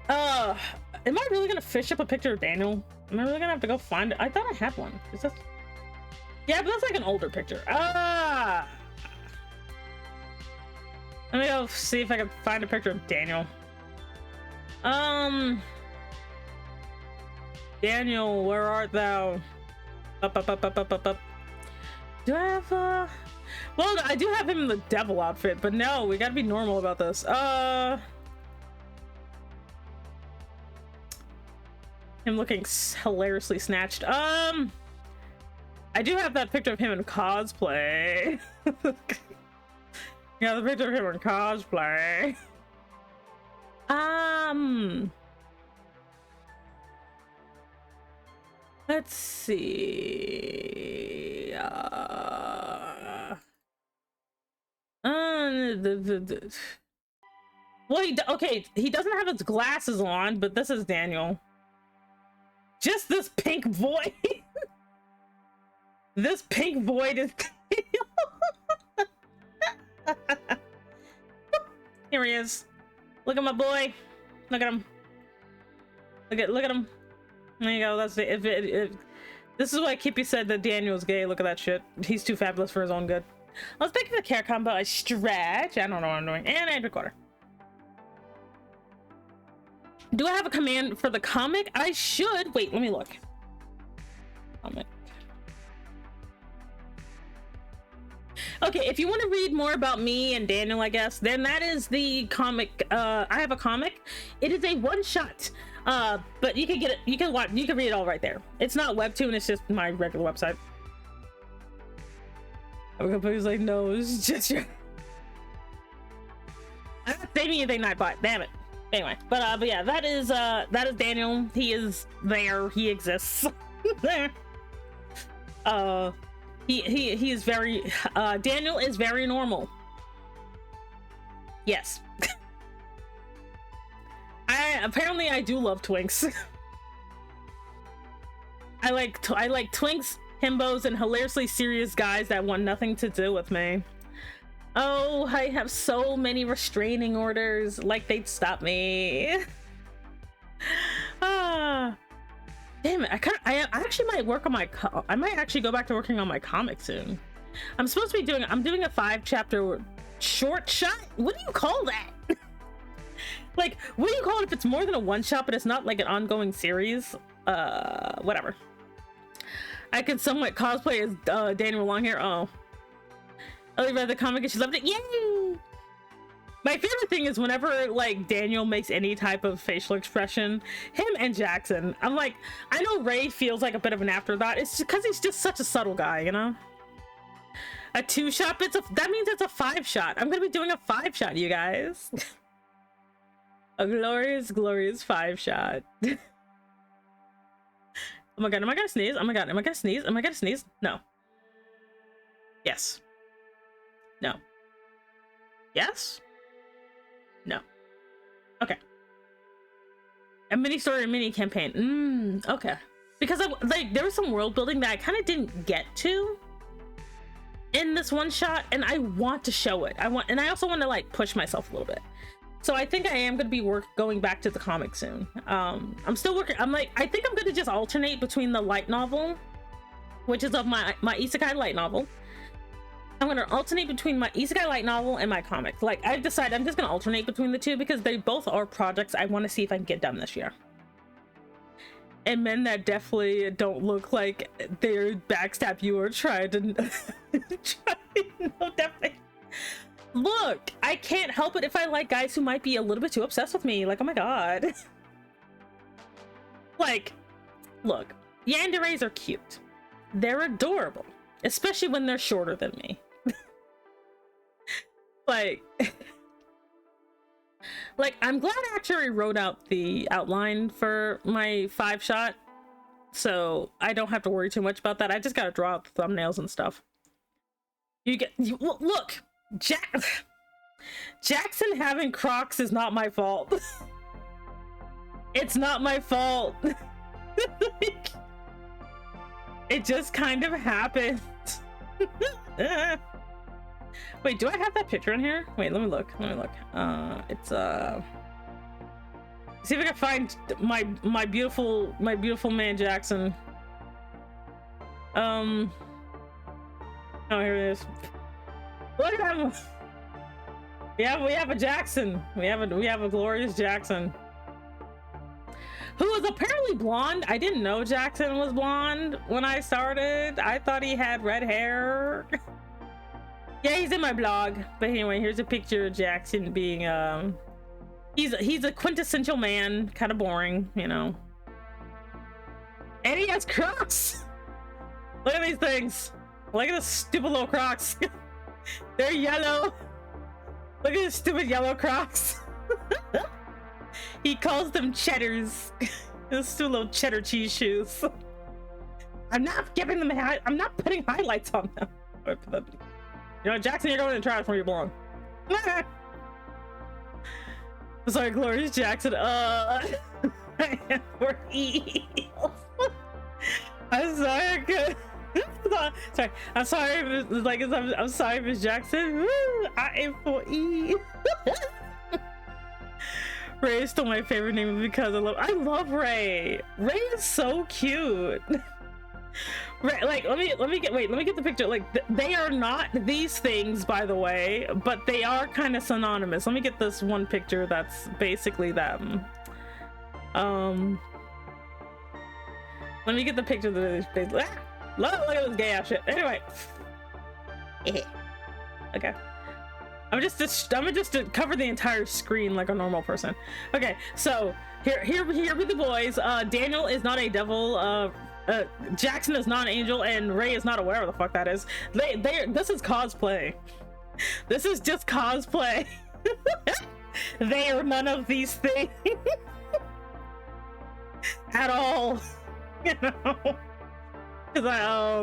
Am I really gonna fish up a picture of Daniel? Am I really gonna have to go find it? I thought I had one. Is this? Yeah, but that's like an older picture. Let me go see if I can find a picture of Daniel. Daniel, where art thou? Up. Do I have well, I do have him in the devil outfit, but no, we gotta be normal about this. Him looking hilariously snatched. I do have that picture of him in cosplay. Yeah, the picture of him in cosplay. Let's see. Well, okay, he doesn't have his glasses on, but this is Daniel. Just this pink void. This pink void is Daniel. Here he is. Look at my boy. Look at him. Look at him. There you go. That's it. This is why Kippy said that Daniel's gay. Look at that shit. He's too fabulous for his own good. Let's take the care combo. I stretch. I don't know what I'm doing. And I recorder. Do I have a command for the comic? I should. Wait, let me look. Comic. Okay, if you want to read more about me and Daniel, I guess, then that is the comic. I have a comic. It is a one-shot. But you can get it. You can watch. You can read it all right there. It's not webtoon. It's just my regular website. Everybody's like, no, it's just your. I'm not saving anything, Nightbot. Damn it. Anyway, but yeah, that is Daniel. He is there. He exists. There. He is very. Daniel is very normal. Yes. Apparently I do love twinks. I like twinks, himbos, and hilariously serious guys that want nothing to do with me. Oh, I have so many restraining orders. Like they'd stop me. Ah, damn it! I actually might work on my. I might actually go back to working on my comic soon. I'm supposed to be doing. I'm doing a 5-chapter short shot. What do you call that? Like, what do you call it if it's more than a one-shot, but it's not like an ongoing series? Whatever. I can somewhat cosplay as Daniel Longhair. Oh. Ellie read the comic and she loved it. Yay! My favorite thing is whenever, like, Daniel makes any type of facial expression, him and Jackson, I'm like, I know Ray feels like a bit of an afterthought. It's because he's just such a subtle guy, you know? A 2-shot, that means it's a 5-shot. I'm gonna be doing a 5-shot, you guys. A glorious, glorious 5-shot. Oh my god, am I gonna sneeze? Oh my god, am I gonna sneeze? Am I gonna sneeze? No. Yes. No. Yes? No. Okay. A mini story, a mini campaign. Okay. Because like there was some world building that I kind of didn't get to in this one shot, and I want to show it. And I also want to like push myself a little bit. So I think I am going to be going back to the comic soon. I'm still working. I think I'm going to just alternate between the light novel, which is of my isekai light novel. I'm going to alternate between my isekai light novel and my comic. Like, I've decided I'm just going to alternate between the two because they both are projects I want to see if I can get done this year. And men that definitely don't look like they're backstab you or try to... No, definitely. Look, I can't help it if I like guys who might be a little bit too obsessed with me. Like, oh my god. Like, look, yanderes are cute. They're adorable. Especially when they're shorter than me. Like, I'm glad I actually wrote out the outline for my 5-shot. So I don't have to worry too much about that. I just gotta draw out the thumbnails and stuff. Look! Jackson having Crocs is not my fault. It's not my fault. It just kind of happened. Wait, do I have that picture in here? Wait, let me look. It's see if I can find my beautiful man Jackson. Oh, here it is. Look at him. We have a Jackson. We have a glorious Jackson. Who was apparently blonde. I didn't know Jackson was blonde when I started. I thought he had red hair. Yeah, he's in my blog. But anyway, here's a picture of Jackson being he's a quintessential man, kind of boring, you know. And he has Crocs. Look at these things. Look at the stupid little Crocs. They're yellow. Look at his stupid yellow Crocs. He calls them cheddars. Those two little cheddar cheese shoes. I'm not giving them I'm not putting highlights on them. You know, Jackson, you're going to trash where you belong. Sorry, glorious Jackson. I am for heels. I'm sorry, I could. Sorry, I'm sorry. Like, I'm sorry, Miss Jackson. Woo, I am for E. Ray is still my favorite name because I love Ray. Ray is so cute. Ray, like, let me get the picture. Like, they are not these things, by the way, but they are kind of synonymous. Let me get this one picture that's basically them. Let me get the picture of the face. Look at this gay ass shit. Anyway. Okay. I'm just to cover the entire screen like a normal person. Okay, so here be the boys. Daniel is not a devil. Jackson is not an angel, and Ray is not aware of the fuck that is. This is cosplay. This is just cosplay. They are none of these things at all. You know, because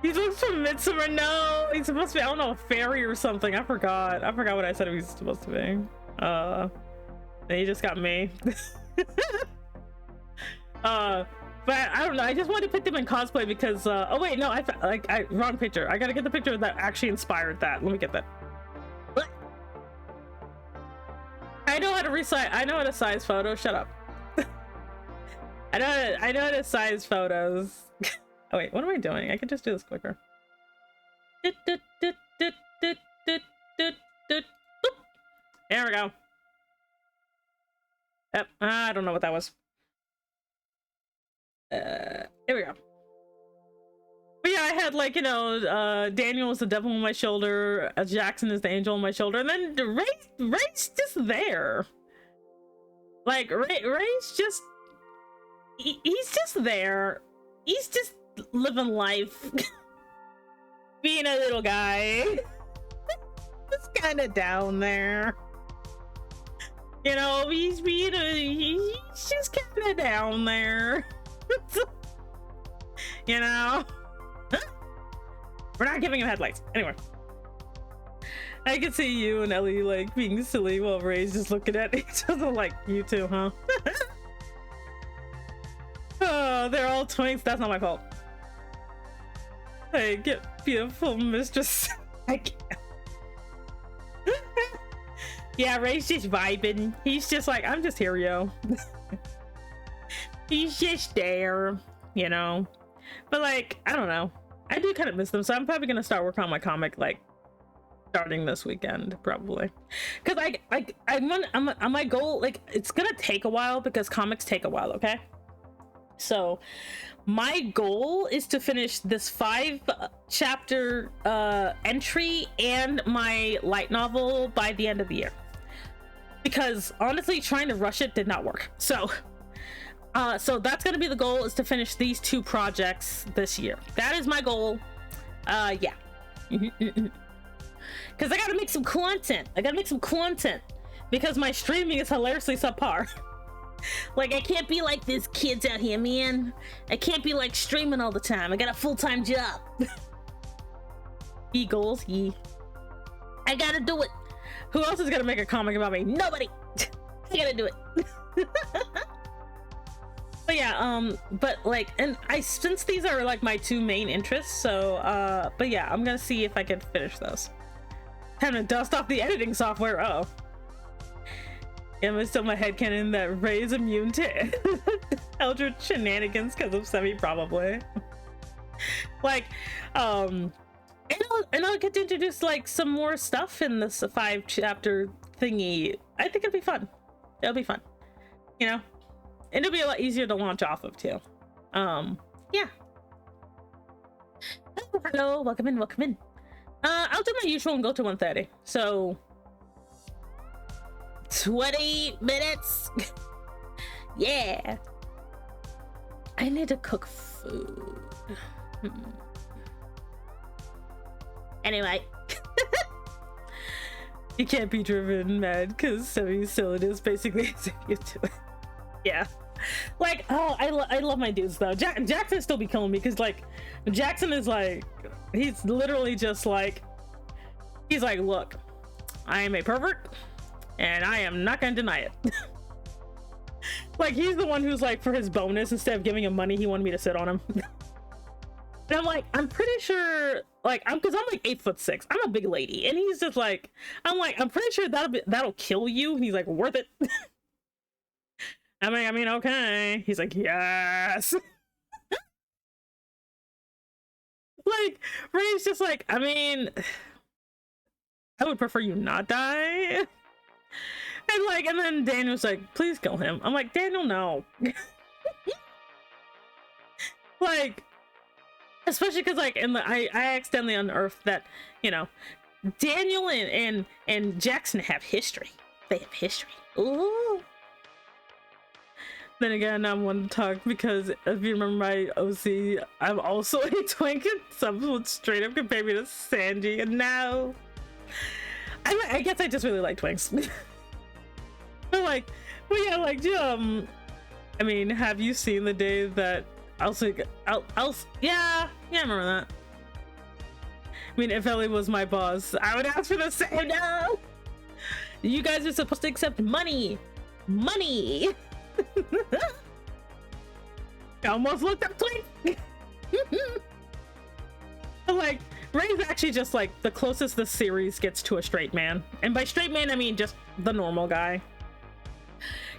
he looks from Midsummer. No, he's supposed to be, I don't know, a fairy or something. I forgot what I said he was supposed to be. Then he just got me. But I don't know, I just wanted to put them in cosplay because oh wait, no, I wrong picture. I gotta get the picture that actually inspired that. Let me get that. I know how to resize. I know how to size photos. Shut up. I know how to size photos. Oh wait, what am I doing? I could just do this quicker. There we go. Yep, I don't know what that was. Here we go. But yeah, I had, like, you know, Daniel is the devil on my shoulder, Jackson is the angel on my shoulder, and then Ray's just there. Like, Ray's just... He's just there. He's just living life. Being a little guy. Just kind of down there. You know, he's just kind of down there. You know? We're not giving him headlights. Anyway. I can see you and Ellie, like, being silly while Ray's just looking at each other like, you two, huh? Oh, they're all twinks. That's not my fault. Hey, get beautiful mistress. I can't. Yeah, Ray's just vibing. He's just like, I'm just here, yo. He's just there, you know. But, like, I don't know. I do kind of miss them, so I'm probably gonna start working on my comic, like, starting this weekend, probably. Because I'm my goal, like, it's gonna take a while because comics take a while, okay? So my goal is to finish this 5-chapter entry and my light novel by the end of the year, because honestly trying to rush it did not work. So that's gonna be the goal, is to finish these 2 projects this year. That is my goal. Yeah. Because I gotta make some content. Because my streaming is hilariously subpar. Like, I can't be like these kids out here, man. I can't be like streaming all the time. I got a full-time job. Goals, I gotta do it. Who else is gonna make a comic about me? Nobody. I gotta do it. But yeah, but like, and since these are like my 2 main interests, so but yeah, I'm gonna see if I can finish those. Time to dust off the editing software. Uh oh. Yeah, it's still my headcanon that Ray is immune to Eldritch shenanigans because of Semi, probably. Like, and I'll get to introduce like some more stuff in this 5-chapter thingy. I think it'll be fun. It'll be fun, you know, and it'll be a lot easier to launch off of too. Yeah. Oh, hello, welcome in. I'll do my usual and go to 1:30. So 20 minutes. Yeah. I need to cook food. Anyway. You can't be driven mad because semi-silent is basically as if you do it. Yeah. Like, oh, I love my dudes though. Jackson still be killing me because, like, Jackson is like, he's literally just like, he's like, look, I am a pervert and I am not gonna deny it. Like, he's the one who's like, for his bonus, instead of giving him money, he wanted me to sit on him. And I'm like, I'm pretty sure, like, because I'm like 8'6". I'm a big lady, and he's just like, I'm like, I'm pretty sure that'll kill you. And he's like, worth it. I mean, okay. He's like, yes. Like, Ray's just like, I mean, I would prefer you not die. And like, and then Daniel's like, please kill him. I'm like, Daniel, no. Like, especially because like in the I accidentally unearthed that, you know, Daniel and Jackson have history. They have history. Ooh. Then again, I want to talk because if you remember my OC, I'm also a twink, and someone straight up compared me to Sanji, and now I guess I just really like twinks. But like, well, yeah, like, I mean, have you seen the day that yeah, I remember that. I mean, if Ellie was my boss, I would ask for the same. No, you guys are supposed to accept money. I almost looked up twink. But like, Ray's actually just like the closest this series gets to a straight man, and by straight man I mean just the normal guy.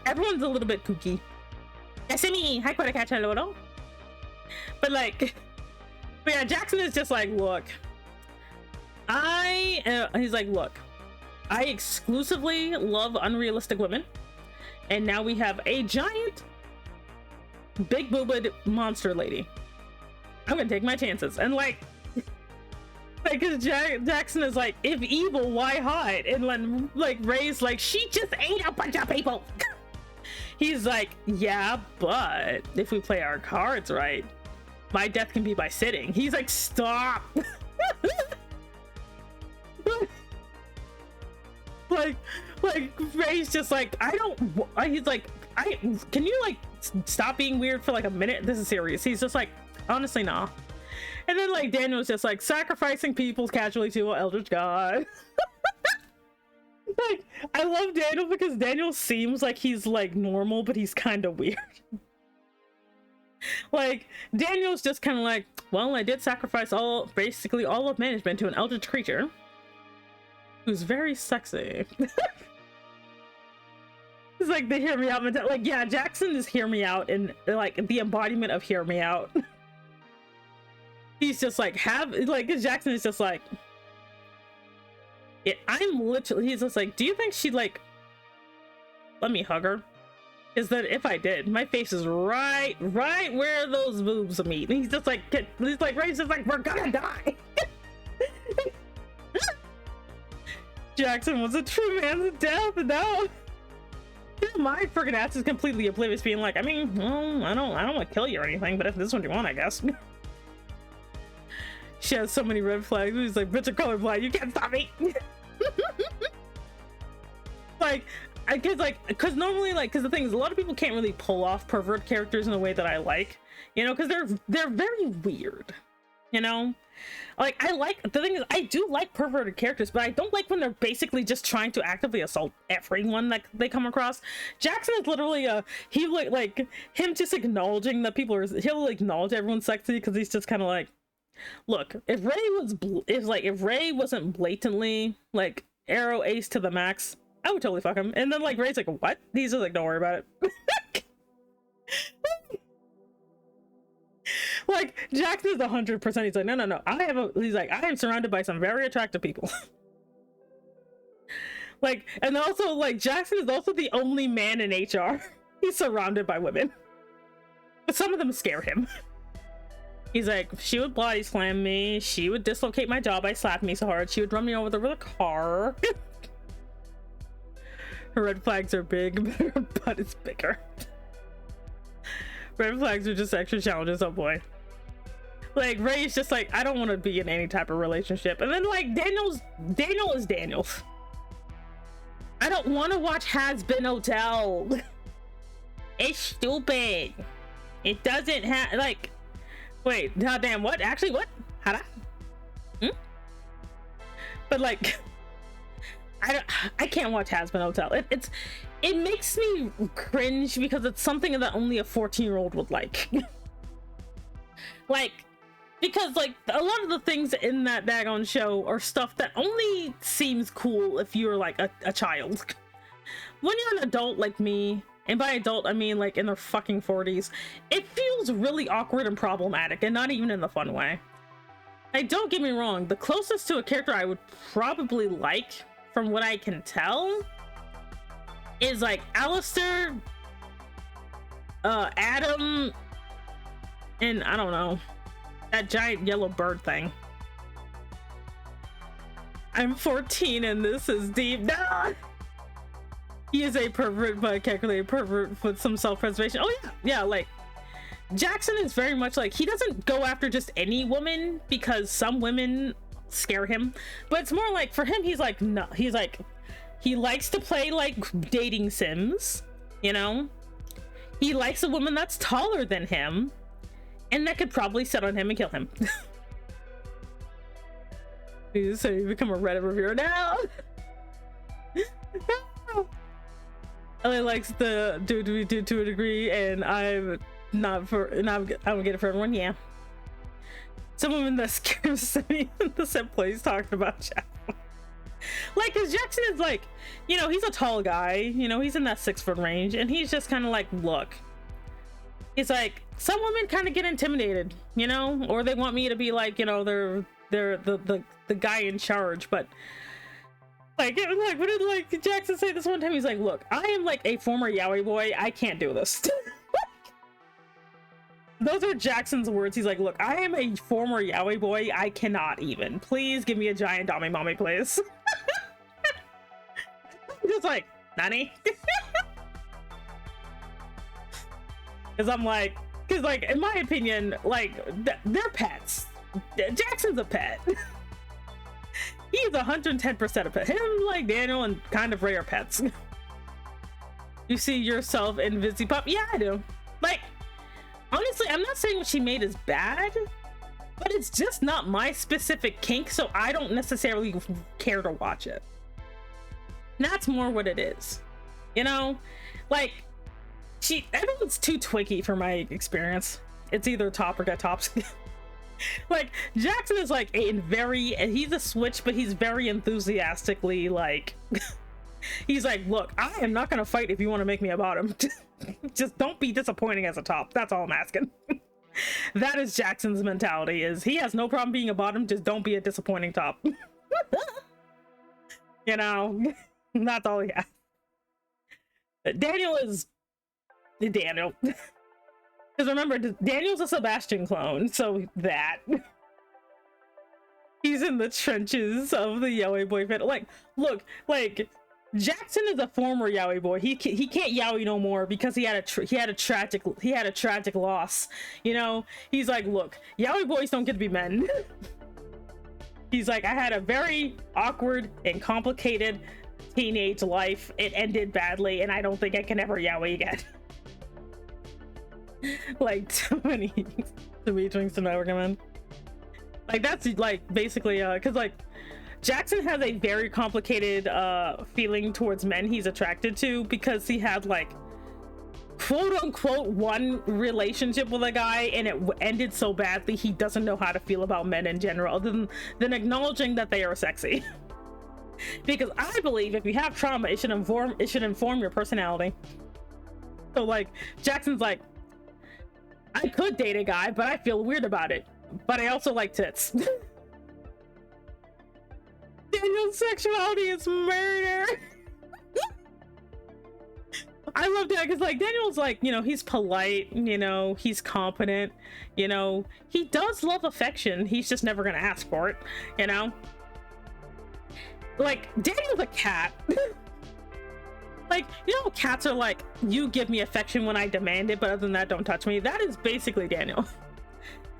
Everyone's a little bit kooky. But like, but yeah, Jackson is just like, look, he's like, look, I exclusively love unrealistic women, and now we have a giant big boobed monster lady. I'm gonna take my chances. And like because Jackson is like, if evil, why hide? And then like Ray's like, she just ate a bunch of people. He's like, yeah, but if we play our cards right, my death can be by sitting. He's like, stop. like Ray's just like, he's like, can you like stop being weird for like a minute? This is serious. He's just like, honestly, nah. And then like Daniel's just like, sacrificing people casually to an eldritch god. Like, I love Daniel because Daniel seems like he's like normal, but he's kind of weird. Like, Daniel's just kind of like, well, I did sacrifice basically all of management to an eldritch creature who's very sexy. It's like the hear me out mentality. Like, yeah, Jackson is hear me out, and like the embodiment of hear me out. He's just like, Jackson is just like, yeah, he's just like, do you think she'd like let me hug her? Is that if I did, my face is right where those boobs meet. And he's just like, Ray's just like, we're gonna die. Jackson was a true man's death, and now my friggin' ass is completely oblivious, being like, I mean, well, I don't want to kill you or anything, but if this one you want, I guess. She has so many red flags. He's like, bitch, I'm colorblind, you can't stop me. Like, I guess, like, because normally, like, because the thing is, a lot of people can't really pull off pervert characters in a way that I like, you know, because they're very weird, you know. Like, the thing is, I do like perverted characters, but I don't like when they're basically just trying to actively assault everyone that they come across. Jackson is literally like him just acknowledging that he'll acknowledge everyone's sexy, because he's just kind of like, look, if Ray wasn't blatantly like arrow ace to the max, I would totally fuck him. And then like Ray's like, what? He's just like, don't worry about it. Like, Jackson is 100%. He's like, no. He's like, I am surrounded by some very attractive people. Like, and also like Jackson is also the only man in HR. He's surrounded by women, but some of them scare him. He's like, she would body slam me, she would dislocate my jaw by slapping me so hard, she would run me over with a car. Her red flags are big, but her butt is bigger. Red flags are just extra challenges, oh boy. Like, Ray's just like, I don't want to be in any type of relationship. And then like Daniel is Daniel. I don't want to watch Has Been Hotel. It's stupid. It doesn't have, like, wait, damn, what? Actually, what? How'd But like, I can't watch Has Been Hotel. It makes me cringe because it's something that only a 14-year-old would like. Like, because like a lot of the things in that daggone show are stuff that only seems cool if you're like a child. When you're an adult like me, and by adult I mean like in their fucking 40s, it feels really awkward and problematic, and not even in the fun way. Like, don't get me wrong, the closest to a character I would probably like, from what I can tell, is like Alistair, Adam, and I don't know, that giant yellow bird thing. I'm 14 and this is deep. No! He is a pervert, but a calculated pervert with some self-preservation. Oh yeah, yeah, like Jackson is very much like, he doesn't go after just any woman because some women scare him, but it's more like for him, he's like, no, he's like, he likes to play like dating sims, you know? He likes a woman that's taller than him and that could probably sit on him and kill him. So you become a Reddit reviewer now. Ellie likes the do to a degree, and I'm not for, and I don't get it for everyone. Yeah, some women that scares me in the same place talking about Jackson. Like, cause Jackson is like, you know, he's a tall guy, you know, he's in that 6-foot range, and he's just kind of like, look, it's like some women kind of get intimidated, you know, or they want me to be like, you know, they're the guy in charge, but. Like, what did like Jackson say this one time? He's like, look, I am like a former yaoi boy. I can't do this. Those are Jackson's words. He's like, look, I am a former yaoi boy. I cannot even. Please give me a giant Dami mommy, please. Just like, Nani? Because I'm like, because like, in my opinion, like, they're pets. Jackson's a pet. He's 110% a pet. Him, like Daniel, and kind of rare pets. You see yourself in Vizzy Pop? Yeah, I do. Like, honestly, I'm not saying what she made is bad, but it's just not my specific kink, so I don't necessarily care to watch it. And that's more what it is. You know? Like, everyone's too twiggy for my experience. It's either top or get tops. Like, Jackson is like he's a switch, but he's very enthusiastically like, he's like, look, I am not gonna fight if you want to make me a bottom. Just don't be disappointing as a top. That's all I'm asking. That is Jackson's mentality, is he has no problem being a bottom, just don't be a disappointing top. You know, that's all he has. Daniel is Daniel. Because remember, Daniel's a Sebastian clone, so that. He's in the trenches of the yaoi boy fan. Like, look, like, Jackson is a former yaoi boy. He can't yaoi no more because he had a tragic loss. You know, he's like, look, yaoi boys don't get to be men. He's like, I had a very awkward and complicated teenage life. It ended badly, and I don't think I can ever yaoi again. Like, too many things to not recommend. Like, that's like basically because like Jackson has a very complicated feeling towards men he's attracted to, because he had like quote unquote one relationship with a guy and it ended so badly he doesn't know how to feel about men in general, other than acknowledging that they are sexy. Because I believe if you have trauma, it should inform your personality. So like Jackson's like, I could date a guy, but I feel weird about it. But I also like tits. Daniel's sexuality is murder. I love that because like Daniel's like, you know, he's polite, you know, he's competent, you know, he does love affection. He's just never gonna ask for it, you know? Like, Daniel's a cat. Like, you know, cats are like, you give me affection when I demand it, but other than that, don't touch me. That is basically Daniel.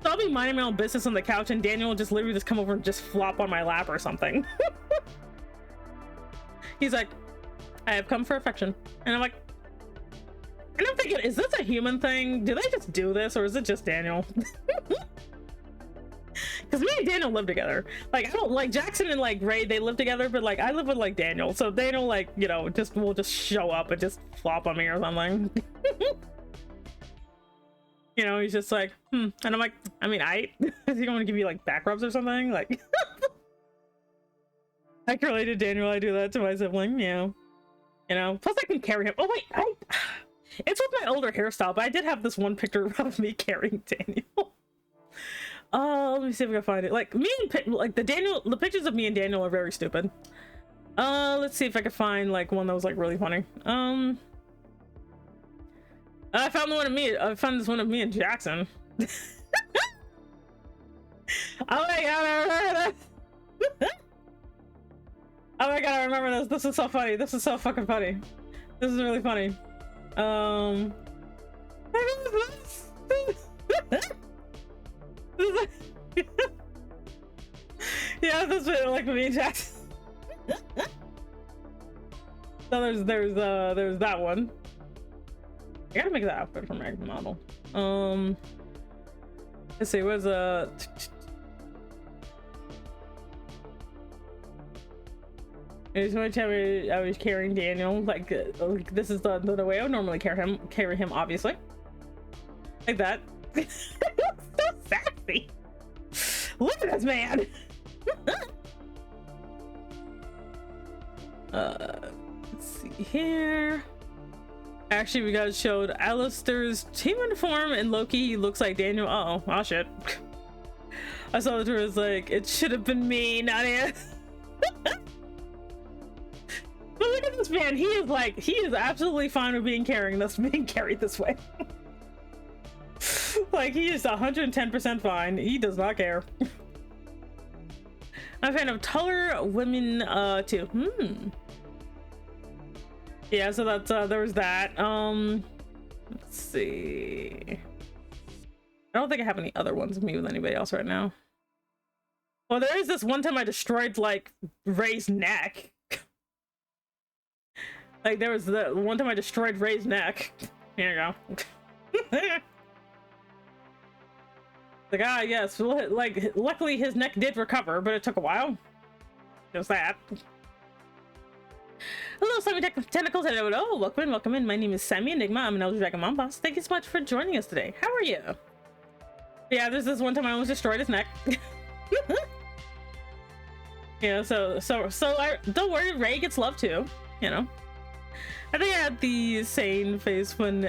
So I'll be minding my own business on the couch and Daniel will just literally just come over and just flop on my lap or something. He's like, I have come for affection. And I'm like, and I'm thinking, is this a human thing? Do they just do this, or is it just Daniel? Because me and Daniel live together. Like, I don't like Jackson and like Ray, they live together, but like I live with like Daniel, so Daniel, like, you know, will just show up and just flop on me or something. You know, he's just like, and I'm like, I mean, is he going to give you like back rubs or something? Like, I can relate to Daniel. I do that to my sibling. Yeah, you know. Plus, I can carry him. Oh wait, it's with my older hairstyle, but I did have this one picture of me carrying Daniel. Let me see if I can find it. Like me and like the pictures of me and Daniel are very stupid. Let's see if I can find like one that was like really funny. I found the one of me. I found this one of me and Jackson. Oh my god, I remember this. Oh my god, I remember this. This is so funny. This is so fucking funny. This is really funny. I remember this. Yeah, this is like me and Jackson. So there's that one. I gotta make that outfit for my model. Let's see, where's There's one time I was carrying Daniel, like this is the way I would normally carry him, obviously. Like that. So sassy. Look at this man. Let's see here. Actually, we got showed Alistair's team uniform and Loki. He looks like Daniel. Oh shit. I saw the was like, it should have been me, not it. But look at this man. He is absolutely fine with being carried this way. Like he is 110% fine. He does not care. I'm a fan of taller women too. Yeah, so that's there was that. Let's see. I don't think I have any other ones of me with anybody else right now. Well, there is this one time I destroyed like Ray's neck. Like there was the one time I destroyed Ray's neck. Here you go. The guy, yes, like luckily his neck did recover, but it took a while. Just that. Hello, Sammy Tentacles. Hello, welcome in. My name is Sammy Enigma. I'm an Elder Dragon Mom Boss. Thank you so much for joining us today. How are you? Yeah, there's this one time I almost destroyed his neck. Yeah, so don't worry, Ray gets love too. You know, I think I had the same face when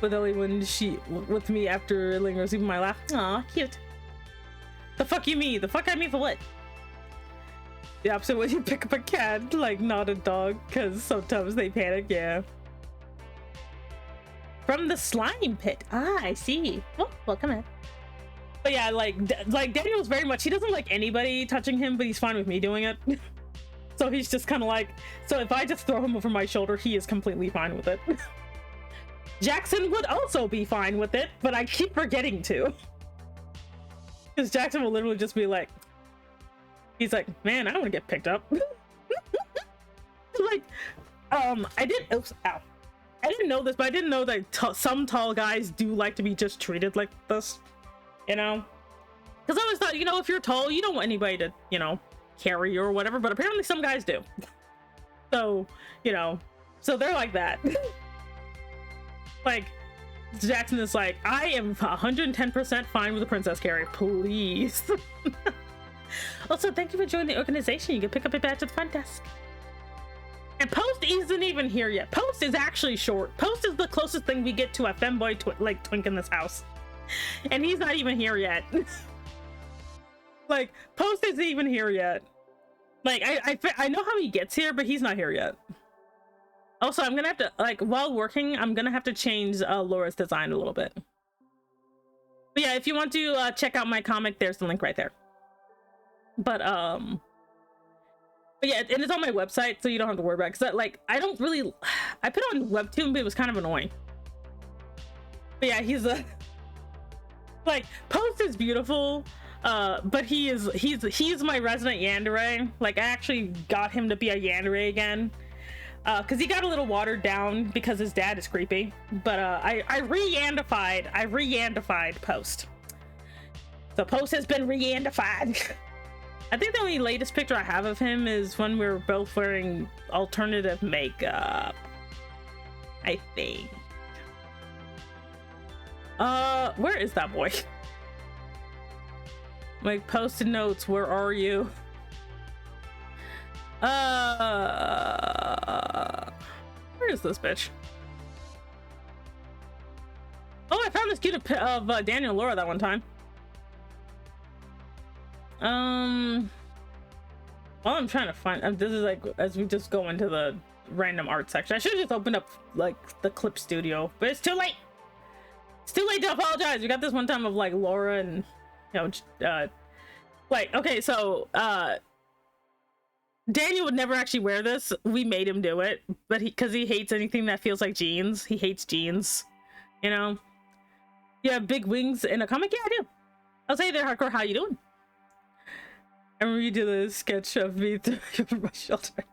with Ellie when she with me after Ling was even my laugh. Aw, cute. The fuck you mean? The fuck I mean for what? The opposite when you pick up a cat, like not a dog, because sometimes they panic. Yeah. From the slime pit. Ah, I see. Oh, welcome in. But yeah, like Daniel's very much, he doesn't like anybody touching him, but he's fine with me doing it. So he's just kind of like, so if I just throw him over my shoulder, he is completely fine with it. Jackson would also be fine with it, but I keep forgetting to. Because Jackson will literally just be like, he's like, man, I don't want to get picked up. Like, oops, ow. I didn't know this, but I didn't know that some tall guys do like to be just treated like this, you know? Because I always thought, you know, if you're tall, you don't want anybody to, you know, carry you or whatever, but apparently some guys do. So, you know, so they're like that. Like, Jackson is like, I am 110% fine with the princess carry, please. Also, thank you for joining the organization. You can pick up a badge at the front desk. And Post isn't even here yet. Post is actually short. Post is the closest thing we get to a femboy twink in this house. And he's not even here yet. Like, Post isn't even here yet. Like, I know how he gets here, but he's not here yet. Also, I'm gonna have to, like, while working, I'm gonna have to change Laura's design a little bit. But yeah, if you want to check out my comic, there's the link right there. But yeah, and it's on my website, so you don't have to worry about it. Because like, I don't really, I put it on Webtoon, but it was kind of annoying. But yeah, he's a like, Post is beautiful, but he's my resident yandere. Like, I actually got him to be a yandere again. Because he got a little watered down because his dad is creepy. But I re-yandified Post. So Post has been re-yandified. I think the only latest picture I have of him is when we were both wearing alternative makeup. I think. Where is that boy? Like, post-it notes, where are you? Where is this bitch? Oh, I found this cute of Daniel and Laura that one time. Well, I'm trying to find. This is like as we just go into the random art section. I should have just opened up like the clip studio, but it's too late. It's too late to apologize. We got this one time of like Laura and like, okay, so Daniel would never actually wear this. We made him do it, but because he hates anything that feels like jeans. He hates jeans, you know. You have big wings in a comic? Yeah, I do. I'll say there, hardcore. How you doing? I remember you do the sketch of me through my shelter.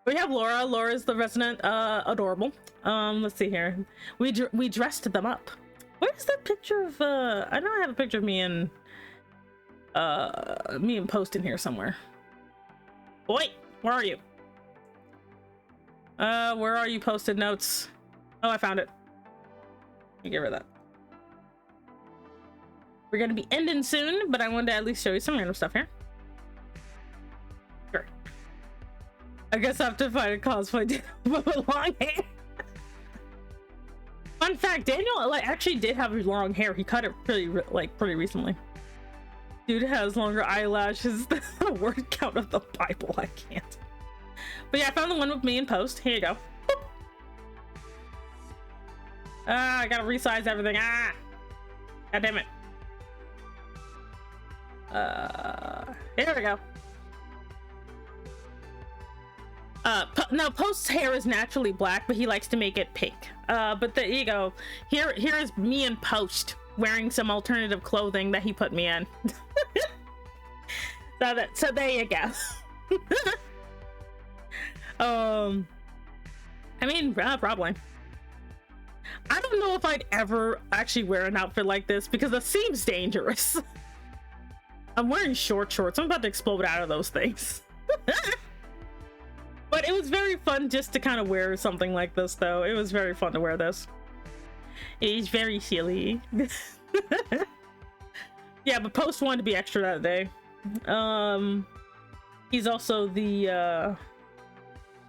We have Laura. Laura's the resident adorable. Let's see here. We dressed them up. Where's that picture of I know I have a picture of me and Post in here somewhere. Boy, where are you? Where are you? Posted notes. Oh, I found it. Let me get rid of that. We're gonna be ending soon, but I wanted to at least show you some random stuff here. Sure. I guess I have to find a cosplay with long hair. Fun fact: Daniel like actually did have long hair. He cut it pretty recently. Dude has longer eyelashes than the word count of the Bible. I can't. But yeah, I found the one with me in Post. Here you go. I gotta resize everything. God damn it. Here we go. Now Post's hair is naturally black, but he likes to make it pink. But there you go. Here is me and Post wearing some alternative clothing that he put me in. So there you go. I mean, probably. I don't know if I'd ever actually wear an outfit like this because it seems dangerous. I'm wearing short shorts. I'm about to explode out of those things. But it was very fun just to kind of wear something like this, though. It was very fun to wear this. It is very silly. Yeah, but Post wanted to be extra that day. He's also the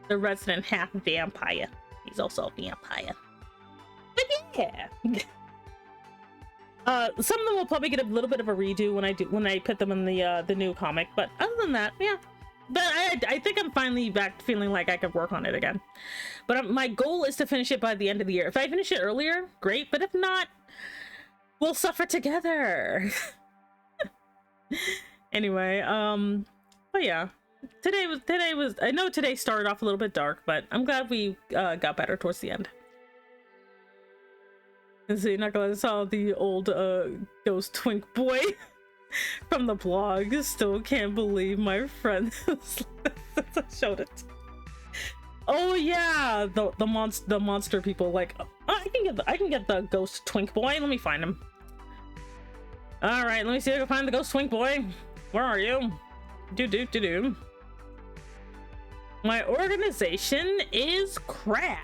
resident half vampire. He's also a vampire. But yeah. Some of them will probably get a little bit of a redo when I put them in the new comic, but other than that, yeah. But I think I'm finally back feeling like I could work on it again. But my goal is to finish it by the end of the year. If I finish it earlier, great. But if not, we'll suffer together. Anyway, but yeah, today was. I know today started off a little bit dark, but I'm glad we got better towards the end. And see, not gonna saw the old ghost twink boy from the blog. Still can't believe my friend showed it. Oh yeah, the monster people. Like, oh, I can get the ghost twink boy. Let me find him. All right, let me see if I can find the ghost twink boy. Where are you? Do. My organization is crap.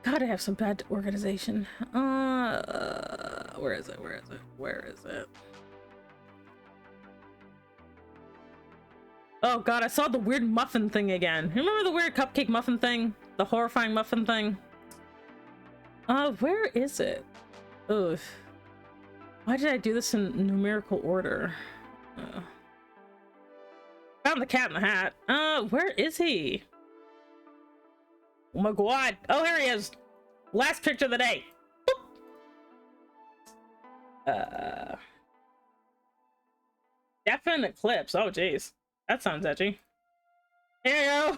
God, I have some bad organization. Where is it? Oh God, I saw the weird muffin thing again. Remember the weird cupcake muffin thing? The horrifying muffin thing? Where is it? Ugh. Why did I do this in numerical order? Found the cat in the hat. Where is he? Oh my God. Oh, here he is. Last picture of the day. Definite eclipse. Oh, jeez. That sounds edgy. Here you go.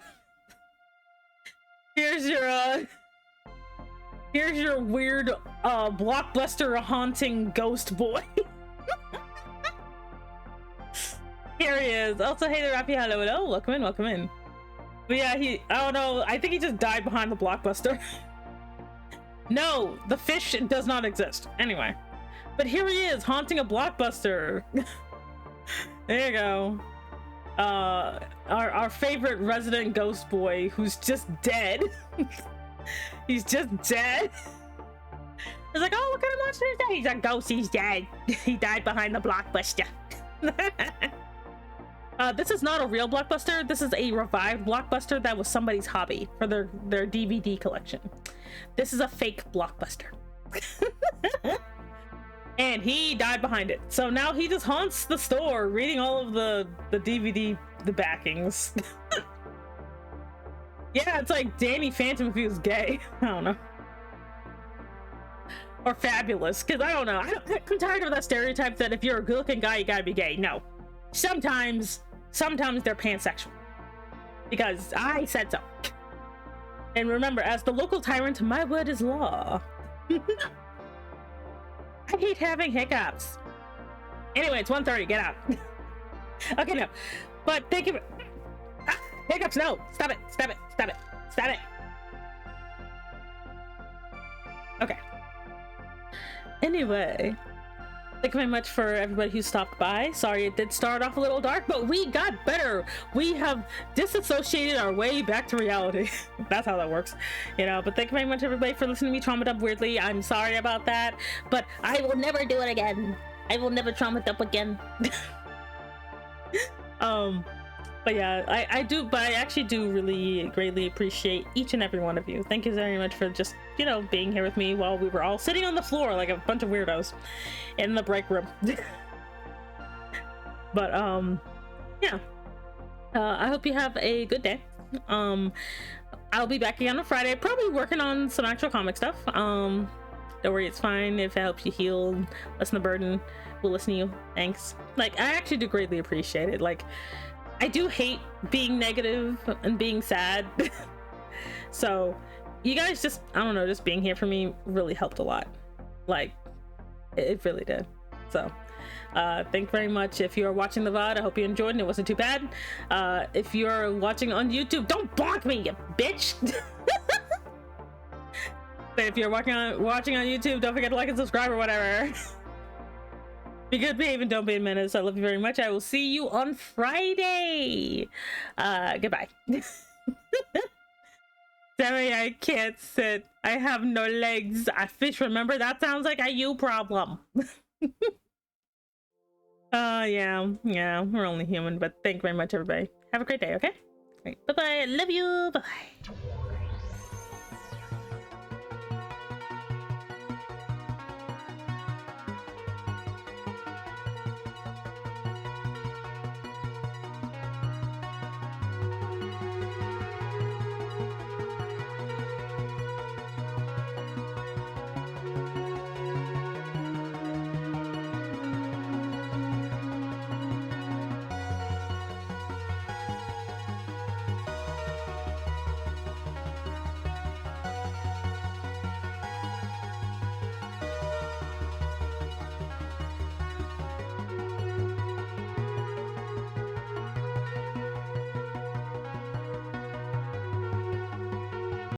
Here's your weird, blockbuster haunting ghost boy. Here he is. Also, hey there, Rappy. Hello. Welcome in. But yeah, I don't know. I think he just died behind the blockbuster. No, the fish does not exist. Anyway. But here he is, haunting a blockbuster. There you go. Our favorite resident ghost boy who's just dead. He's just dead. It's like, oh, what kind of monster is that? He's a ghost. He's dead. He died behind the blockbuster. This is not a real blockbuster. This is a revived blockbuster that was somebody's hobby for their DVD collection. This is a fake blockbuster. And he died behind it. So now he just haunts the store reading all of the DVD, the backings. Yeah, it's like Danny Phantom if he was gay. I don't know. Or fabulous, because I don't know. I'm tired of that stereotype that if you're a good-looking guy, you gotta be gay. No. Sometimes they're pansexual. Because I said so. And remember, as the local tyrant, my word is law. I hate having hiccups. Anyway, it's 1:30. Get out. Okay, no. But thank you. Hiccups, no. Stop it. Stop it. Stop it. Stop it. Okay. Anyway, thank you very much for everybody who stopped by. Sorry it did start off a little dark, but we got better. We have disassociated our way back to reality. That's how that works, you know. But thank you very much everybody for listening to me trauma dump weirdly. I'm sorry about that, but I will never do it again. I will never trauma dump again. But yeah, I actually do really greatly appreciate each and every one of you. Thank you very much for just, you know, being here with me while we were all sitting on the floor like a bunch of weirdos in the break room. But yeah, I hope you have a good day. I'll be back again on Friday, probably working on some actual comic stuff. Don't worry, it's fine. If it helps you heal, lessen the burden, we'll listen to you. Thanks. Like, I actually do greatly appreciate it. Like, I do hate being negative and being sad. So you guys just, I don't know, just being here for me really helped a lot. Like, it really did. So thank you very much. If you're watching the VOD, I hope you enjoyed and it wasn't too bad. If you're watching on YouTube, don't bonk me, you bitch. But if you're watching on YouTube, don't forget to like and subscribe or whatever. Be good, behave, and don't be a menace. I love you very much. I will see you on Friday. Goodbye. Sorry, I can't sit. I have no legs. I fish, remember? That sounds like a you problem. Yeah, we're only human, but thank you very much, everybody. Have a great day, okay? All right, bye-bye. I love you. Bye-bye.